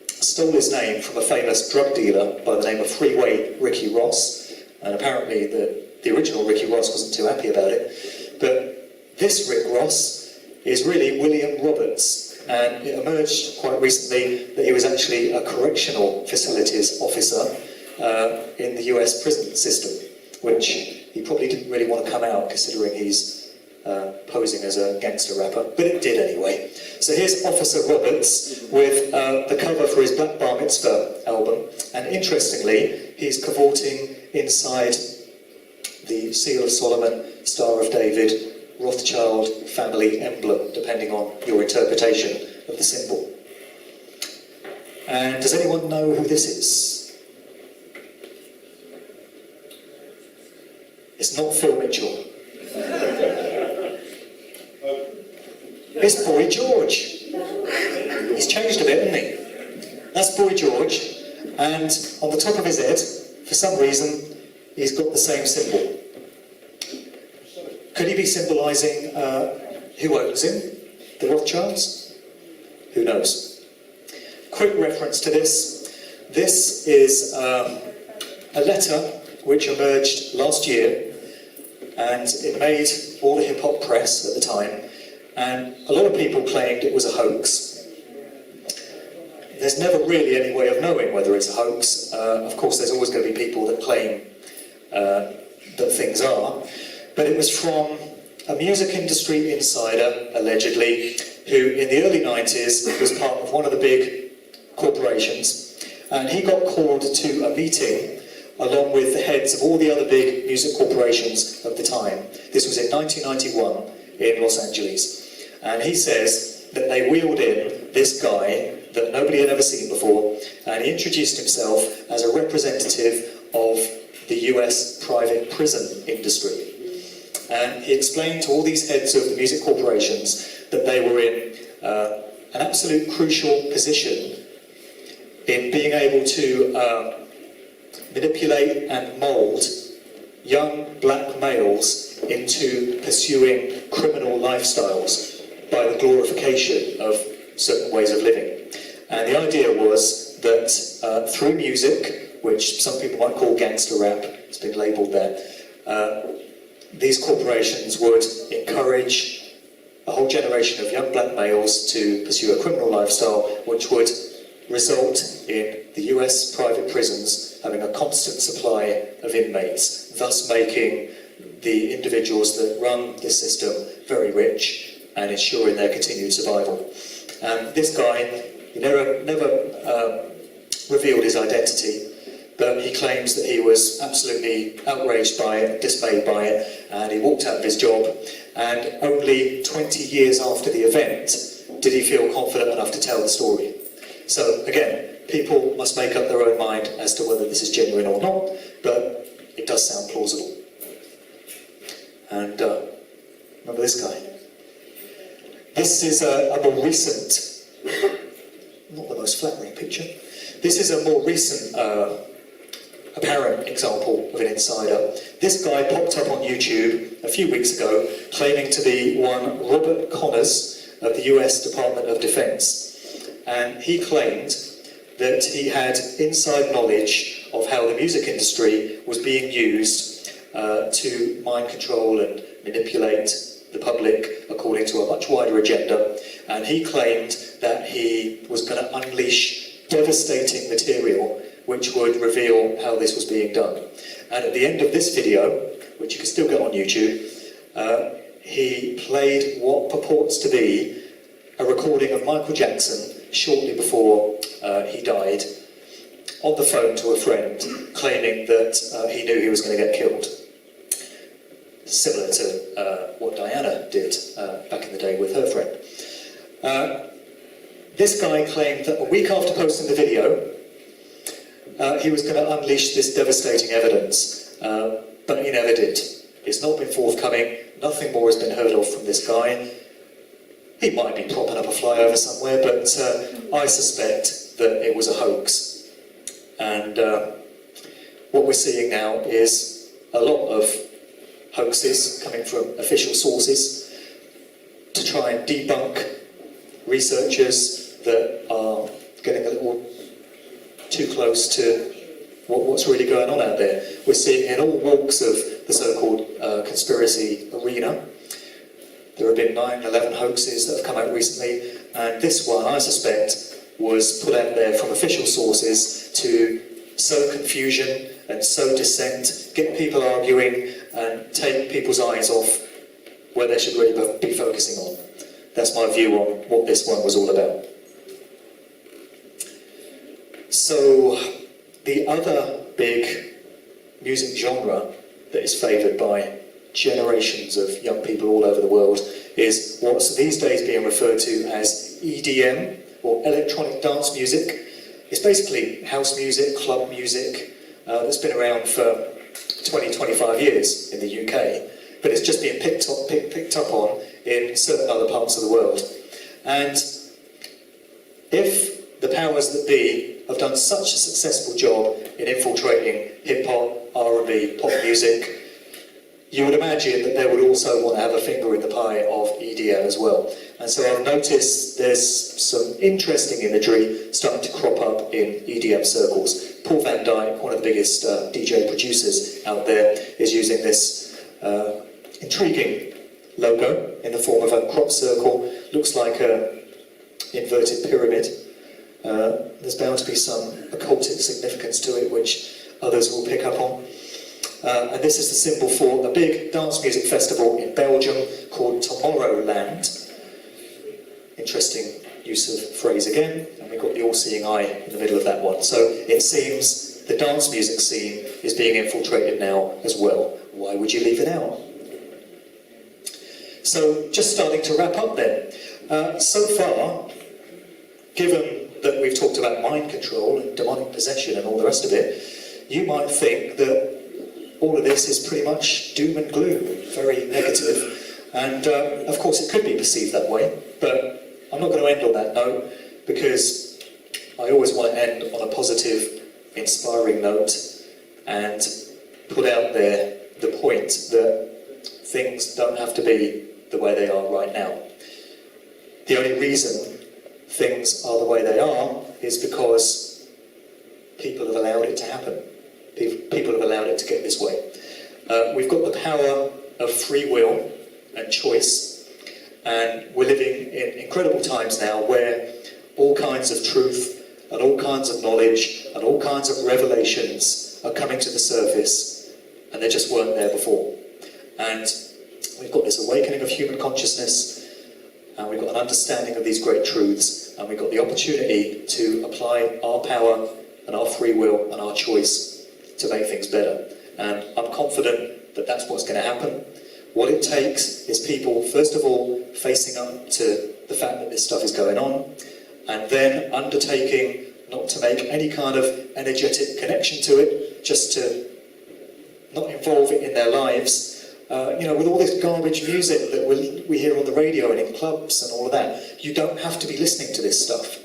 stole his name from a famous drug dealer by the name of Freeway Ricky Ross, and apparently the original Ricky Ross wasn't too happy about it. But this Rick Ross is really William Roberts, and it emerged quite recently that he was actually a correctional facilities officer in the US prison system, which he probably didn't really want to come out considering he's posing as a gangster rapper, but it did anyway. So here's Officer Roberts with the cover for his Black Bar Mitzvah album, and interestingly, he's cavorting inside the Seal of Solomon, Star of David, Rothschild family emblem, depending on your interpretation of the symbol. And does anyone know who this is? It's not Phil Mitchell. It's Boy George. He's changed a bit, hasn't he? That's Boy George, and on the top of his head, for some reason, he's got the same symbol. Could he be symbolising who owns him? The Rothschilds? Who knows? Quick reference to this. This is a letter which emerged last year, and it made all the hip-hop press at the time, and a lot of people claimed it was a hoax. There's never really any way of knowing whether it's a hoax. Of course, there's always going to be people that claim that things are, but it was from a music industry insider, allegedly, who in the early 90s was part of one of the big corporations, and he got called to a meeting along with the heads of all the other big music corporations of the time. This was in 1991 in Los Angeles, and he says that they wheeled in this guy that nobody had ever seen before, and he introduced himself as a representative of the US private prison industry. And he explained to all these heads of the music corporations that they were in an absolute crucial position in being able to manipulate and mould young black males into pursuing criminal lifestyles by the glorification of certain ways of living. And the idea was that through music, which some people might call gangster rap, it's been labelled there, these corporations would encourage a whole generation of young black males to pursue a criminal lifestyle which would result in the US private prisons having a constant supply of inmates, thus making the individuals that run this system very rich and ensuring their continued survival. And this guy, he never revealed his identity, but he claims that he was absolutely outraged by it, dismayed by it, and he walked out of his job, and only 20 years after the event did he feel confident enough to tell the story. So again, people must make up their own mind as to whether this is genuine or not, but it does sound plausible. And remember this guy? This is a more recent, not the most flattering picture, this is a more recent apparent example of an insider. This guy popped up on YouTube a few weeks ago claiming to be one Robert Connors of the US Department of Defense. And he claimed that he had inside knowledge of how the music industry was being used to mind control and manipulate the public according to a much wider agenda. And he claimed that he was going to unleash devastating material which would reveal how this was being done. And at the end of this video, which you can still get on YouTube, he played what purports to be a recording of Michael Jackson shortly before he died, on the phone to a friend, claiming that he knew he was going to get killed. Similar to what Diana did back in the day with her friend. This guy claimed that a week after posting the video, he was going to unleash this devastating evidence, but he never did. It's not been forthcoming, nothing more has been heard of from this guy. He might be propping up a flyover somewhere, but I suspect that it was a hoax. And what we're seeing now is a lot of hoaxes coming from official sources to try and debunk researchers that are getting a little too close to what's really going on out there. We're seeing in all walks of the so-called conspiracy arena. There have been 9/11 hoaxes that have come out recently, and this one, I suspect, was put out there from official sources to sow confusion and sow dissent, get people arguing, and take people's eyes off where they should really be focusing on. That's my view on what this one was all about. So, the other big music genre that is favoured by generations of young people all over the world is what's these days being referred to as EDM, or electronic dance music. It's basically house music, club music, that's been around for 20-25 years in the UK, but it's just being picked up on in certain other parts of the world. And if the powers that be have done such a successful job in infiltrating hip-hop, R&B, pop music, you would imagine that they would also want to have a finger in the pie of EDM as well. And so I've noticed there's some interesting imagery starting to crop up in EDM circles. Paul Van Dyke, one of the biggest DJ producers out there, is using this intriguing logo in the form of a crop circle. Looks like an inverted pyramid. There's bound to be some occultic significance to it, which others will pick up on. And this is the symbol for a big dance music festival in Belgium called Tomorrowland. Interesting use of phrase again, and we've got the all-seeing eye in the middle of that one. So it seems the dance music scene is being infiltrated now as well. Why would you leave it out? So just starting to wrap up then. So far, given that we've talked about mind control and demonic possession and all the rest of it, you might think that all of this is pretty much doom and gloom, very negative, and of course it could be perceived that way, but I'm not going to end on that note, because I always want to end on a positive, inspiring note, and put out there the point that things don't have to be the way they are right now. The only reason things are the way they are is because people have allowed it to happen. People have allowed it to get this way. We've got the power of free will and choice, And we're living in incredible times now where all kinds of truth and all kinds of knowledge and all kinds of revelations are coming to the surface, and they just weren't there before. And we've got this awakening of human consciousness, and we've got an understanding of these great truths, and we've got the opportunity to apply our power and our free will and our choice to make things better. And I'm confident that that's what's going to happen. What it takes is people, first of all, facing up to the fact that this stuff is going on, and then undertaking not to make any kind of energetic connection to it, just to not involve it in their lives. With all this garbage music that we hear on the radio and in clubs and all of that, you don't have to be listening to this stuff.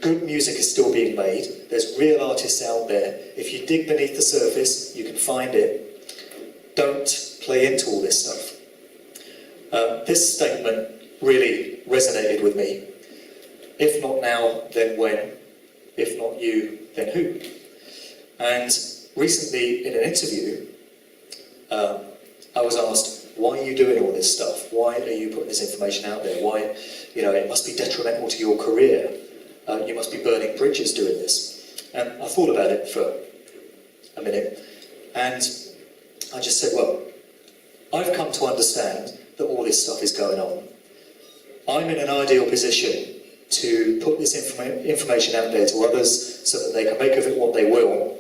Good music is still being made. There's real artists out there. If you dig beneath the surface, you can find it. Don't play into all this stuff. This statement really resonated with me. If not now, then when? If not you, then who? And recently in an interview, I was asked, why are you doing all this stuff? Why are you putting this information out there? Why, it must be detrimental to your career. You must be burning bridges doing this. And I thought about it for a minute, and I just said, well, I've come to understand that all this stuff is going on. I'm in an ideal position to put this information out there to others so that they can make of it what they will.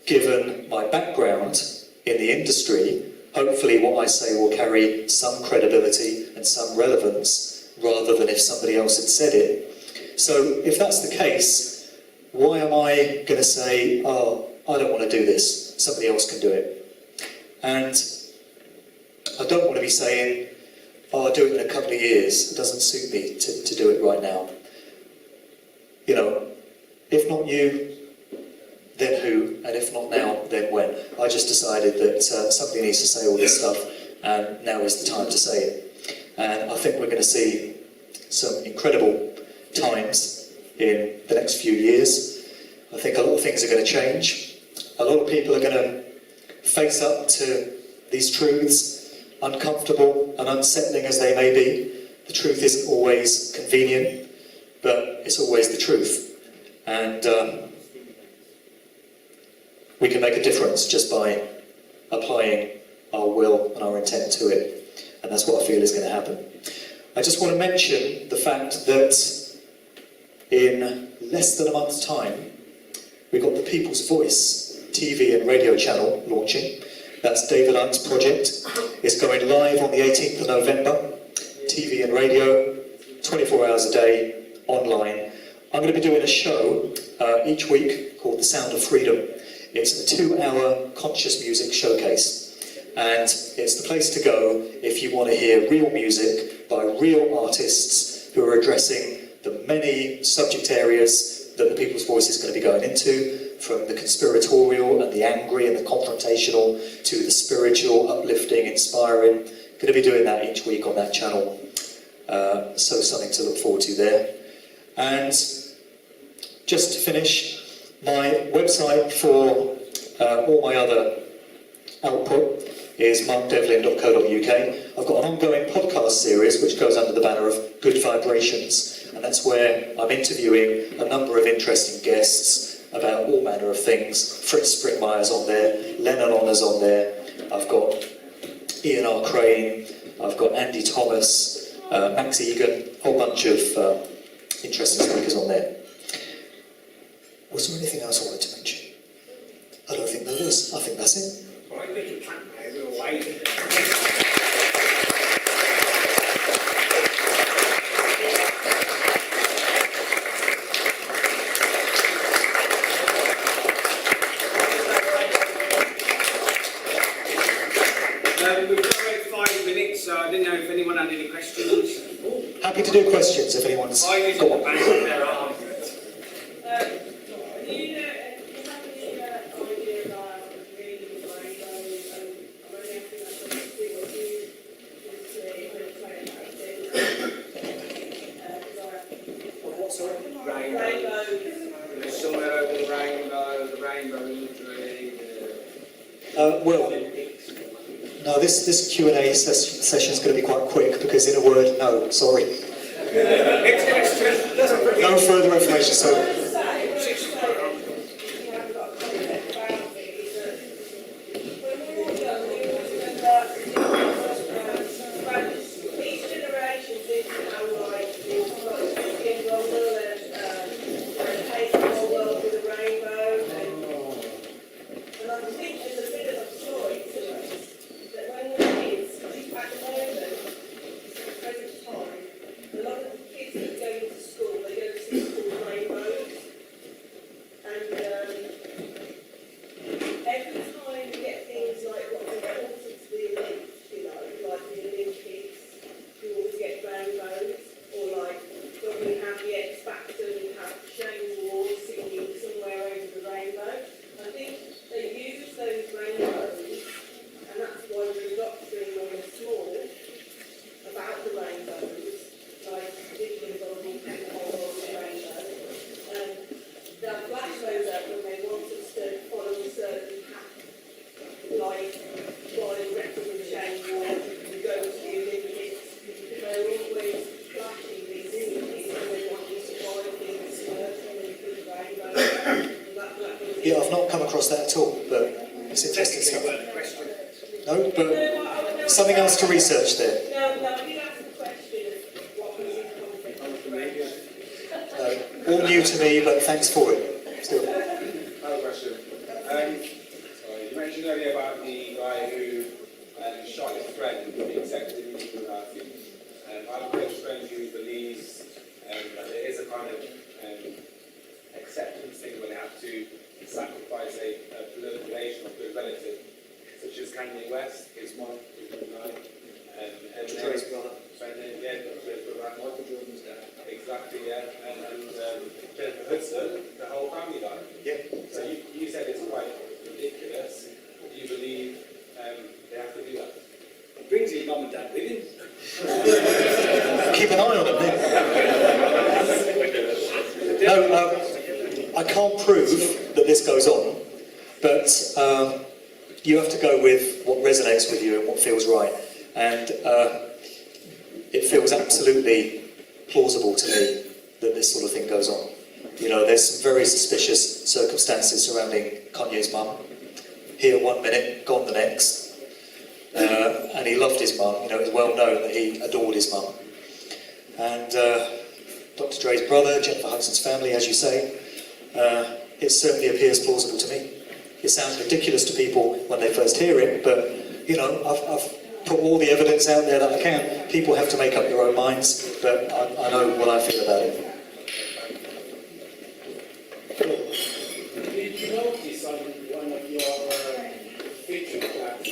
Given my background in the industry, hopefully what I say will carry some credibility and some relevance, rather than if somebody else had said it. So if that's the case, why am I going to say, oh, I don't want to do this, somebody else can do it? And I don't want to be saying, oh, I'll do it in a couple of years, it doesn't suit me to do it right now. If not you, then who? And if not now, then when? I just decided that somebody needs to say all this stuff, and now is the time to say it. And I think we're going to see some incredible times in the next few years. I think a lot of things are going to change. A lot of people are going to face up to these truths, uncomfortable and unsettling as they may be. The truth isn't always convenient, but it's always the truth. And we can make a difference just by applying our will and our intent to it. And that's what I feel is going to happen. I just want to mention the fact that in less than a month's time, we've got the People's Voice TV and radio channel launching. That's David Icke's project. It's going live on the 18th of November. TV and radio, 24 hours a day, online. I'm going to be doing a show each week called The Sound of Freedom. It's a 2-hour conscious music showcase. And it's the place to go if you want to hear real music by real artists who are addressing the many subject areas that the People's Voice is going to be going into, from the conspiratorial and the angry and the confrontational to the spiritual, uplifting, inspiring. Going to be doing that each week on that channel. So something to look forward to there. And just to finish, my website for all my other output is markdevlin.co.uk. I've got an ongoing podcast series which goes under the banner of Good Vibrations, and that's where I'm interviewing a number of interesting guests about all manner of things. Fritz Springmeyer's on there, Lennon Honor's on there, I've got Ian R. Crane, I've got Andy Thomas, Max Egan, a whole bunch of interesting speakers on there. Was there anything else I wanted to mention? I don't think there was. I think that's it. Right, we can cut now, we'll wait. We've got about 5 minutes, so I didn't know if anyone had any questions. Happy to do questions if anyone's I use got all the one. bank there are. There's somewhere over the rainbow imagery. Well, Now this Q&A session is going to be quite quick because in a word, no, sorry. No further information, so... Yeah, I've not come across that at all, but it's interesting stuff. No, but something else to research there. No, you asked the question of what was in context of the rainbow. All new to me, but thanks for it. Still. Another question. You mentioned earlier about the guy who shot his friend being accepted into the Illuminati. I have a close friend who believes that there is a kind of acceptance thing where they have to sacrifice a blood relation or blood relative, such as Kanye West is one guy. Dre's brother. Michael Jordan's dad. Exactly, yeah. And Jennifer Hudson, the whole family died. Yeah. So you said it's quite ridiculous. Do you believe they have to do that? It brings your mum and dad with him. Keep an eye on them then. No, I can't prove that this goes on, but you have to go with what resonates with you and what feels right. And it feels absolutely plausible to me that this sort of thing goes on. You know, there's some very suspicious circumstances surrounding Kanye's mum. Here one minute, gone the next. And he loved his mum. You know, it's well known that he adored his mum. And Dr. Dre's brother, Jennifer Hudson's family, as you say, it certainly appears plausible to me. It sounds ridiculous to people when they first hear it, but, you know, I've put all the evidence out there that I can. People have to make up their own minds, but I know what I feel about it. Did you notice on one of your pictures that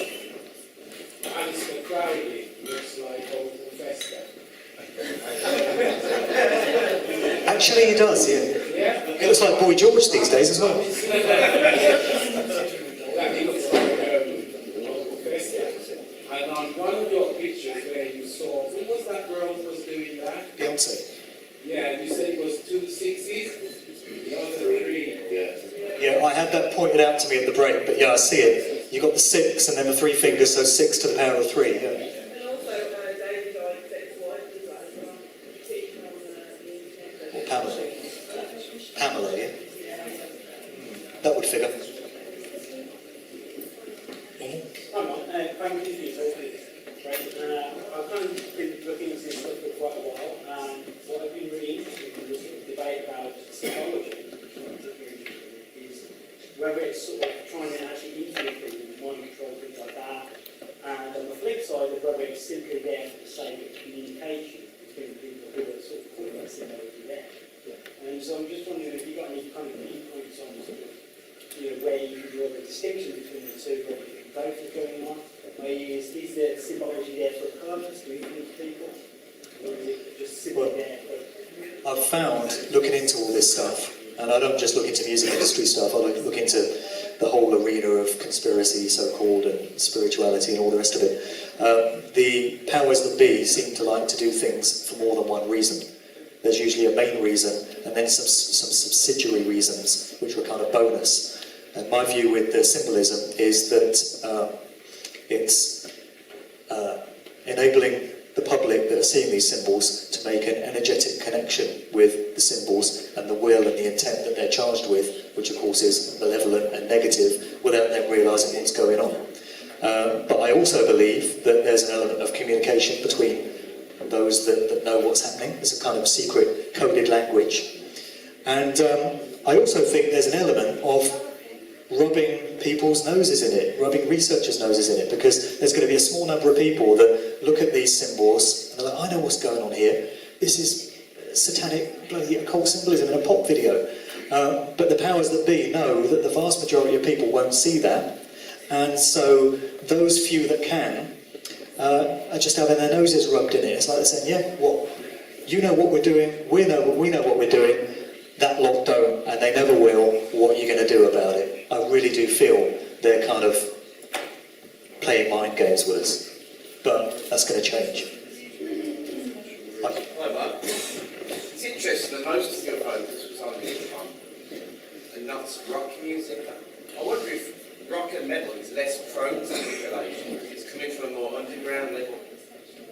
Alistair Crowley looks like old Professor? Actually, he does, yeah. He looks like Boy George these days as well. That he looks like old Professor. And on one of your pictures where you saw, who was that girl who was doing that? Beyonce. Yeah, you said it was 2 6s, the other 3. Yeah, I had that pointed out to me at the break, but yeah, I see it. You got the 6 and then the 3 fingers, so 6 to the power of 3. Yeah. And also, David died ex-wife as well. Teaching on the internet. Or Pamela. Pamela, yeah. That would figure. Thank you for your talk. I've kind of been looking into this stuff for quite a while, and what I've been really interested in is the debate about psychology is whether it's sort of trying to actually influence people, mind control, things like that, and on the flip side, whether it's simply there for the sake of communication between people who are sort of putting that similarity there. And so I'm just wondering if you've got any kind of viewpoints on sort of, you know, where you can draw the distinction between the two, whether you think both are going on. Is the symbology there for a purpose to influence people? Or is it just simply there for... I've found, looking into all this stuff, and I don't just look into music industry stuff, I look into the whole arena of conspiracy, so-called, and spirituality and all the rest of it. The powers that be seem to like to do things for more than one reason. There's usually a main reason, and then some subsidiary reasons, which are kind of bonus. And my view with the symbolism is that it's enabling the public that are seeing these symbols to make an energetic connection with the symbols and the will and the intent that they're charged with, which of course is malevolent and negative, without them realising what's going on. But I also believe that there's an element of communication between those that know what's happening. It's a kind of secret coded language. And I also think there's an element of rubbing people's noses in it, rubbing researchers' noses in it, because there's going to be a small number of people that look at these symbols and they're like, I know what's going on here. This is satanic, bloody occult symbolism in a pop video. But the powers that be know that the vast majority of people won't see that. And so those few that can are just having their noses rubbed in it. It's like they're saying, yeah, what? You know what we're doing, we know what we're doing, that lot don't, and they never will. What are you going to do about it? I really do feel they're kind of playing mind games with us. But that's going to change. Hi, Mark. It's interesting that most of your focus was on hip hop and not rock music. I wonder if rock and metal is less prone to manipulation. It's coming from a more underground level,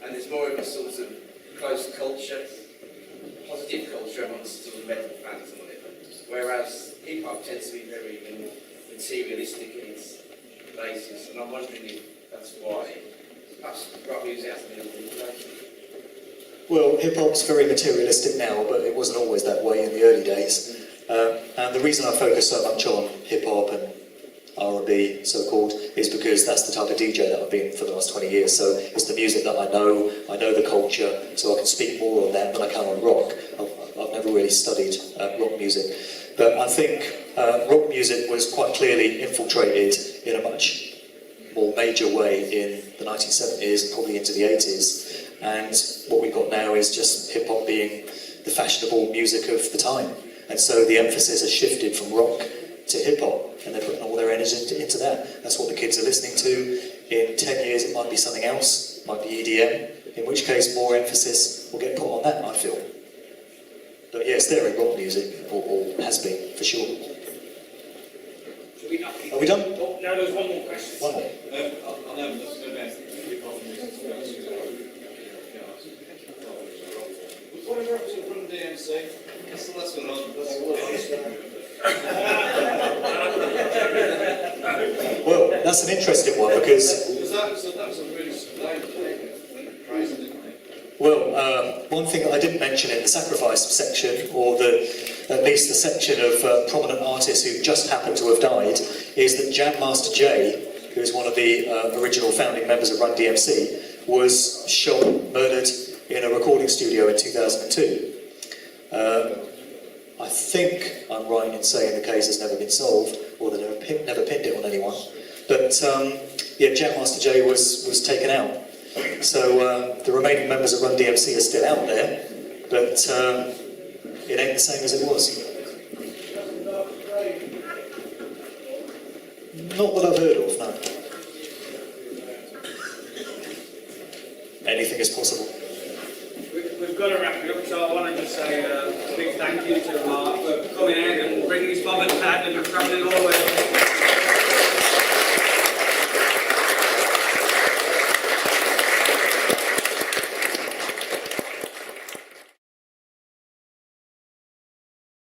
and there's more of a sort of close culture, positive culture amongst sort of metal fans and whatever. Whereas hip hop tends to be very materialistic in its basis, and I'm wondering if that's why perhaps rock music hasn't been manipulated. Well, hip-hop's very materialistic now, but it wasn't always that way in the early days. And the reason I focus so much on hip-hop and R&B, so-called, is because that's the type of DJ that I've been for the last 20 years. So it's the music that I know the culture, so I can speak more on that than I can on rock. I've never really studied rock music. But I think rock music was quite clearly infiltrated in a much more major way in the 1970s and probably into the 80s. And what we've got now is just hip-hop being the fashionable music of the time. And so the emphasis has shifted from rock to hip-hop, and they're putting all their energy into that. That's what the kids are listening to. In 10 years it might be something else, it might be EDM, in which case more emphasis will get put on that, I feel. But yeah, it's there in rock music, or has been, for sure. Should we not keep... Are we done? Oh, no, there's one more question. One more. I know that's going to be What are up to from DMC? That's the last one. Well, that's an interesting one because... That was a really crazy, didn't it? Well, one thing that I didn't mention in the sacrifice section, or at least the section of prominent artists who just happened to have died, is that Jam Master Jay, who is one of the original founding members of Run DMC, was shot, murdered in a recording studio in 2002. I think I'm right in saying the case has never been solved, or that they've never pinned it on anyone. But yeah, Jam Master Jay was taken out. So the remaining members of Run DMC are still out there, but it ain't the same as it was. Not that I've heard of, no. Anything is possible. We've got to wrap it up, so I want to just say a big thank you to Mark for coming out and bringing his mum and dad and travelling all the way.